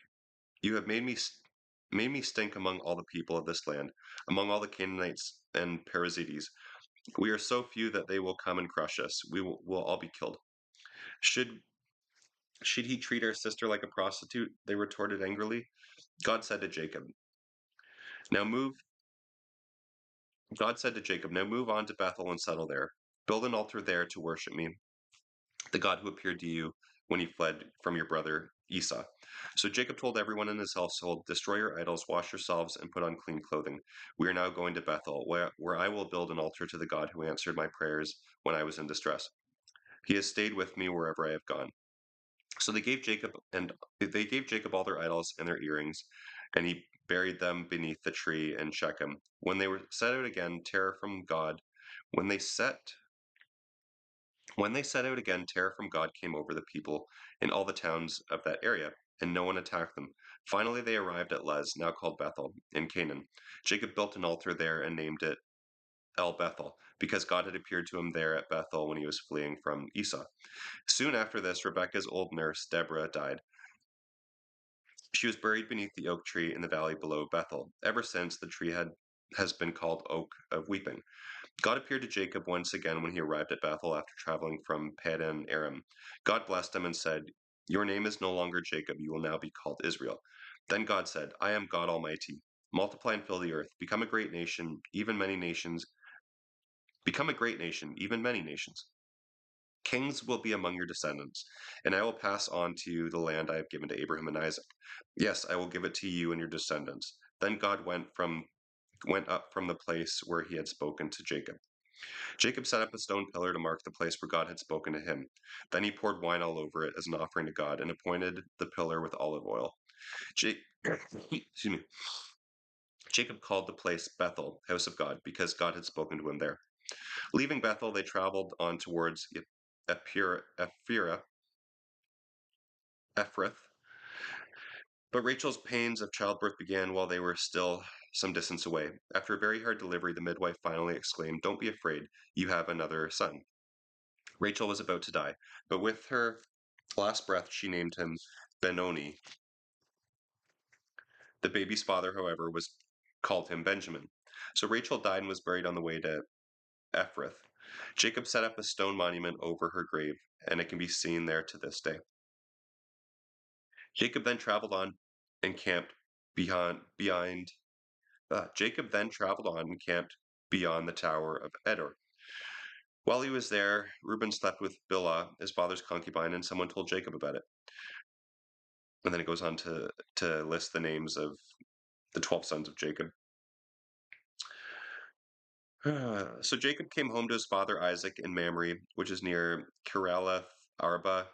S1: You have made me stink among all the people of this land, among all the Canaanites and Perizzites. We are so few that they will come and crush us. We'll all be killed." Should should he treat our sister like a prostitute? They retorted angrily. God said to Jacob, "Now move." God said to Jacob, "Now move on to Bethel and settle there. Build an altar there to worship me, the God who appeared to you when you fled from your brother Esau." So Jacob told everyone in his household, "Destroy your idols, wash yourselves, and put on clean clothing. We are now going to Bethel, where I will build an altar to the God who answered my prayers when I was in distress. He has stayed with me wherever I have gone." So they gave Jacob all their idols and their earrings, and he buried them beneath the tree in Shechem. When they were set out again, terror from God, when they set out again, terror from God came over the people in all the towns of that area, and no one attacked them. Finally, they arrived at Luz, now called Bethel, in Canaan. Jacob built an altar there and named it El Bethel, because God had appeared to him there at Bethel when he was fleeing from Esau. Soon after this, Rebekah's old nurse, Deborah, died. She was buried beneath the oak tree in the valley below Bethel. Ever since, the tree has been called Oak of Weeping. God appeared to Jacob once again when he arrived at Bethel after traveling from Padan Aram. God blessed him and said, "Your name is no longer Jacob, you will now be called Israel." Then God said, "I am God Almighty. Multiply and fill the earth. Become a great nation, even many nations. Become a great nation, even many nations. Kings will be among your descendants, and I will pass on to you the land I have given to Abraham and Isaac. Yes, I will give it to you and your descendants." Then God went up from the place where he had spoken to Jacob. Jacob set up a stone pillar to mark the place where God had spoken to him. Then he poured wine all over it as an offering to God and appointed the pillar with olive oil. Ja- Excuse me. Jacob called the place Bethel, house of God, because God had spoken to him there. Leaving Bethel, they traveled on towards Ephrath. But Rachel's pains of childbirth began while they were still some distance away. After a very hard delivery, the midwife finally exclaimed, "Don't be afraid, you have another son." Rachel was about to die, but with her last breath she named him Benoni. The baby's father, however, was called him Benjamin. So Rachel died and was buried on the way to Ephrath. Jacob set up a stone monument over her grave, and it can be seen there to this day. Jacob then traveled on and camped behind. Jacob then traveled on and camped beyond the Tower of Edor. While he was there, Reuben slept with Bilhah, his father's concubine, and someone told Jacob about it. And then it goes on to list the names of the 12 sons of Jacob. So Jacob came home to his father Isaac in Mamre, which is near Kiriath Arba,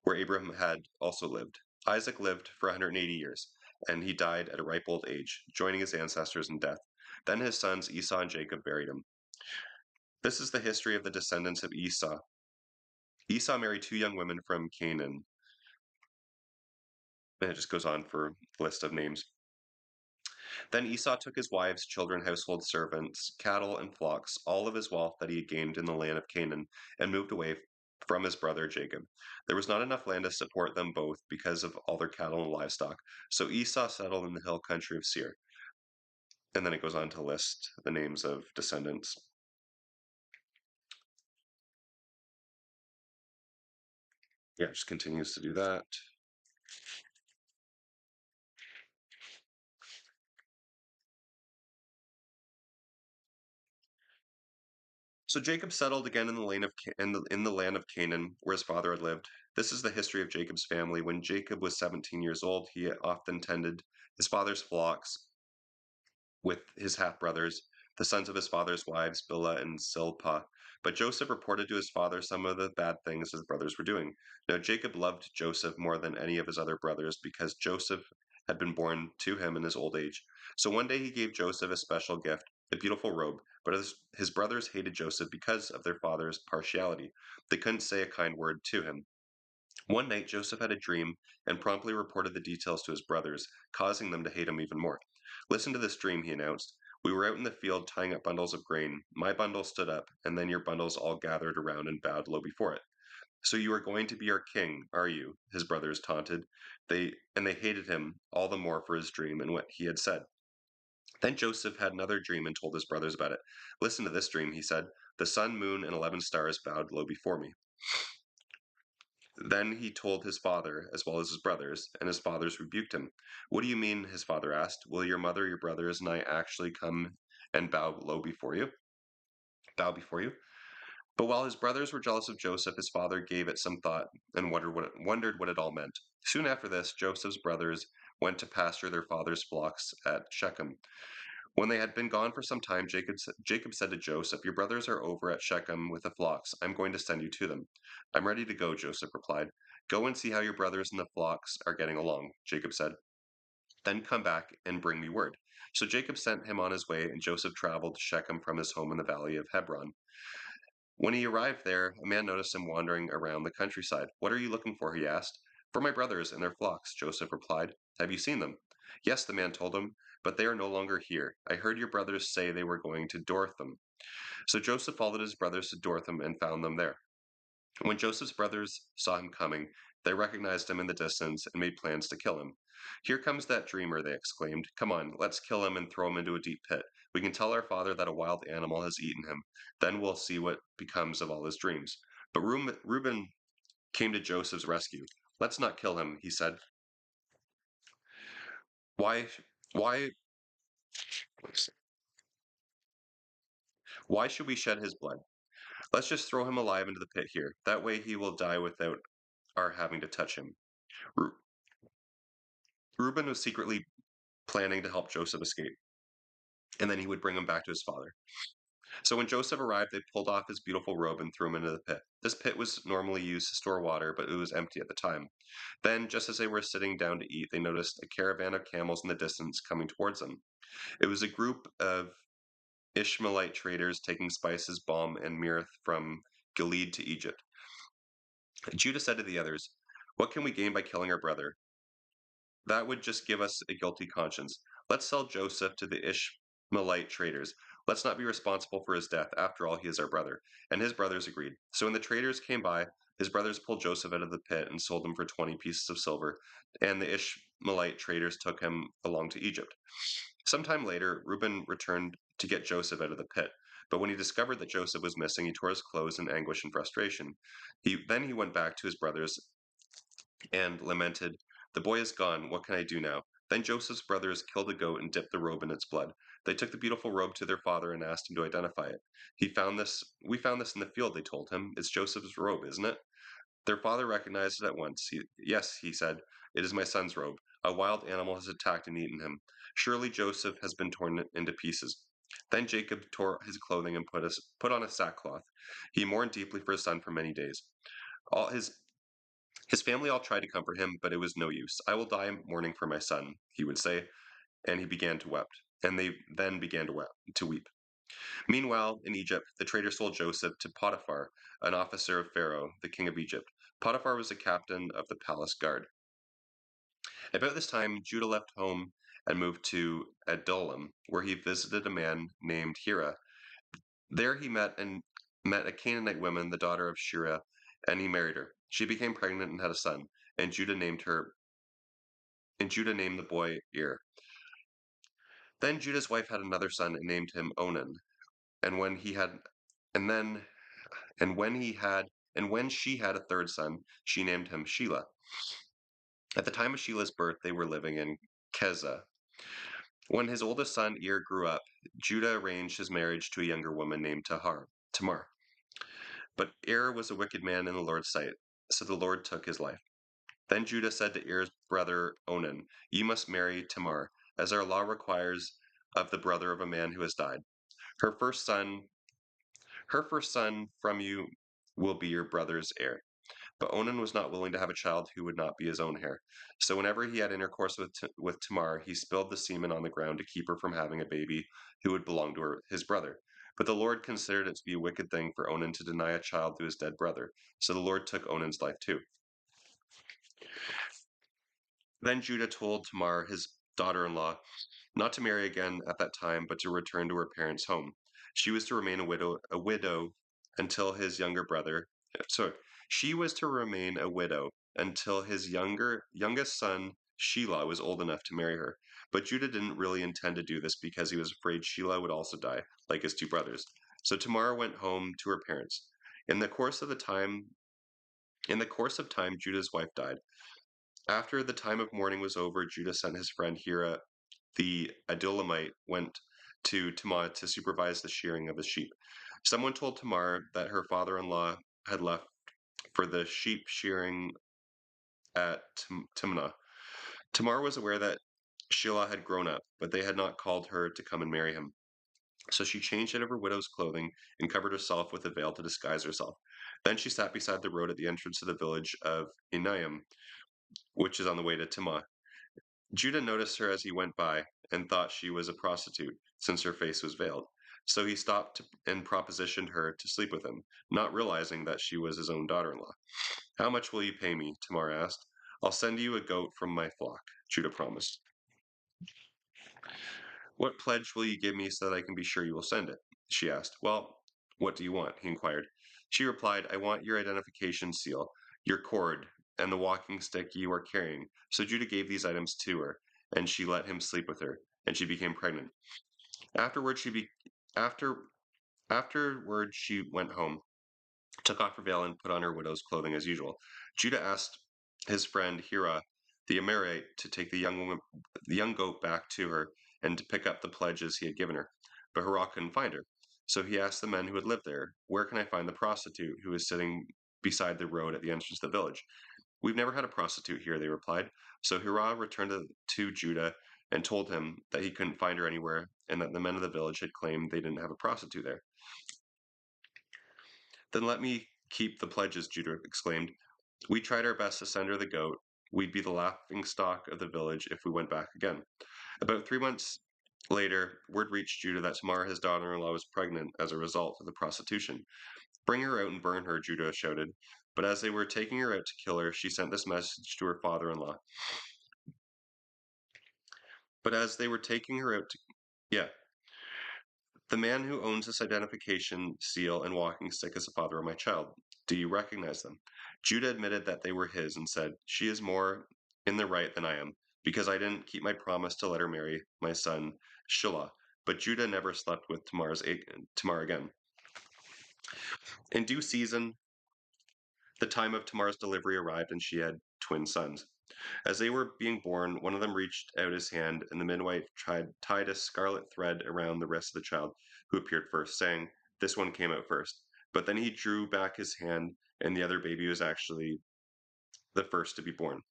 S1: where Abraham had also lived. Isaac lived for 180 years, and he died at a ripe old age, joining his ancestors in death. Then his sons Esau and Jacob buried him. This is the history of the descendants of Esau. Esau married two young women from Canaan. And it just goes on for a list of names. Then Esau took his wives, children, household servants, cattle, and flocks, all of his wealth that he had gained in the land of Canaan, and moved away from his brother Jacob. There was not enough land to support them both because of all their cattle and livestock, so Esau settled in the hill country of Seir. And then it goes on to list the names of descendants. Yeah, it just continues to do that. So Jacob settled again in the in the land of Canaan, where his father had lived. This is the history of Jacob's family. When Jacob was 17 years old, he often tended his father's flocks with his half brothers, the sons of his father's wives, Bilhah and Zilpah. But Joseph reported to his father some of the bad things his brothers were doing. Now Jacob loved Joseph more than any of his other brothers because Joseph had been born to him in his old age. So one day he gave Joseph a special gift, a beautiful robe. But his brothers hated Joseph because of their father's partiality. They couldn't say a kind word to him. One night, Joseph had a dream and promptly reported the details to his brothers, causing them to hate him even more. Listen to this dream, he announced. We were out in the field tying up bundles of grain. My bundle stood up, and then your bundles all gathered around and bowed low before it. So you are going to be our king, are you? His brothers taunted. They hated him all the more for his dream and what he had said. Then Joseph had another dream and told his brothers about it. Listen to this dream, he said. The sun, moon, and 11 stars bowed low before me. Then he told his father, as well as his brothers, and his fathers rebuked him. What do you mean? His father asked. Will your mother, your brothers, and I actually come and bow low before you? Bow before you? But while his brothers were jealous of Joseph, his father gave it some thought and wondered what it all meant. Soon after this, Joseph's brothers went to pasture their father's flocks at Shechem. When they had been gone for some time, Jacob said to Joseph, your brothers are over at Shechem with the flocks. I'm going to send you to them. I'm ready to go, Joseph replied. Go and see how your brothers and the flocks are getting along, Jacob said. Then come back and bring me word. So Jacob sent him on his way, and Joseph traveled to Shechem from his home in the valley of Hebron. When he arrived there, a man noticed him wandering around the countryside. What are you looking for? He asked. For my brothers and their flocks, Joseph replied. Have you seen them? Yes, the man told him, but they are no longer here. I heard your brothers say they were going to Dortham. So Joseph followed his brothers to Dortham and found them there. When Joseph's brothers saw him coming, they recognized him in the distance and made plans to kill him. Here comes that dreamer, they exclaimed. Come on, let's kill him and throw him into a deep pit. We can tell our father that a wild animal has eaten him. Then we'll see what becomes of all his dreams. But Reuben came to Joseph's rescue. Let's not kill him, he said. Why, why, why should we shed his blood? Let's just throw him alive into the pit here. That way he will die without our having to touch him. Reuben was secretly planning to help Joseph escape, and then he would bring him back to his father. So when Joseph arrived, they pulled off his beautiful robe and threw him into the pit. This pit was normally used to store water, but it was empty at the time. Then, just as they were sitting down to eat, they noticed a caravan of camels in the distance coming towards them. It was a group of Ishmaelite traders taking spices, balm, and myrrh from Gilead to Egypt. Judah said to the others, what can we gain by killing our brother? That would just give us a guilty conscience. Let's sell Joseph to the Ishmaelite traders. Let's not be responsible for his death. After all, he is our brother. And his brothers agreed. So when the traders came by, his brothers pulled Joseph out of the pit and sold him for 20 pieces of silver, and the Ishmaelite traders took him along to Egypt. Sometime later, Reuben returned to get Joseph out of the pit. But when he discovered that Joseph was missing, he tore his clothes in anguish and frustration. Then he went back to his brothers and lamented, the boy is gone. What can I do now? Then Joseph's brothers killed a goat and dipped the robe in its blood. They took the beautiful robe to their father and asked him to identify it. We found this in the field, they told him. It's Joseph's robe, isn't it? Their father recognized it at once. Yes, he said, it is my son's robe. A wild animal has attacked and eaten him. Surely Joseph has been torn into pieces. Then Jacob tore his clothing and put on a sackcloth. He mourned deeply for his son for many days. All his family all tried to comfort him, but it was no use. I will die mourning for my son, he would say, and he began to weep. And they then began to weep. Meanwhile, in Egypt, the traders sold Joseph to Potiphar, an officer of Pharaoh, the king of Egypt. Potiphar was the captain of the palace guard. About this time, Judah left home and moved to Adullam, where he visited a man named Hira. There he met a Canaanite woman, the daughter of Shira, and he married her. She became pregnant and had a son, and Judah named the boy Ir. Then Judah's wife had another son and named him Onan. And when he had and then and when he had and when she had a third son, she named him Shelah. At the time of Shelah's birth, they were living in Kezah. When his oldest son Ir grew up, Judah arranged his marriage to a younger woman named Tahar. Tamar. But Er was a wicked man in the Lord's sight, so the Lord took his life. Then Judah said to Er's brother Onan, "You must marry Tamar, as our law requires of the brother of a man who has died. Her first son, her first son from you will be your brother's heir." But Onan was not willing to have a child who would not be his own heir. So whenever he had intercourse with Tamar, he spilled the semen on the ground to keep her from having a baby who would belong to his brother. But the Lord considered it to be a wicked thing for Onan to deny a child to his dead brother. So the Lord took Onan's life too. Then Judah told Tamar, his daughter-in-law, not to marry again at that time, but to return to her parents' home. She was to remain a widow until his younger brother. Sorry, she was to remain a widow until his youngest son Shelah was old enough to marry her. But Judah didn't really intend to do this because he was afraid Shelah would also die, like his two brothers. So Tamar went home to her parents. In the course of time, Judah's wife died. After the time of mourning was over, Judah sent his friend Hira the Adulamite went to Tamar to supervise the shearing of his sheep. Someone told Tamar that her father-in-law had left for the sheep shearing at Timnah. Tamar was aware that Shelah had grown up, but they had not called her to come and marry him. So she changed out of her widow's clothing and covered herself with a veil to disguise herself. Then she sat beside the road at the entrance to the village of Enaim, which is on the way to Timnah. Judah noticed her as he went by and thought she was a prostitute, since her face was veiled. So he stopped and propositioned her to sleep with him, not realizing that she was his own daughter-in-law. "How much will you pay me?" Tamar asked. "I'll send you a goat from my flock," Judah promised. "What pledge will you give me so that I can be sure you will send it?" she asked. "Well, what do you want?" he inquired. She replied, "I want your identification seal, your cord, and the walking stick you are carrying." So Judah gave these items to her, and she let him sleep with her, and she became pregnant. Afterward, after afterward she went home, took off her veil, and put on her widow's clothing as usual. Judah asked his friend Hira, the Amorite, to take the young goat back to her and to pick up the pledges he had given her. But Hira couldn't find her. So he asked the men who had lived there, "Where can I find the prostitute who is sitting beside the road at the entrance to the village?" "We've never had a prostitute here," they replied. So Hira returned to Judah and told him that he couldn't find her anywhere and that the men of the village had claimed they didn't have a prostitute there. "Then let me keep the pledges," Judah exclaimed. "We tried our best to send her the goat. We'd be the laughing stock of the village if we went back again." About 3 months later, word reached Judah that Tamar, his daughter-in-law, was pregnant as a result of the prostitution. "Bring her out and burn her," Judah shouted. But as they were taking her out to kill her, she sent this message to her father-in-law. But as they were taking her out to, yeah, "The man who owns this identification seal and walking stick is the father of my child. Do you recognize them?" Judah admitted that they were his and said, "She is more in the right than I am, because I didn't keep my promise to let her marry my son Shelah." But Judah never slept with Tamar again. In due season, the time of Tamar's delivery arrived, and she had twin sons. As they were being born, one of them reached out his hand, and the midwife tied a scarlet thread around the wrist of the child who appeared first, saying, "This one came out first." But then he drew back his hand, and the other baby was actually the first to be born.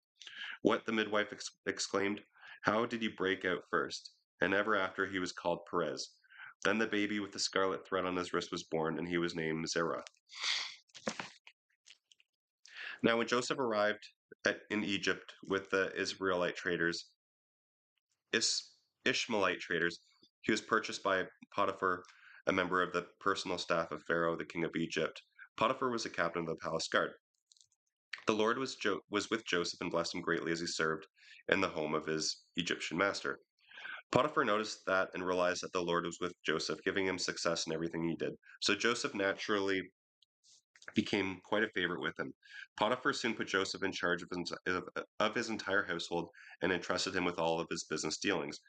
S1: "What?" the midwife exclaimed. "How did you break out first?" And ever after he was called Perez. Then the baby with the scarlet thread on his wrist was born, and he was named Zerah. Now when Joseph arrived in Egypt with the Ishmaelite traders, he was purchased by Potiphar, a member of the personal staff of Pharaoh, the king of Egypt. Potiphar was a captain of the palace guard. The Lord was with Joseph and blessed him greatly as he served in the home of his Egyptian master. Potiphar noticed that and realized that the Lord was with Joseph, giving him success in everything he did. So Joseph naturally became quite a favorite with him. Potiphar soon put Joseph in charge of his entire household and entrusted him with all of his business dealings.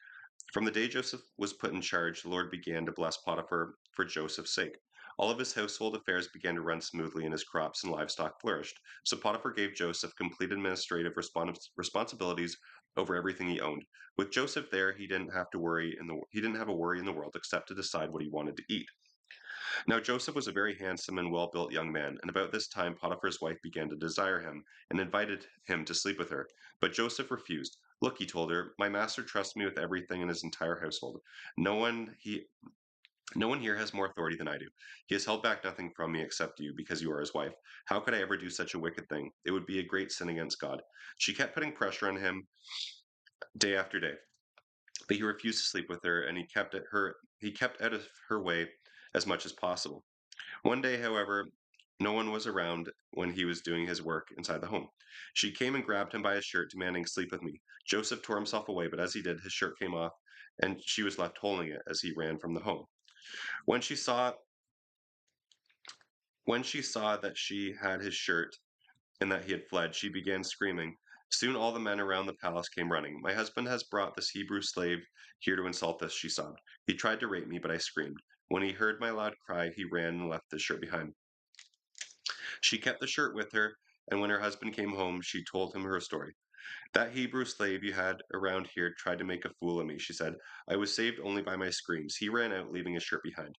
S1: From the day Joseph was put in charge, the Lord began to bless Potiphar for Joseph's sake. All of his household affairs began to run smoothly, and his crops and livestock flourished. So Potiphar gave Joseph complete administrative responsibilities over everything he owned. With Joseph there, he didn't have a worry in the world except to decide what he wanted to eat. Now Joseph was a very handsome and well-built young man, and about this time Potiphar's wife began to desire him and invited him to sleep with her. But Joseph refused. Look, he told her, my master trusts me with everything in his entire household. No one he no one here has more authority than I do. He has held back nothing from me except you, because you are his wife. How could I ever do such a wicked thing? It would be a great sin against God. She kept putting pressure on him day after day, but he refused to sleep with her, and he kept out of her way as much as possible. One day, however, no one was around when he was doing his work inside the home. She came and grabbed him by his shirt, demanding, sleep with me. Joseph tore himself away, but as he did, his shirt came off, and she was left holding it as he ran from the home. When she saw when she saw that she had his shirt and that he had fled, she began screaming. Soon all the men around the palace came running. My husband has brought this Hebrew slave here to insult us, she sobbed. He tried to rape me, but I screamed. When he heard my loud cry, he ran and left the shirt behind. She kept the shirt with her, and when her husband came home, she told him her story. That Hebrew slave you had around here tried to make a fool of me, she said. I was saved only by my screams. He ran out, leaving his shirt behind.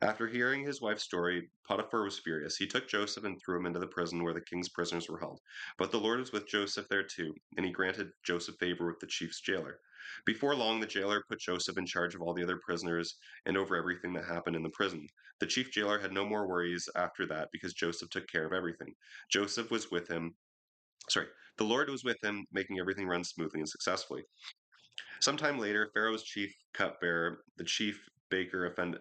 S1: After hearing his wife's story, Potiphar was furious. He took Joseph and threw him into the prison where the king's prisoners were held. But the Lord was with Joseph there too, and he granted Joseph favor with the chief's jailer. Before long, the jailer put Joseph in charge of all the other prisoners and over everything that happened in the prison. The chief jailer had no more worries after that because Joseph took care of everything. Joseph was with him sorry, the Lord was with him, making everything run smoothly and successfully. Sometime later, Pharaoh's chief cupbearer, the chief baker offended.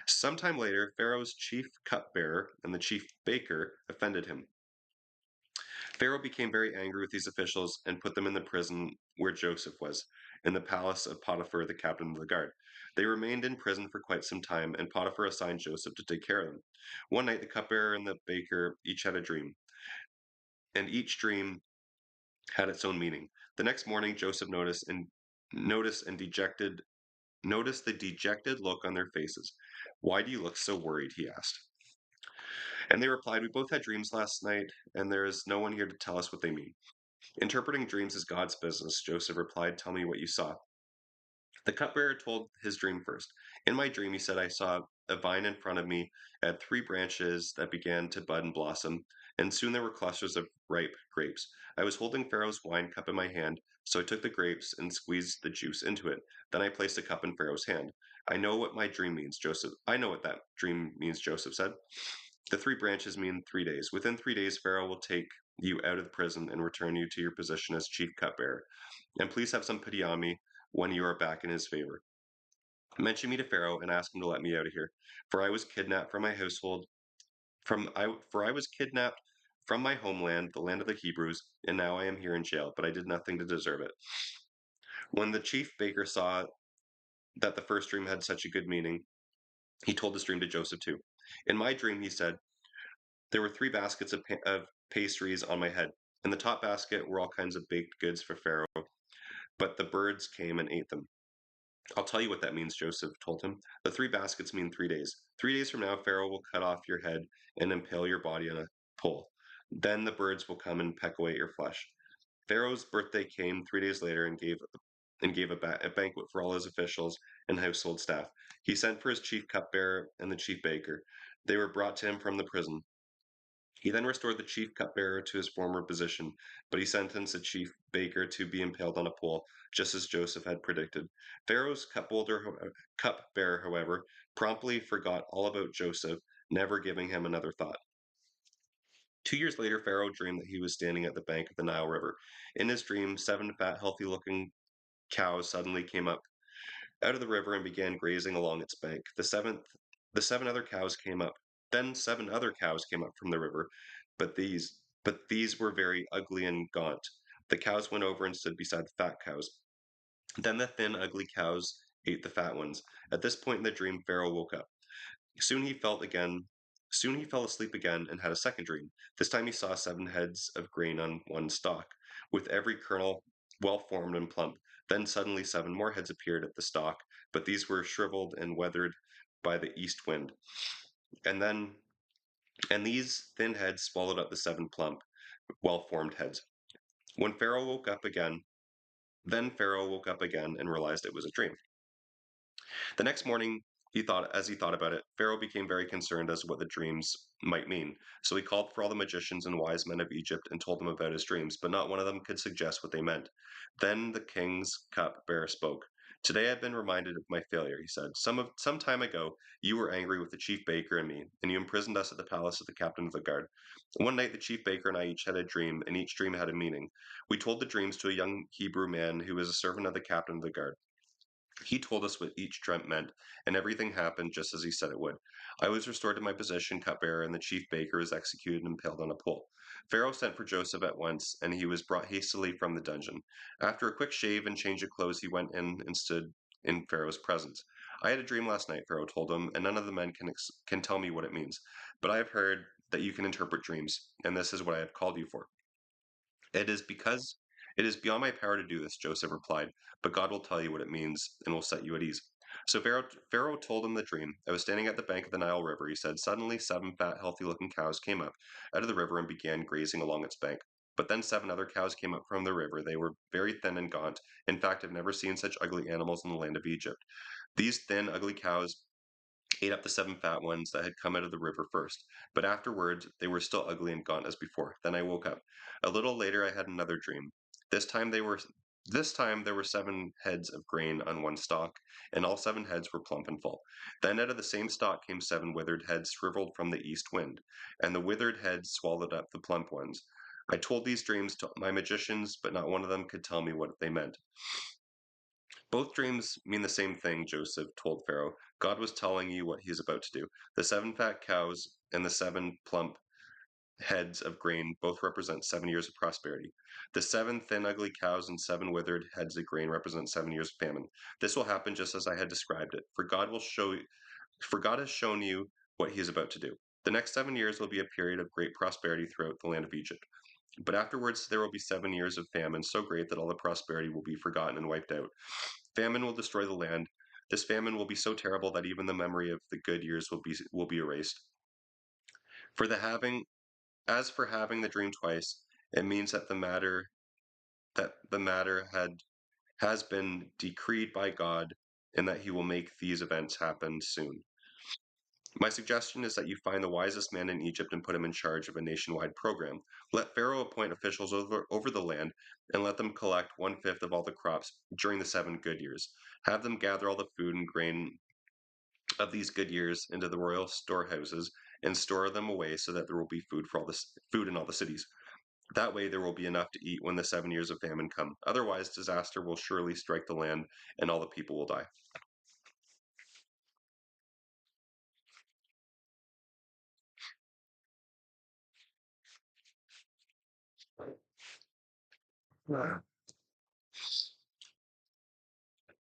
S1: Sometime later, Pharaoh's chief cupbearer and the chief baker offended him. Pharaoh became very angry with these officials and put them in the prison where Joseph was, in the palace of Potiphar, the captain of the guard. They remained in prison for quite some time, and Potiphar assigned Joseph to take care of them. One night, the cupbearer and the baker each had a dream, and each dream had its own meaning. The next morning, Joseph noticed the dejected look on their faces. Why do you look so worried? He asked. And they replied, we both had dreams last night, and there is no one here to tell us what they mean. Interpreting dreams is God's business, Joseph replied. Tell me what you saw. The cupbearer told his dream first. In my dream, he said, I saw a vine in front of me had 3 branches that began to bud and blossom, and soon there were clusters of ripe grapes. I was holding Pharaoh's wine cup in my hand, so I took the grapes and squeezed the juice into it. Then I placed a cup in Pharaoh's hand. I know what my dream means, Joseph. I know what that dream means, Joseph said. The 3 branches mean 3 days. Within 3 days, Pharaoh will take you out of the prison and return you to your position as chief cupbearer. And please have some pity on me when you are back in his favor. Mention me to Pharaoh and ask him to let me out of here, for I was kidnapped from my household, for I was kidnapped from my homeland, the land of the Hebrews, and now I am here in jail, but I did nothing to deserve it. When the chief baker saw that the first dream had such a good meaning, he told his dream to Joseph too. In my dream, he said, there were 3 baskets of pastries on my head. In the top basket were all kinds of baked goods for Pharaoh, but the birds came and ate them. I'll tell you what that means, Joseph told him. The 3 baskets mean 3 days. 3 days from now, Pharaoh will cut off your head and impale your body on a pole. Then the birds will come and peck away at your flesh. Pharaoh's birthday came 3 days later and gave a banquet for all his officials and household staff. He sent for his chief cupbearer and the chief baker. They were brought to him from the prison. He then restored the chief cupbearer to his former position, but he sentenced the chief baker to be impaled on a pole, just as Joseph had predicted. Pharaoh's cupbearer, however, promptly forgot all about Joseph, never giving him another thought. 2 years later, Pharaoh dreamed that he was standing at the bank of the Nile River. In his dream, 7 fat, healthy-looking cows suddenly came up out of the river and began grazing along its bank. The 7 other cows came up. Then 7 other cows came up from the river, but these were very ugly and gaunt. The cows went over and stood beside the fat cows. Then the thin, ugly cows ate the fat ones. At this point in the dream, Pharaoh woke up. Soon he felt again. Soon he fell asleep again and had a second dream. This time he saw 7 heads of grain on one stalk, with every kernel well formed and plump. Then suddenly 7 more heads appeared at the stalk, but these were shriveled and weathered by the east wind. And these thin heads swallowed up the 7 plump, well formed heads. When Pharaoh woke up again, then Pharaoh woke up again and realized it was a dream. The next morning, He thought about it, Pharaoh became very concerned as to what the dreams might mean. So he called for all the magicians and wise men of Egypt and told them about his dreams, but not one of them could suggest what they meant. Then the king's cupbearer spoke. Today I've been reminded of my failure, he said. Some time ago, you were angry with the chief baker and me, and you imprisoned us at the palace of the captain of the guard. One night, the chief baker and I each had a dream, and each dream had a meaning. We told the dreams to a young Hebrew man who was a servant of the captain of the guard. He told us what each dream meant, and everything happened just as he said it would. I was restored to my position, cupbearer, and the chief baker was executed and impaled on a pole. Pharaoh sent for Joseph at once, and he was brought hastily from the dungeon. After a quick shave and change of clothes, he went in and stood in Pharaoh's presence. I had a dream last night, Pharaoh told him, and none of the men can tell me what it means. But I have heard that you can interpret dreams, and this is what I have called you for. It is beyond my power to do this, Joseph replied, but God will tell you what it means and will set you at ease. So Pharaoh told him the dream. I was standing at the bank of the Nile River, he said. Suddenly, seven fat, healthy looking cows came up out of the river and began grazing along its bank. But then seven other cows came up from the river. They were very thin and gaunt. In fact, I've never seen such ugly animals in the land of Egypt. These thin, ugly cows ate up the seven fat ones that had come out of the river first. But afterwards, they were still ugly and gaunt as before. Then I woke up. A little later, I had another dream. This time they were. This time there were seven heads of grain on one stalk, and all seven heads were plump and full. Then out of the same stalk came seven withered heads shriveled from the east wind, and the withered heads swallowed up the plump ones. I told these dreams to my magicians, but not one of them could tell me what they meant. Both dreams mean the same thing, Joseph told Pharaoh. God was telling you what he is about to do. The seven fat cows and the seven plump heads of grain both represent 7 years of prosperity. The seven thin, ugly cows and seven withered heads of grain represent 7 years of famine. This will happen just as I had described it, for God has shown you what he is about to do. The next 7 years will be a period of great prosperity throughout the land of Egypt. But afterwards there will be 7 years of famine so great that all the prosperity will be forgotten and wiped out. Famine will destroy the land. This famine will be so terrible that even the memory of the good years will be erased. For the having as for having the dream twice, it means that the matter has been decreed by God and that he will make these events happen soon. My suggestion is that you find the wisest man in Egypt and put him in charge of a nationwide program. Let Pharaoh appoint officials over the land and let them collect one fifth of all the crops during the 7 good years. Have them gather all the food and grain of these good years into the royal storehouses and store them away so that there will be food in all the cities. That way there will be enough to eat when the 7 years of famine come. Otherwise, disaster will surely strike the land and all the people will die.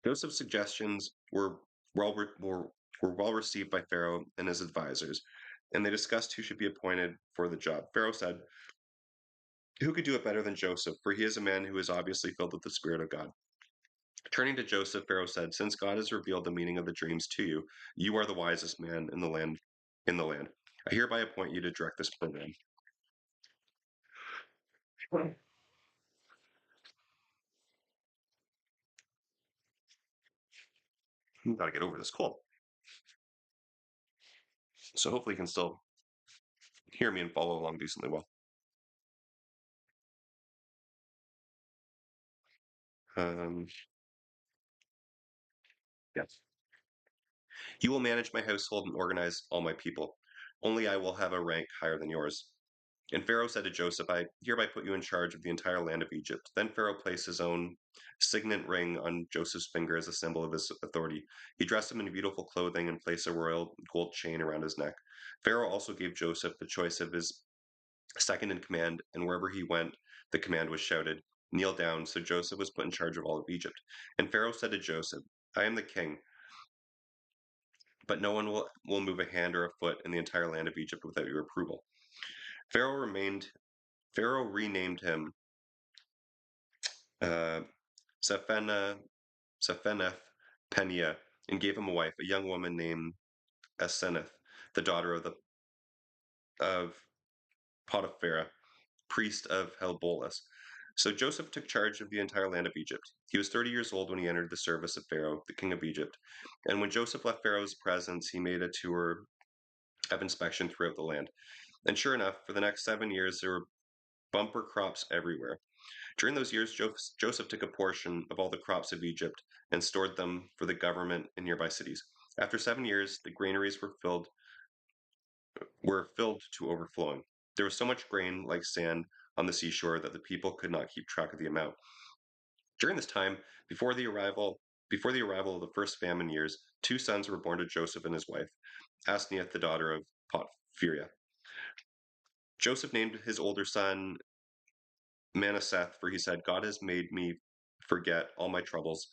S1: Joseph's suggestions well re- were well received by Pharaoh and his advisors, and they discussed who should be appointed for the job. Pharaoh said, "Who could do it better than Joseph? For he is a man who is obviously filled with the Spirit of God." Turning to Joseph, Pharaoh said, "Since God has revealed the meaning of the dreams to you, you are the wisest man in the land. In the land, I hereby appoint you to direct this program." Gotta get over this cold. So hopefully you can still hear me and follow along decently well. Um, yes. You will manage my household and organize all my people. Only I will have a rank higher than yours. And Pharaoh said to Joseph, I hereby put you in charge of the entire land of Egypt. Then Pharaoh placed his own signet ring on Joseph's finger as a symbol of his authority. He dressed him in beautiful clothing and placed a royal gold chain around his neck. Pharaoh also gave Joseph the choice of his second in command, and wherever he went, the command was shouted, "Kneel down." So Joseph was put in charge of all of Egypt. And Pharaoh said to Joseph, I am the king, but no one will move a hand or a foot in the entire land of Egypt without your approval. Pharaoh remained Pharaoh renamed him uh, Zephana, Zephaneth Penia and gave him a wife, a young woman named Aseneth, the daughter of Potipharah, priest of Helbolus. So Joseph took charge of the entire land of Egypt. He was 30 years old when he entered the service of Pharaoh, the king of Egypt. And when Joseph left Pharaoh's presence, he made a tour of inspection throughout the land. And sure enough, for the next 7 years, there were bumper crops everywhere. During those years, Joseph took a portion of all the crops of Egypt and stored them for the government in nearby cities. After 7 years, the granaries were filled to overflowing. There was so much grain, like sand, on the seashore that the people could not keep track of the amount. During this time, before the arrival before the arrival of the first famine years, two sons were born to Joseph and his wife, Asneath, the daughter of Potpherah. Joseph named his older son Manasseh, for he said, "God has made me forget all my troubles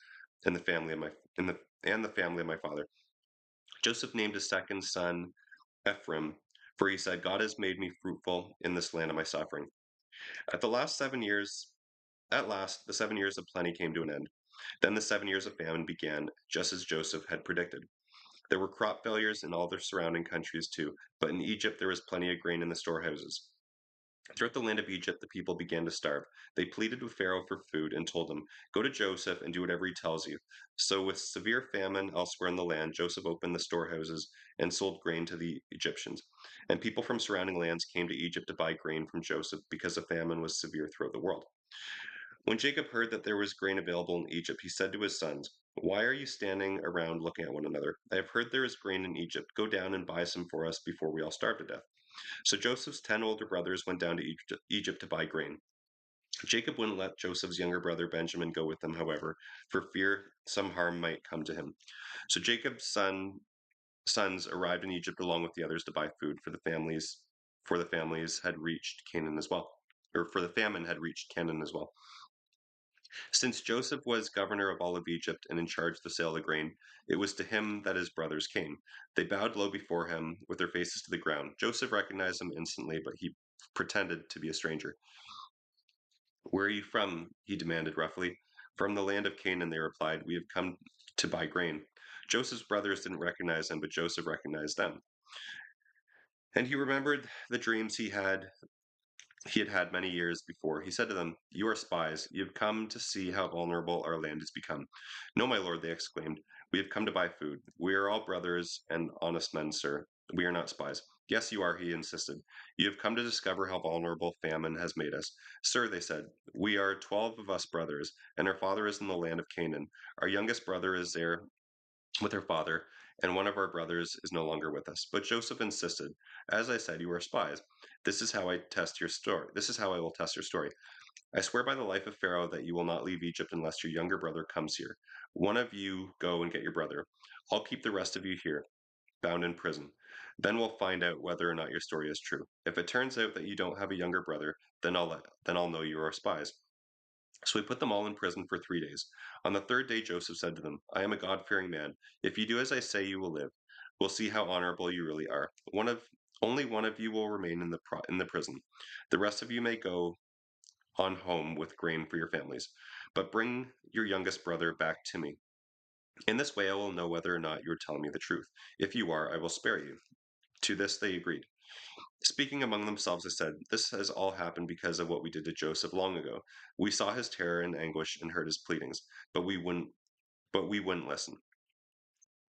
S1: and the family of my in the and the family of my father." Joseph named his second son Ephraim, for he said, "God has made me fruitful in this land of my suffering." At the last 7 years, at last, the 7 years of plenty came to an end. Then the 7 years of famine began, just as Joseph had predicted. There were crop failures in all the surrounding countries too, but in Egypt there was plenty of grain in the storehouses. Throughout the land of Egypt, the people began to starve. They pleaded with Pharaoh for food and told him, "Go to Joseph and do whatever he tells you." So, with severe famine elsewhere in the land, Joseph opened the storehouses and sold grain to the Egyptians. And people from surrounding lands came to Egypt to buy grain from Joseph because the famine was severe throughout the world. When Jacob heard that there was grain available in Egypt, he said to his sons, "Why are you standing around looking at one another? I have heard there is grain in Egypt. Go down and buy some for us before we all starve to death." So Joseph's 10 older brothers went down to Egypt to buy grain. Jacob wouldn't let Joseph's younger brother Benjamin go with them, however, for fear some harm might come to him. So Jacob's sons arrived in Egypt along with the others to buy food for the families had reached Canaan as well, or for the famine had reached Canaan as well. Since Joseph was governor of all of Egypt and in charge of the sale of the grain, it was to him that his brothers came. They bowed low before him with their faces to the ground. Joseph recognized them instantly, but he pretended to be a stranger. "Where are you from?" he demanded roughly. "From the land of Canaan," they replied. "We have come to buy grain." Joseph's brothers didn't recognize him, but Joseph recognized them. And he remembered the dreams he had had many years before. He said to them, "You are spies. You have come to see how vulnerable our land has become." "No, my lord," they exclaimed. "We have come to buy food. We are all brothers and honest men, sir. We are not spies." "Yes, you are," he insisted. "You have come to discover how vulnerable famine has made us." "Sir," they said, "we are 12 of us brothers, and our father is in the land of Canaan. Our youngest brother is there with her father, and one of our brothers is no longer with us." But Joseph insisted, "As I said, you are spies. This is how I test your story. This is how I will test your story. I swear by the life of Pharaoh that you will not leave Egypt unless your younger brother comes here. One of you go and get your brother. I'll keep the rest of you here, bound in prison. Then we'll find out whether or not your story is true. If it turns out that you don't have a younger brother, then I'll know you are spies." So he put them all in prison for 3 days. On the third day, Joseph said to them, "I am a God-fearing man. If you do as I say, you will live. We'll see how honorable you really are. Only one of you will remain in the prison. The rest of you may go on home with grain for your families. But bring your youngest brother back to me. In this way, I will know whether or not you are telling me the truth. If you are, I will spare you." To this they agreed. Speaking among themselves, they said, "This has all happened because of what we did to Joseph long ago. We saw his terror and anguish and heard his pleadings, but we wouldn't listen.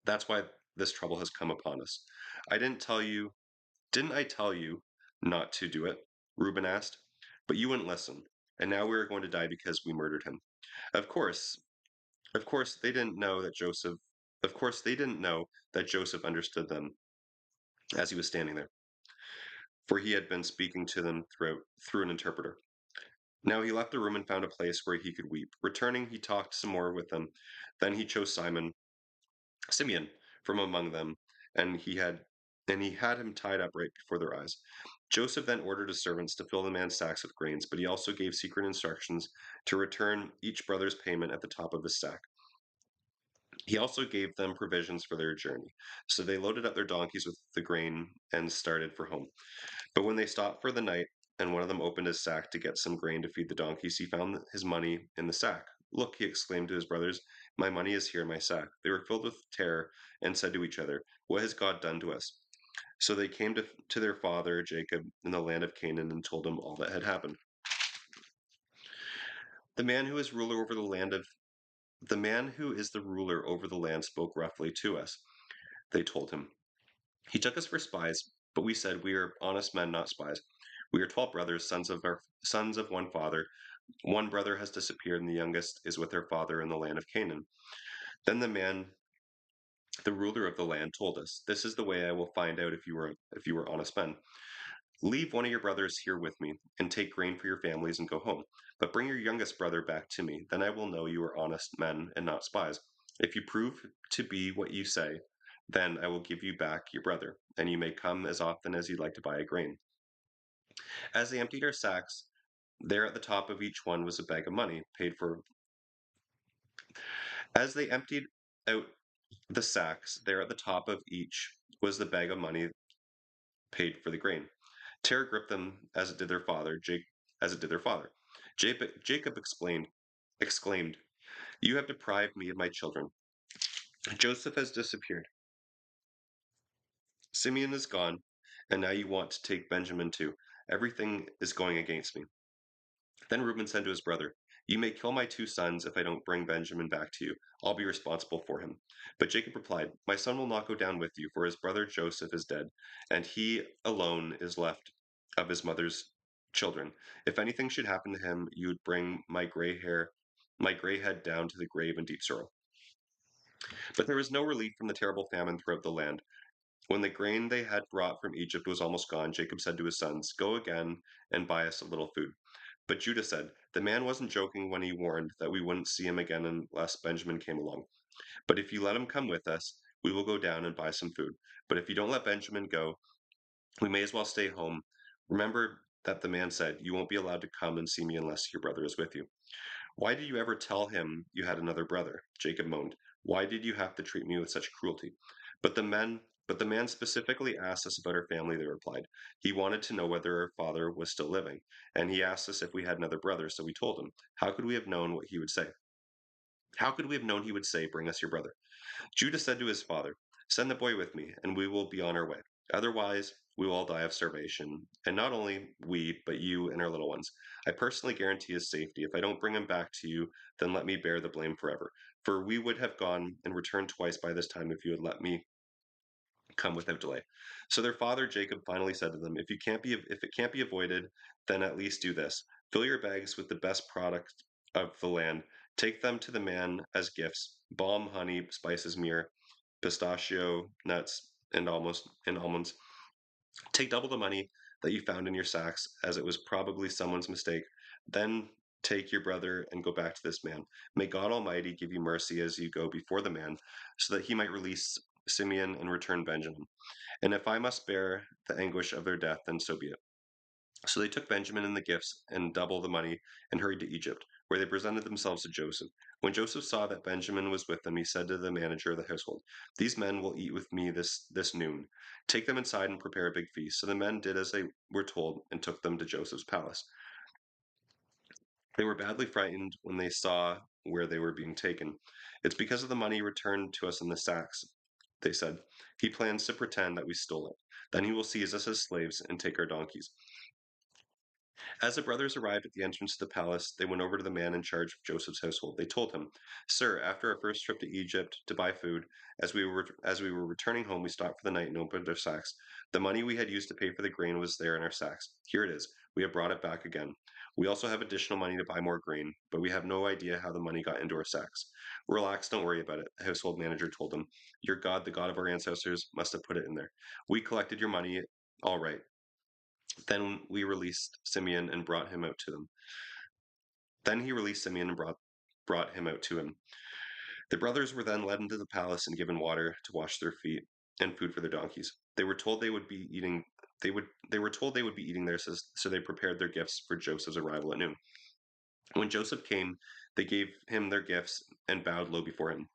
S1: That's why this trouble has come upon us." Didn't I tell you not to do it?" Reuben asked. "But you wouldn't listen. And now we are going to die because we murdered him." Of course, of course they didn't know that Joseph of course they didn't know that Joseph understood them as he was standing there, for he had been speaking to them through an interpreter. Now he left the room and found a place where he could weep. Returning, he talked some more with them. Then he chose Simeon, from among them, and he had him tied up right before their eyes. Joseph then ordered his servants to fill the man's sacks with grains, but he also gave secret instructions to return each brother's payment at the top of his sack. He also gave them provisions for their journey. So they loaded up their donkeys with the grain and started for home. But when they stopped for the night, and one of them opened his sack to get some grain to feed the donkeys, he found his money in the sack. "Look," he exclaimed to his brothers, "my money is here in my sack." They were filled with terror and said to each other, "What has God done to us?" So they came to their father Jacob in the land of Canaan and told him all that had happened. The man who is ruler over the land of the man who is the ruler over the land spoke roughly to us, they told him. He took us for spies, but we said we are honest men, not spies. We are 12 brothers, sons of one father. One brother has disappeared, and the youngest is with their father in the land of Canaan. Then the man, the ruler of the land, told us, "This is the way I will find out if you were honest men. Leave one of your brothers here with me, and take grain for your families and go home. But bring your youngest brother back to me. Then I will know you are honest men and not spies. If you prove to be what you say, then I will give you back your brother, and you may come as often as you'd like to buy a grain." As they emptied our sacks, there at the top of each one was a bag of money paid for. As they emptied out the sacks, there at the top of each was the bag of money paid for the grain. Terror gripped them as it did their father, Jacob exclaimed, "You have deprived me of my children. Joseph has disappeared. Simeon is gone, and now you want to take Benjamin too. Everything is going against me." Then Reuben said to his brother, "You may kill my two sons if I don't bring Benjamin back to you. I'll be responsible for him." But Jacob replied, "My son will not go down with you, for his brother Joseph is dead, and he alone is left of his mother's children. If anything should happen to him, you would bring my gray head down to the grave in deep sorrow." But there was no relief from the terrible famine throughout the land. When the grain they had brought from Egypt was almost gone, Jacob said to his sons, "Go again and buy us a little food." But Judah said, "The man wasn't joking when he warned that we wouldn't see him again unless Benjamin came along. But if you let him come with us, we will go down and buy some food. But if you don't let Benjamin go, we may as well stay home. Remember that the man said, 'You won't be allowed to come and see me unless your brother is with you.'" "Why did you ever tell him you had another brother?" Jacob moaned. "Why did you have to treat me with such cruelty?" But the man specifically asked us about our family, they replied. "He wanted to know whether our father was still living, and he asked us if we had another brother, so we told him. How could we have known what he would say? How could we have known he would say, 'Bring us your brother'?" Judah said to his father, "Send the boy with me, and we will be on our way. Otherwise, we will all die of starvation, and not only we, but you and our little ones. I personally guarantee his safety. If I don't bring him back to you, then let me bear the blame forever. For we would have gone and returned twice by this time if you had let me come without delay." So their father Jacob finally said to them, if it can't be avoided, then at least do this. Fill your bags with the best product of the land. Take them to the man as gifts: balm, honey, spices, myrrh, pistachio nuts, and almonds. Take double the money that you found in your sacks, as it was probably someone's mistake. Then take your brother and go back to this man. May God Almighty give you mercy as you go before the man, so that he might release Simeon and return Benjamin. And if I must bear the anguish of their death, then so be it." So they took Benjamin and the gifts and double the money and hurried to Egypt, where they presented themselves to Joseph. When Joseph saw that Benjamin was with them, he said to the manager of the household, "These men will eat with me this noon. Take them inside and prepare a big feast." So the men did as they were told and took them to Joseph's palace. They were badly frightened when they saw where they were being taken. "It's because of the money returned to us in the sacks," they said. "He plans to pretend that we stole it. Then he will seize us as slaves and take our donkeys." As the brothers arrived at the entrance to the palace, they went over to the man in charge of Joseph's household. They told him, "Sir, after our first trip to Egypt to buy food, as we were returning home, we stopped for the night and opened our sacks. The money we had used to pay for the grain was there in our sacks. Here it is. We have brought it back again. We also have additional money to buy more grain, but we have no idea how the money got into our sacks." "Relax, don't worry about it," the household manager told them. "Your God, the God of our ancestors, must have put it in there. We collected your money all right. Then we released Simeon and brought him out to them. Then he released Simeon and brought him out to him. The brothers were then led into the palace and given water to wash their feet and food for their donkeys. They were told they would be eating. They were told they would be eating there, so they prepared their gifts for Joseph's arrival at noon. When Joseph came, they gave him their gifts and bowed low before him.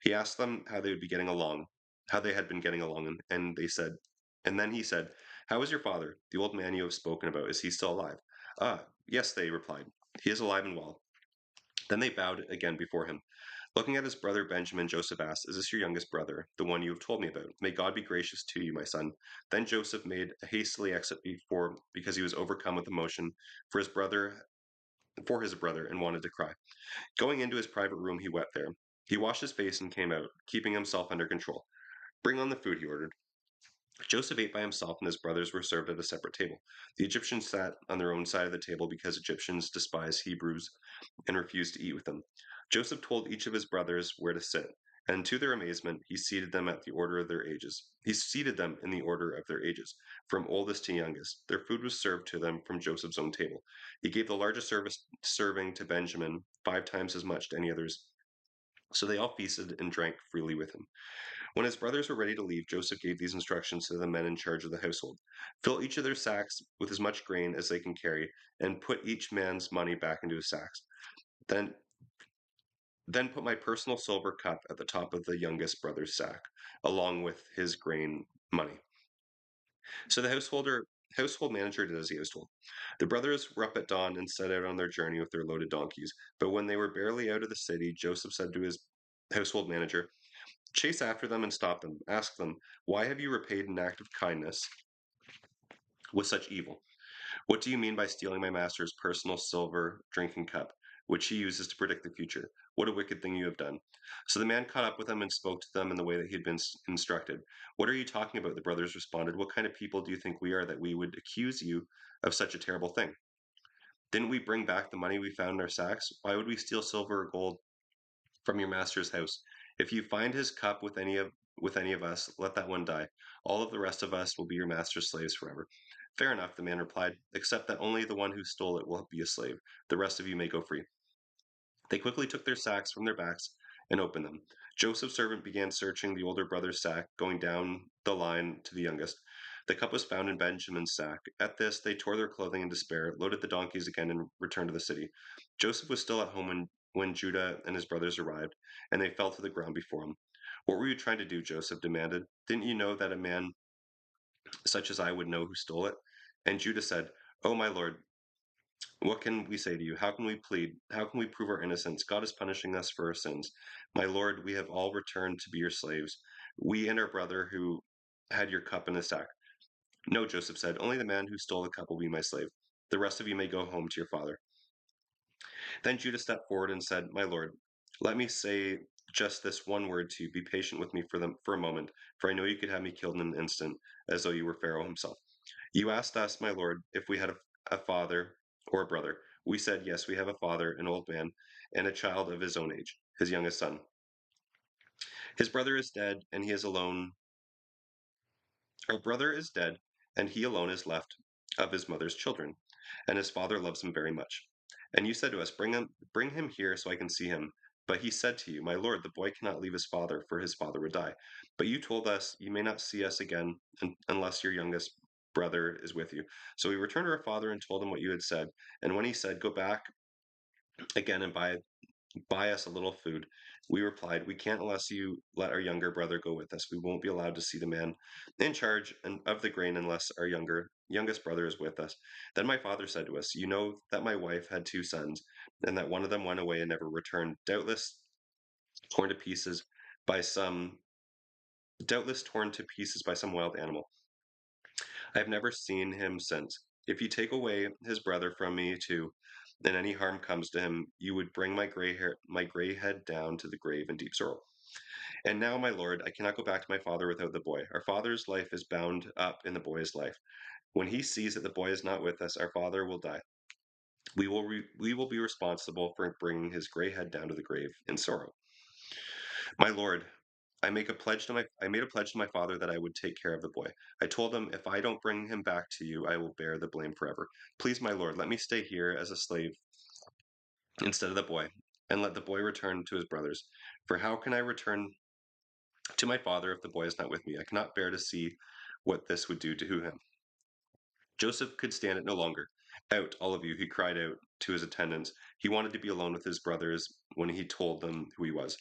S1: He asked them how they would be getting along, how they had been getting along, and they said, and then he said, "How is your father, the old man you have spoken about? Is he still alive?" "Ah, yes," they replied. "He is alive and well." Then they bowed again before him. Looking at his brother Benjamin, Joseph asked, "Is this your youngest brother, the one you have told me about? May God be gracious to you, my son." Then Joseph made a hastily exit because he was overcome with emotion, for his brother for his brother and wanted to cry. Going into his private room, he wept there. He washed his face and came out, keeping himself under control. Bring on the food, he ordered. Joseph ate by himself, and his brothers were served at a separate table. The Egyptians sat on their own side of the table because Egyptians despise Hebrews and refused to eat with them. Joseph told each of his brothers where to sit, and to their amazement, he seated them at the order of their ages. He seated them in the order of their ages, from oldest to youngest. Their food was served to them from Joseph's own table. He gave the largest serving to Benjamin, 5 times as much to any others. So they all feasted and drank freely with him. When his brothers were ready to leave, Joseph gave these instructions to the men in charge of the household: fill each of their sacks with as much grain as they can carry, and put each man's money back into his sacks. Then then put my personal silver cup at the top of the youngest brother's sack, along with his grain money. So the household manager did as he was told. The brothers were up at dawn and set out on their journey with their loaded donkeys. But when they were barely out of the city, Joseph said to his household manager, chase after them and stop them. Ask them, why have you repaid an act of kindness with such evil? What do you mean by stealing my master's personal silver drinking cup, which he uses to predict the future? What a wicked thing you have done. So the man caught up with them and spoke to them in the way that he had been instructed. What are you talking about? The brothers responded. What kind of people do you think we are that we would accuse you of such a terrible thing? Didn't we bring back the money we found in our sacks? Why would we steal silver or gold from your master's house? If you find his cup with any of us, let that one die. All of the rest of us will be your master's slaves forever. Fair enough, the man replied, except that only the one who stole it will be a slave. The rest of you may go free. They quickly took their sacks from their backs and opened them. Joseph's servant began searching the older brother's sack, going down the line to the youngest. The cup was found in Benjamin's sack. At this, they tore their clothing in despair, loaded the donkeys again, and returned to the city. Joseph was still at home when Judah and his brothers arrived, and they fell to the ground before him. What were you trying to do? Joseph demanded. Didn't you know that a man such as I would know who stole it? And Judah said, Oh, my lord, what can we say to you? How can we plead? How can we prove our innocence? God is punishing us for our sins. My lord, we have all returned to be your slaves, we and our brother who had your cup in his sack. No, Joseph said, only the man who stole the cup will be my slave. The rest of you may go home to your father. Then Judah stepped forward and said, My lord, let me say just this one word to you. Be patient with me for a moment, for I know you could have me killed in an instant, as though you were Pharaoh himself. You asked us, my lord, if we had a father or a brother. We said, Yes, we have a father, an old man, and a child of his own age, his youngest son. His brother is dead, and he is alone. Our brother is dead, and he alone is left of his mother's children, and his father loves him very much. And you said to us, bring him here so I can see him. But he said to you, My lord, the boy cannot leave his father, for his father would die. But you told us, You may not see us again unless your youngest brother is with you. So we returned to our father and told him what you had said. And when he said, Go back again and buy us a little food, we replied, We can't unless you let our younger brother go with us. We won't be allowed to see the man in charge of the grain unless our youngest brother is with us. Then my father said to us, You know that my wife had 2 sons, and that one of them went away and never returned, torn to pieces by some torn to pieces by some wild animal. I have never seen him since. If you take away his brother from me too, and any harm comes to him, you would bring my gray head down to the grave in deep sorrow. And now, my lord, I cannot go back to my father without the boy. Our father's life is bound up in the boy's life. When he sees that the boy is not with us, our father will die. We will be responsible for bringing his gray head down to the grave in sorrow. My lord, I made a pledge to my father that I would take care of the boy. I told him, if I don't bring him back to you, I will bear the blame forever. Please, my lord, let me stay here as a slave instead of the boy, and let the boy return to his brothers. For how can I return to my father if the boy is not with me? I cannot bear to see what this would do to him. Joseph could stand it no longer. Out, all of you, he cried out to his attendants. He wanted to be alone with his brothers when he told them who he was.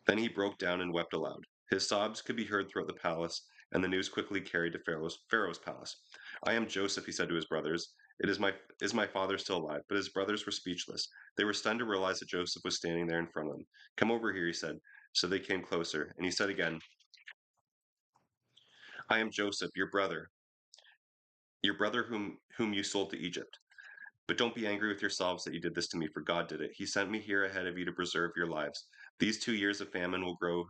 S1: Then he broke down and wept aloud. His sobs could be heard throughout the palace, and the news quickly carried to Pharaoh's palace. I am Joseph, he said to his brothers. Is my father still alive? But his brothers were speechless. They were stunned to realize that Joseph was standing there in front of them. Come over here, he said. So they came closer, and he said again, I am Joseph, your brother whom you sold to Egypt. But don't be angry with yourselves that you did this to me, for God did it. He sent me here ahead of you to preserve your lives. These 2 years of famine will grow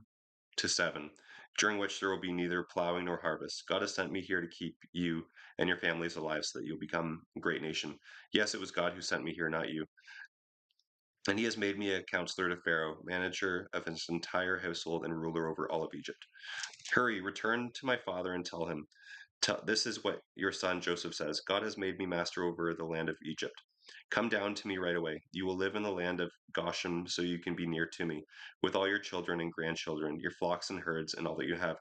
S1: to 7, during which there will be neither plowing nor harvest. God has sent me here to keep you and your families alive so that you'll become a great nation. Yes, it was God who sent me here, not you. And he has made me a counselor to Pharaoh, manager of his entire household, and ruler over all of Egypt. Hurry, return to my father and tell him, this is what your son Joseph says: God has made me master over the land of Egypt. Come down to me right away. You will live in the land of Goshen, so you can be near to me, with all your children and grandchildren, your flocks and herds, and all that you have.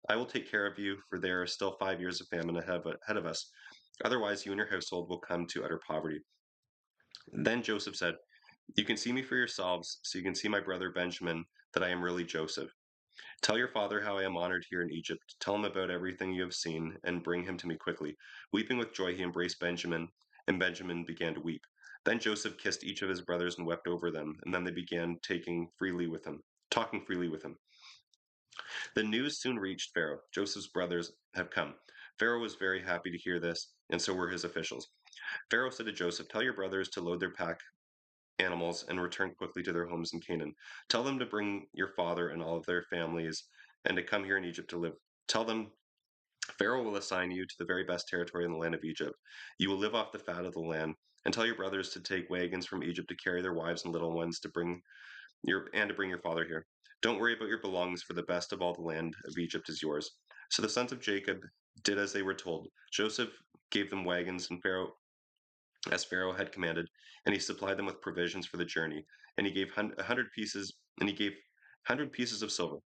S1: I will take care of you, for there are still 5 years of famine ahead of us. Otherwise, you and your household will come to utter poverty. Then Joseph said, You can see me for yourselves, so you can see my brother Benjamin, that I am really Joseph. Tell your father how I am honored here in Egypt. Tell him about everything you have seen, and bring him to me quickly. Weeping with joy, he embraced Benjamin, and Benjamin began to weep. Then Joseph kissed each of his brothers and wept over them, and then they began talking freely with him. The news soon reached Pharaoh. Joseph's brothers have come. Pharaoh was very happy to hear this, and so were his officials. Pharaoh said to Joseph, Tell your brothers to load their pack animals and return quickly to their homes in Canaan. Tell them to bring your father and all of their families and to come here in Egypt to live. Tell them Pharaoh will assign you to the very best territory in the land of Egypt. You will live off the fat of the land. And tell your brothers to take wagons from Egypt to carry their wives and little ones to bring your father here. Don't worry about your belongings, for the best of all the land of Egypt is yours. So the sons of Jacob did as they were told. Joseph gave them wagons and as Pharaoh had commanded, and he supplied them with provisions for the journey. And he gave 100 pieces, and he gave 100 pieces of silver.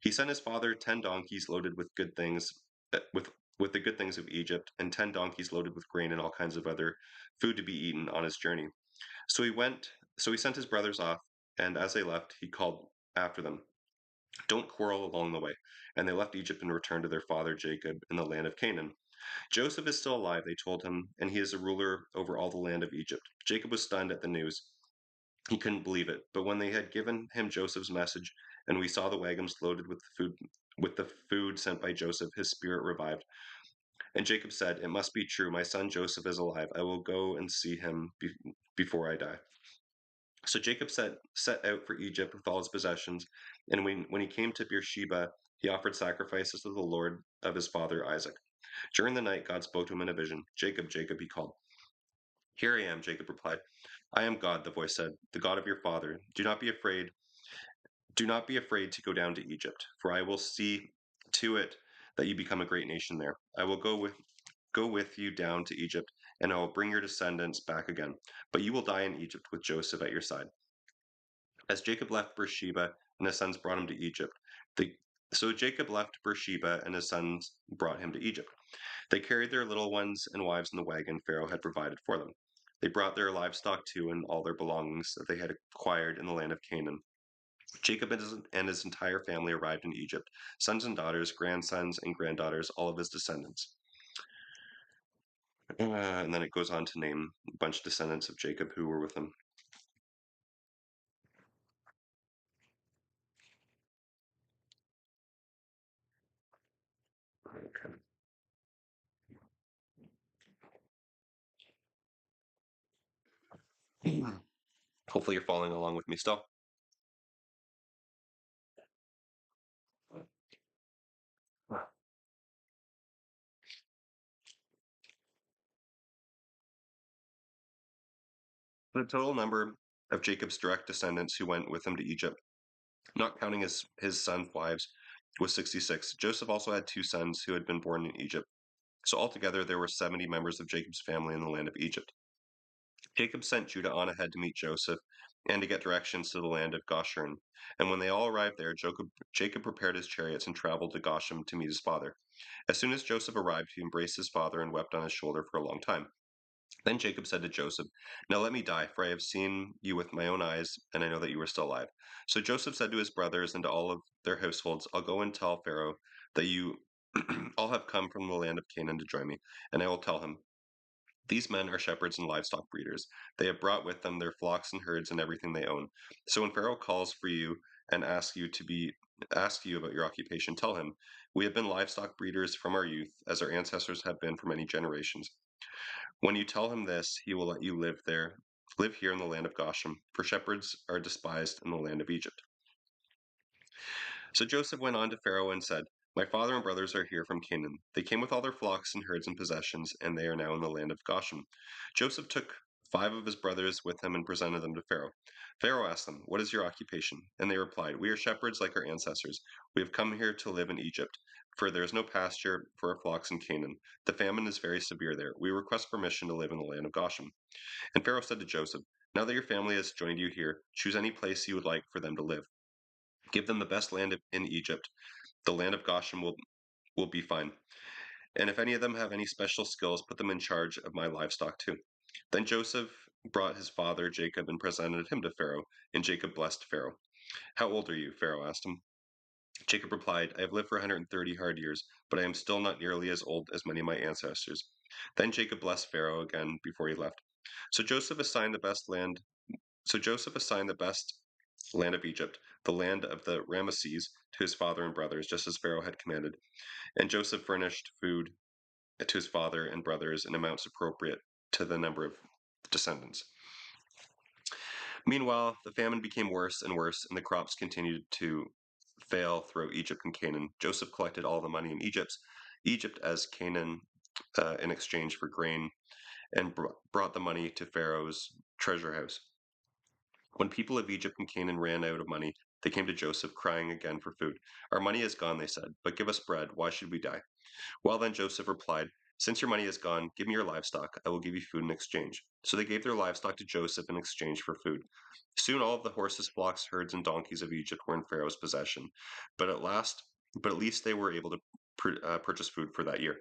S1: He sent his father 10 donkeys loaded with good things, with the good things of Egypt, and 10 donkeys loaded with grain and all kinds of other food to be eaten on his journey. So he went. So he sent his brothers off, and as they left, he called after them, "Don't quarrel along the way." And they left Egypt and returned to their father Jacob in the land of Canaan. Joseph is still alive, they told him, and he is a ruler over all the land of Egypt. Jacob was stunned at the news. He couldn't believe it. But when they had given him Joseph's message, and we saw the wagons loaded with the food sent by Joseph, his spirit revived. And Jacob said, It must be true. My son Joseph is alive. I will go and see him before I die. So Jacob set out for Egypt with all his possessions, and when he came to Beersheba, he offered sacrifices to the Lord of his father Isaac. During the night, God spoke to him in a vision. Jacob, Jacob, he called. Here I am, Jacob replied. I am God, the voice said, the God of your father. Do not be afraid. Do not be afraid to go down to Egypt, for I will see to it that you become a great nation there. I will go with you down to Egypt, and I will bring your descendants back again. But you will die in Egypt with Joseph at your side. As Jacob left Beersheba, and his sons brought him to Egypt, the, so Jacob left Beersheba, and his sons brought him to Egypt. They carried their little ones and wives in the wagon Pharaoh had provided for them. They brought their livestock too and all their belongings that they had acquired in the land of Canaan. Jacob and his entire family arrived in Egypt, sons and daughters, grandsons and granddaughters, all of his descendants. And then it goes on to name a bunch of descendants of Jacob who were with him. Okay. Hopefully, you're following along with me still. The total number of Jacob's direct descendants who went with him to Egypt, not counting his son's wives, was 66. Joseph also had 2 sons who had been born in Egypt. So altogether, there were 70 members of Jacob's family in the land of Egypt. Jacob sent Judah on ahead to meet Joseph and to get directions to the land of Goshen. And when they all arrived there, Jacob prepared his chariots and traveled to Goshen to meet his father. As soon as Joseph arrived, he embraced his father and wept on his shoulder for a long time. Then Jacob said to Joseph, Now let me die, for I have seen you with my own eyes, and I know that you are still alive. So Joseph said to his brothers and to all of their households, I'll go and tell Pharaoh that you all have come from the land of Canaan to join me, and I will tell him, These men are shepherds and livestock breeders. They have brought with them their flocks and herds and everything they own. So when Pharaoh calls for you and asks you about your occupation, tell him, We have been livestock breeders from our youth, as our ancestors have been for many generations. When you tell him this, he will let you live here in the land of Goshen, for shepherds are despised in the land of Egypt. So Joseph went on to Pharaoh and said, My father and brothers are here from Canaan. They came with all their flocks and herds and possessions, and they are now in the land of Goshen. Joseph took 5 of his brothers with him and presented them to Pharaoh. Pharaoh asked them, What is your occupation? And they replied, We are shepherds like our ancestors. We have come here to live in Egypt, for there is no pasture for our flocks in Canaan. The famine is very severe there. We request permission to live in the land of Goshen. And Pharaoh said to Joseph, Now that your family has joined you here, choose any place you would like for them to live. Give them the best land in Egypt. The land of Goshen will be fine. And if any of them have any special skills, put them in charge of my livestock too. Then Joseph brought his father Jacob and presented him to Pharaoh, and Jacob blessed Pharaoh. How old are you? Pharaoh asked him. Jacob replied, I have lived for 130 hard years, but I am still not nearly as old as many of my ancestors. Then Jacob blessed Pharaoh again before he left. So Joseph assigned the best land So Joseph assigned the best land of Egypt, the land of the Ramesses, to his father and brothers, just as Pharaoh had commanded. And Joseph furnished food to his father and brothers in amounts appropriate to the number of descendants. Meanwhile, the famine became worse and worse, and the crops continued to fail throughout Egypt and Canaan. Joseph collected all the money in Egypt as Canaan in exchange for grain, and brought the money to Pharaoh's treasure house. When people of Egypt and Canaan ran out of money, they came to Joseph, crying again for food. Our money is gone, they said, but give us bread. Why should we die? Well, then Joseph replied, Since your money is gone, give me your livestock. I will give you food in exchange. So they gave their livestock to Joseph in exchange for food. Soon all of the horses, flocks, herds, and donkeys of Egypt were in Pharaoh's possession, but at least they were able to purchase food for that year.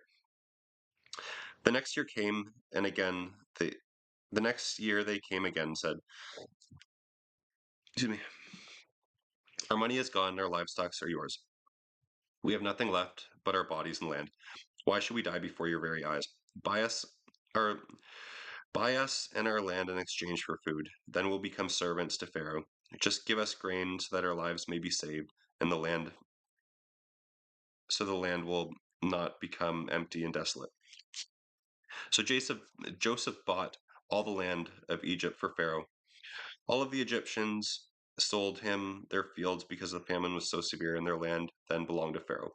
S1: The next year came, and again the next year they came again and said, "Excuse me, our money is gone, and our livestock are yours. We have nothing left but our bodies and land. Why should we die before your very eyes? Buy us our Buy us and our land in exchange for food. Then we'll become servants to Pharaoh. Just give us grain so that our lives may be saved, and the land will not become empty and desolate." So Joseph bought all the land of Egypt for Pharaoh. All of the Egyptians sold him their fields because the famine was so severe, and their land then belonged to Pharaoh.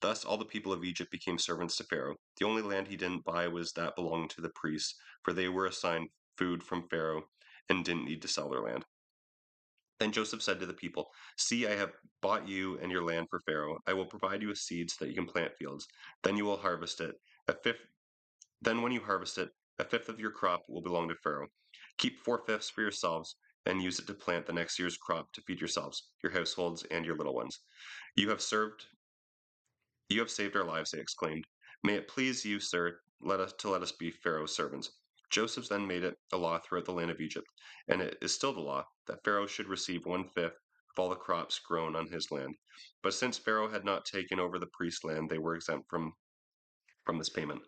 S1: Thus, all the people of Egypt became servants to Pharaoh. The only land he didn't buy was that belonging to the priests, for they were assigned food from Pharaoh and didn't need to sell their land. Then Joseph said to the people, See, I have bought you and your land for Pharaoh. I will provide you with seeds so that you can plant fields. Then you will harvest it. When you harvest it, a fifth of your crop will belong to Pharaoh. Keep 4/5 for yourselves and use it to plant the next year's crop to feed yourselves, your households, and your little ones. You have served you have saved our lives, they exclaimed. May it please you, sir, let us be Pharaoh's servants. Joseph then made it a law throughout the land of Egypt, and it is still the law, that Pharaoh should receive 1/5 of all the crops grown on his land. But since Pharaoh had not taken over the priest's land, they were exempt from this payment.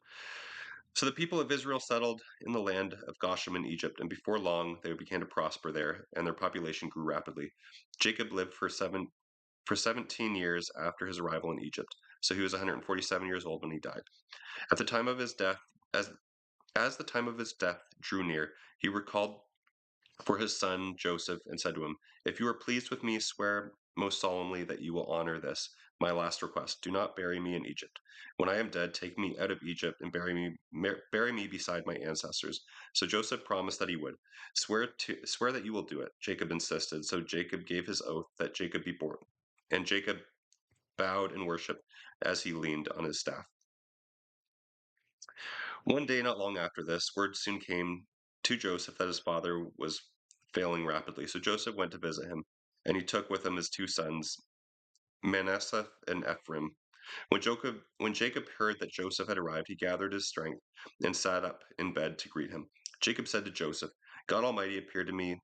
S1: So the people of Israel settled in the land of Goshen in Egypt, and before long they began to prosper there, and their population grew rapidly. Jacob lived for 17 years after his arrival in Egypt, so he was 147 years old when he died. At the time of his death, as the time of his death drew near, he recalled for his son Joseph and said to him, If you are pleased with me, swear most solemnly that you will honor this, my last request. Do not bury me in Egypt. When I am dead, take me out of Egypt and bury me beside my ancestors. So Joseph promised that he would. Swear that you will do it. Jacob insisted. So Jacob gave his oath that Jacob be born. And Jacob bowed in worship as he leaned on his staff. One day, not long after this, word soon came to Joseph that his father was failing rapidly. So Joseph went to visit him, and he took with him his 2 sons, Manasseh and Ephraim. When Jacob heard that Joseph had arrived, he gathered his strength and sat up in bed to greet him. Jacob said to Joseph, God Almighty appeared to me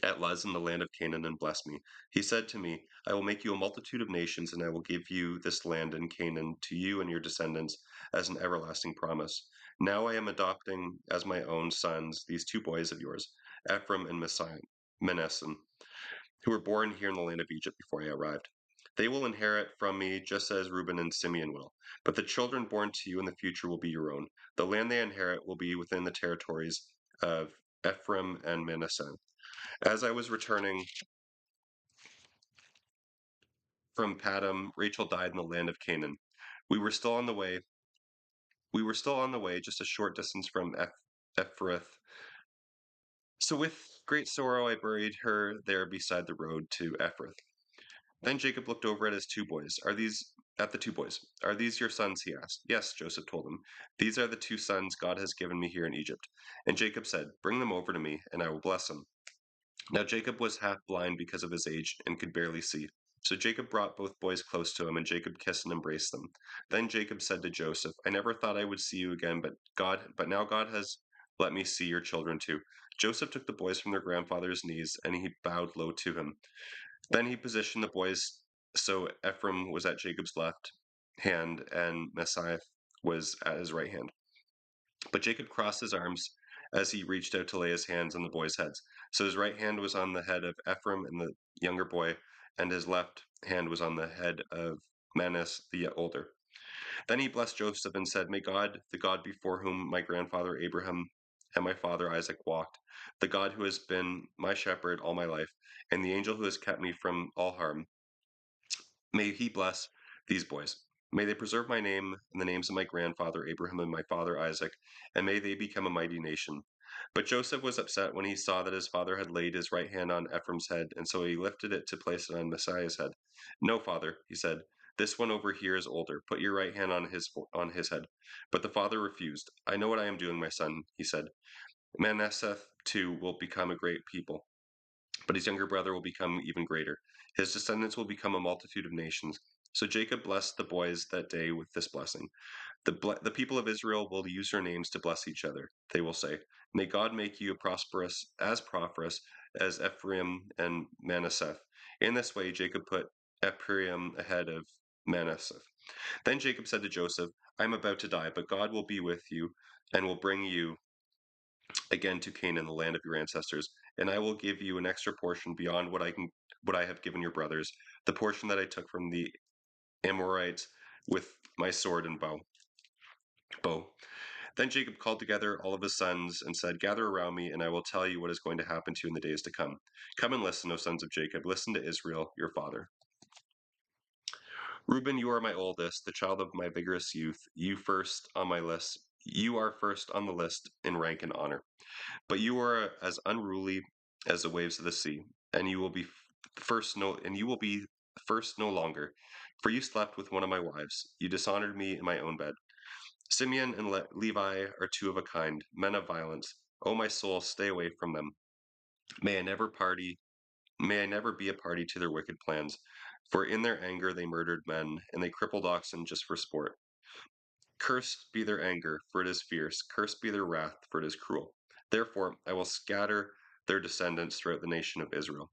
S1: at Luz in the land of Canaan and blessed me. He said to me, I will make you a multitude of nations, and I will give you this land in Canaan to you and your descendants as an everlasting promise. Now I am adopting as my own sons these 2 boys of yours, Ephraim and Manasseh, who were born here in the land of Egypt before I arrived. They will inherit from me just as Reuben and Simeon will. But the children born to you in the future will be your own. The land they inherit will be within the territories of Ephraim and Manasseh. As I was returning from Padam, Rachel died in the land of Canaan. We were still on the way. We were still on the way, just a short distance from Ephrath. So with great sorrow I buried her there beside the road to Ephrath. Then Jacob looked over at his two boys. Are these at the two boys? Are these your sons? He asked. Yes, Joseph told him. These are the two sons God has given me here in Egypt. And Jacob said, bring them over to me, and I will bless them. Now Jacob was half blind because of his age and could barely see. So Jacob brought both boys close to him, and Jacob kissed and embraced them. Then Jacob said to Joseph, I never thought I would see you again, but now God has let me see your children too. Joseph took the boys from their grandfather's knees, and he bowed low to him. Then he positioned the boys so Ephraim was at Jacob's left hand, and Messiah was at his right hand. But Jacob crossed his arms as he reached out to lay his hands on the boys' heads. So his right hand was on the head of Ephraim and the younger boy, and his left hand was on the head of Manasseh the older. Then he blessed Joseph and said, May God, the God before whom my grandfather Abraham and my father Isaac walked, the God who has been my shepherd all my life, and the angel who has kept me from all harm, may he bless these boys. May they preserve my name and the names of my grandfather Abraham and my father Isaac, and may they become a mighty nation. But Joseph was upset when he saw that his father had laid his right hand on Ephraim's head, and so he lifted it to place it on Messiah's head. No, father, he said, this one over here is older. Put your right hand on his head. But the father refused. I know what I am doing, my son, he said. Manasseh too will become a great people, but his younger brother will become even greater. His descendants will become a multitude of nations. So Jacob blessed the boys that day with this blessing. The people of Israel will use your names to bless each other. They will say, May God make you prosperous as Ephraim and Manasseh. In this way, Jacob put Ephraim ahead of Manasseh. Then Jacob said to Joseph, I am about to die, but God will be with you and will bring you again to Canaan, the land of your ancestors, and I will give you an extra portion beyond what I have given your brothers, the portion that I took from the Amorites with my sword and bow. Then Jacob called together all of his sons and said, Gather around me, and I will tell you what is going to happen to you in the days to come. Come and listen, O sons of Jacob. Listen to Israel, your father. Reuben, you are my oldest, the child of my vigorous youth. You first on my list. You are first on the list in rank and honor. But you are as unruly as the waves of the sea, and you will be first no longer. For you slept with one of my wives. You dishonored me in my own bed. Simeon and Levi are two of a kind, men of violence. O my soul, stay away from them. May I never party, may I never be a party to their wicked plans. For in their anger they murdered men, and they crippled oxen just for sport. Cursed be their anger, for it is fierce. Cursed be their wrath, for it is cruel. Therefore I will scatter their descendants throughout the nation of Israel.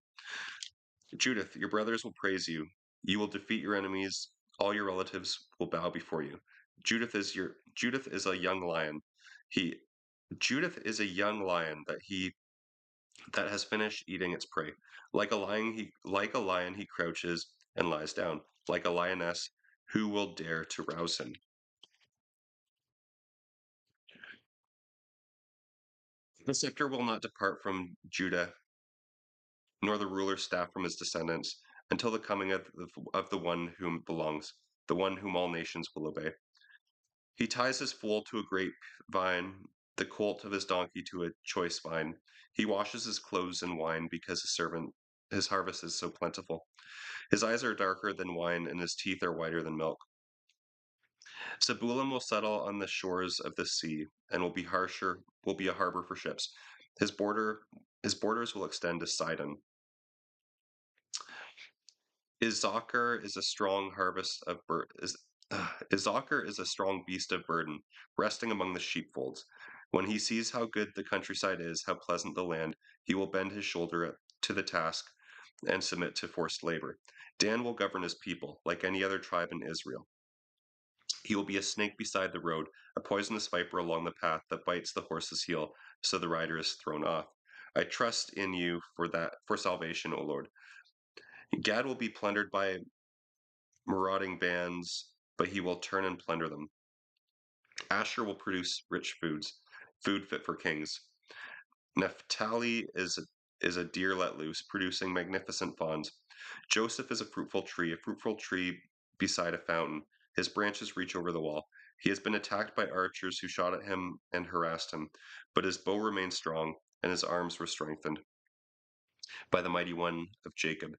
S1: Judith, your brothers will praise you. You will defeat your enemies. All your relatives will bow before you. Judith is a young lion. He Judith is a young lion that has finished eating its prey. Like a lion he crouches and lies down. Like a lioness, who will dare to rouse him? The scepter will not depart from Judah, nor the ruler's staff from his descendants, until the coming of the one whom belongs, the one whom all nations will obey. He ties his foal to a grapevine, the colt of his donkey to a choice vine. He washes his clothes in wine because his harvest is so plentiful. His eyes are darker than wine, and his teeth are whiter than milk. Zebulun will settle on the shores of the sea, and will be a harbor for ships. His border his borders will extend to Sidon. Issachar is a strong harvest of bur- is Issachar is a strong beast of burden, resting among the sheepfolds. When he sees how good the countryside is, how pleasant the land, he will bend his shoulder to the task and submit to forced labor. Dan will govern his people, like any other tribe in Israel. He will be a snake beside the road, a poisonous viper along the path that bites the horse's heel, so the rider is thrown off. I trust in you for salvation, O Lord. Gad will be plundered by marauding bands, but he will turn and plunder them. Asher will produce rich food fit for kings. Naphtali is a deer let loose, producing magnificent fawns. Joseph is a fruitful tree beside a fountain. His branches reach over the wall. He has been attacked by archers who shot at him and harassed him, but his bow remained strong, and his arms were strengthened by the mighty one of Jacob.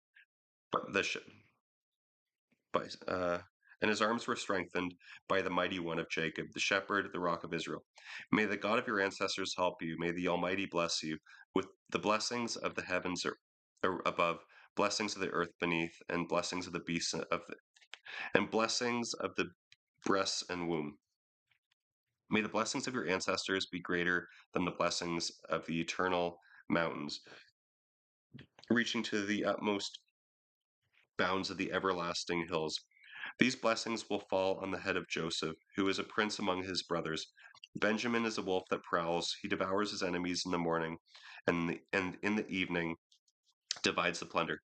S1: But the sh- by, and his arms were strengthened by the mighty one of Jacob, the shepherd, the rock of Israel. May the God of your ancestors help you. May the Almighty bless you with the blessings of the heavens above, blessings of the earth beneath, and blessings of the beasts and blessings of the breasts and womb. May the blessings of your ancestors be greater than the blessings of the eternal mountains, reaching to the utmost bounds of the everlasting hills. These blessings will fall on the head of Joseph, who is a prince among his brothers. Benjamin is a wolf that prowls. He devours his enemies in the morning, and in the evening divides the plunder.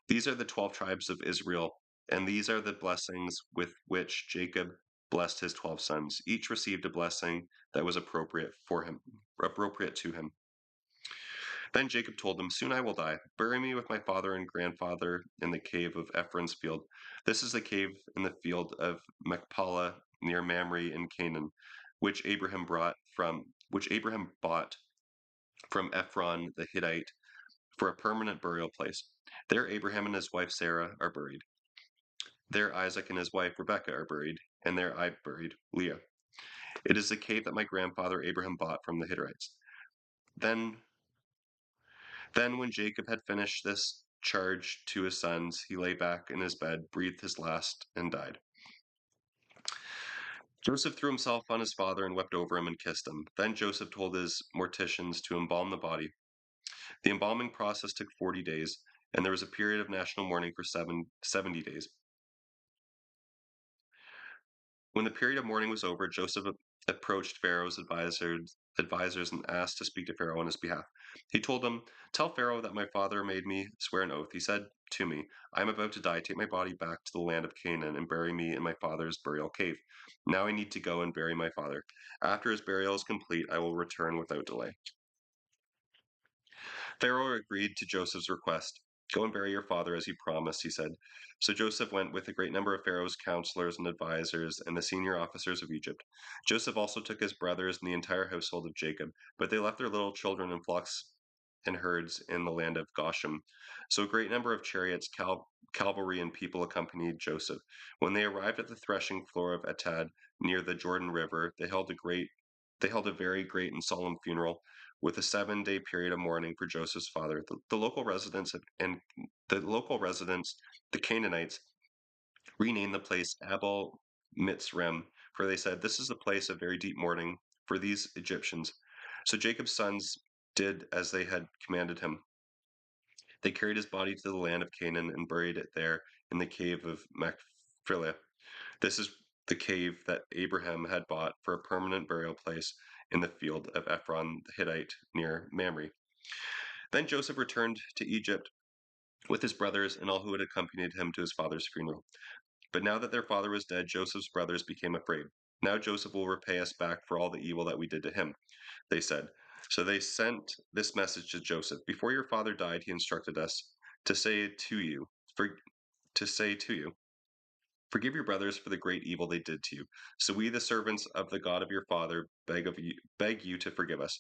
S1: These are the 12 tribes of Israel, and these are the blessings with which Jacob blessed his 12 sons. Each received a blessing that was appropriate to him. Then Jacob told them, Soon I will die. Bury me with my father and grandfather in the cave of Ephron's field. This is the cave in the field of Machpelah near Mamre in Canaan, which Abraham bought from Ephron the Hittite for a permanent burial place. There Abraham and his wife Sarah are buried. There Isaac and his wife Rebekah are buried, and there I buried Leah. It is the cave that my grandfather Abraham bought from the Hittites. Then when Jacob had finished this charge to his sons, he lay back in his bed, breathed his last, and died. Joseph threw himself on his father and wept over him and kissed him. Then Joseph told his morticians to embalm the body. The embalming process took 40 days, and there was a period of national mourning for 70 days. When the period of mourning was over, Joseph approached Pharaoh's advisors and asked to speak to Pharaoh on his behalf. He told them, Tell Pharaoh that my father made me swear an oath. He said to me, I am about to die. Take my body back to the land of Canaan and bury me in my father's burial cave. Now I need to go and bury my father. After his burial is complete, I will return without delay. Pharaoh agreed to Joseph's request. Go and bury your father as you promised, he said. So Joseph went with a great number of Pharaoh's counselors and advisors and the senior officers of Egypt. Joseph also took his brothers and the entire household of Jacob, but they left their little children in flocks and herds in the land of Goshen. So a great number of chariots, cavalry, and people accompanied Joseph. When they arrived at the threshing floor of Atad near the Jordan River, they held a very great and solemn funeral with a 7-day period of mourning for Joseph's father. The local residents the Canaanites, renamed the place Abel Mitzrem, for they said, This is a place of very deep mourning for these Egyptians. So Jacob's sons did as they had commanded him. They carried his body to the land of Canaan and buried it there in the cave of Machpelah. This is the cave that Abraham had bought for a permanent burial place in the field of Ephron the Hittite near Mamre. Then Joseph returned to Egypt with his brothers and all who had accompanied him to his father's funeral. But now that their father was dead, Joseph's brothers became afraid. Now Joseph will repay us back for all the evil that we did to him, they said. So they sent this message to Joseph. Before your father died, he instructed us to say to you, Forgive your brothers for the great evil they did to you. So we, the servants of the God of your father, beg you to forgive us.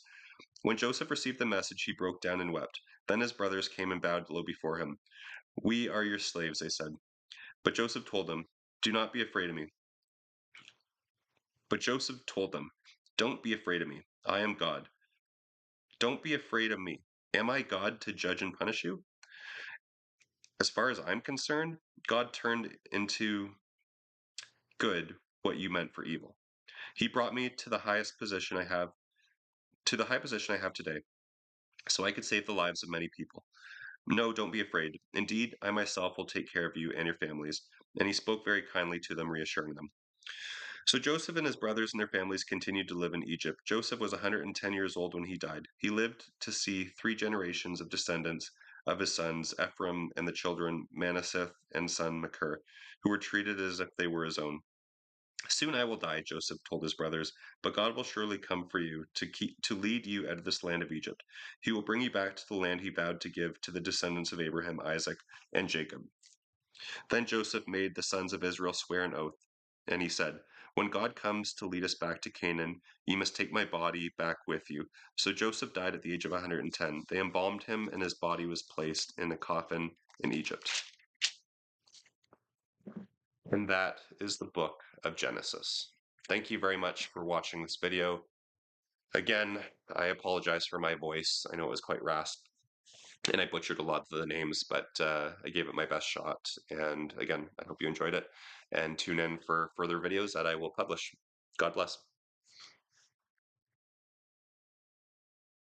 S1: When Joseph received the message, he broke down and wept. Then his brothers came and bowed low before him. We are your slaves, they said. But Joseph told them, Do not be afraid of me. But Joseph told them, Don't be afraid of me. I am God. Don't be afraid of me. Am I God to judge and punish you? As far as I'm concerned, God turned into good what you meant for evil. He brought me to the high position I have today, so I could save the lives of many people. No, don't be afraid. Indeed, I myself will take care of you and your families. And he spoke very kindly to them, reassuring them. So Joseph and his brothers and their families continued to live in Egypt. Joseph was 110 years old when he died. He lived to see 3 generations of descendants of his sons Ephraim and the children Manasseh and son Machir, who were treated as if they were his own. Soon I will die, Joseph told his brothers, but God will surely come for you to lead you out of this land of Egypt. He will bring you back to the land he vowed to give to the descendants of Abraham, Isaac, and Jacob. Then Joseph made the sons of Israel swear an oath, and he said, "When God comes to lead us back to Canaan, you must take my body back with you." So Joseph died at the age of 110. They embalmed him, and his body was placed in a coffin in Egypt. And that is the book of Genesis. Thank you very much for watching this video. Again, I apologize for my voice. I know it was quite rasped, and I butchered a lot of the names, but I gave it my best shot. And again, I hope you enjoyed it, and tune in for further videos that I will publish. God bless.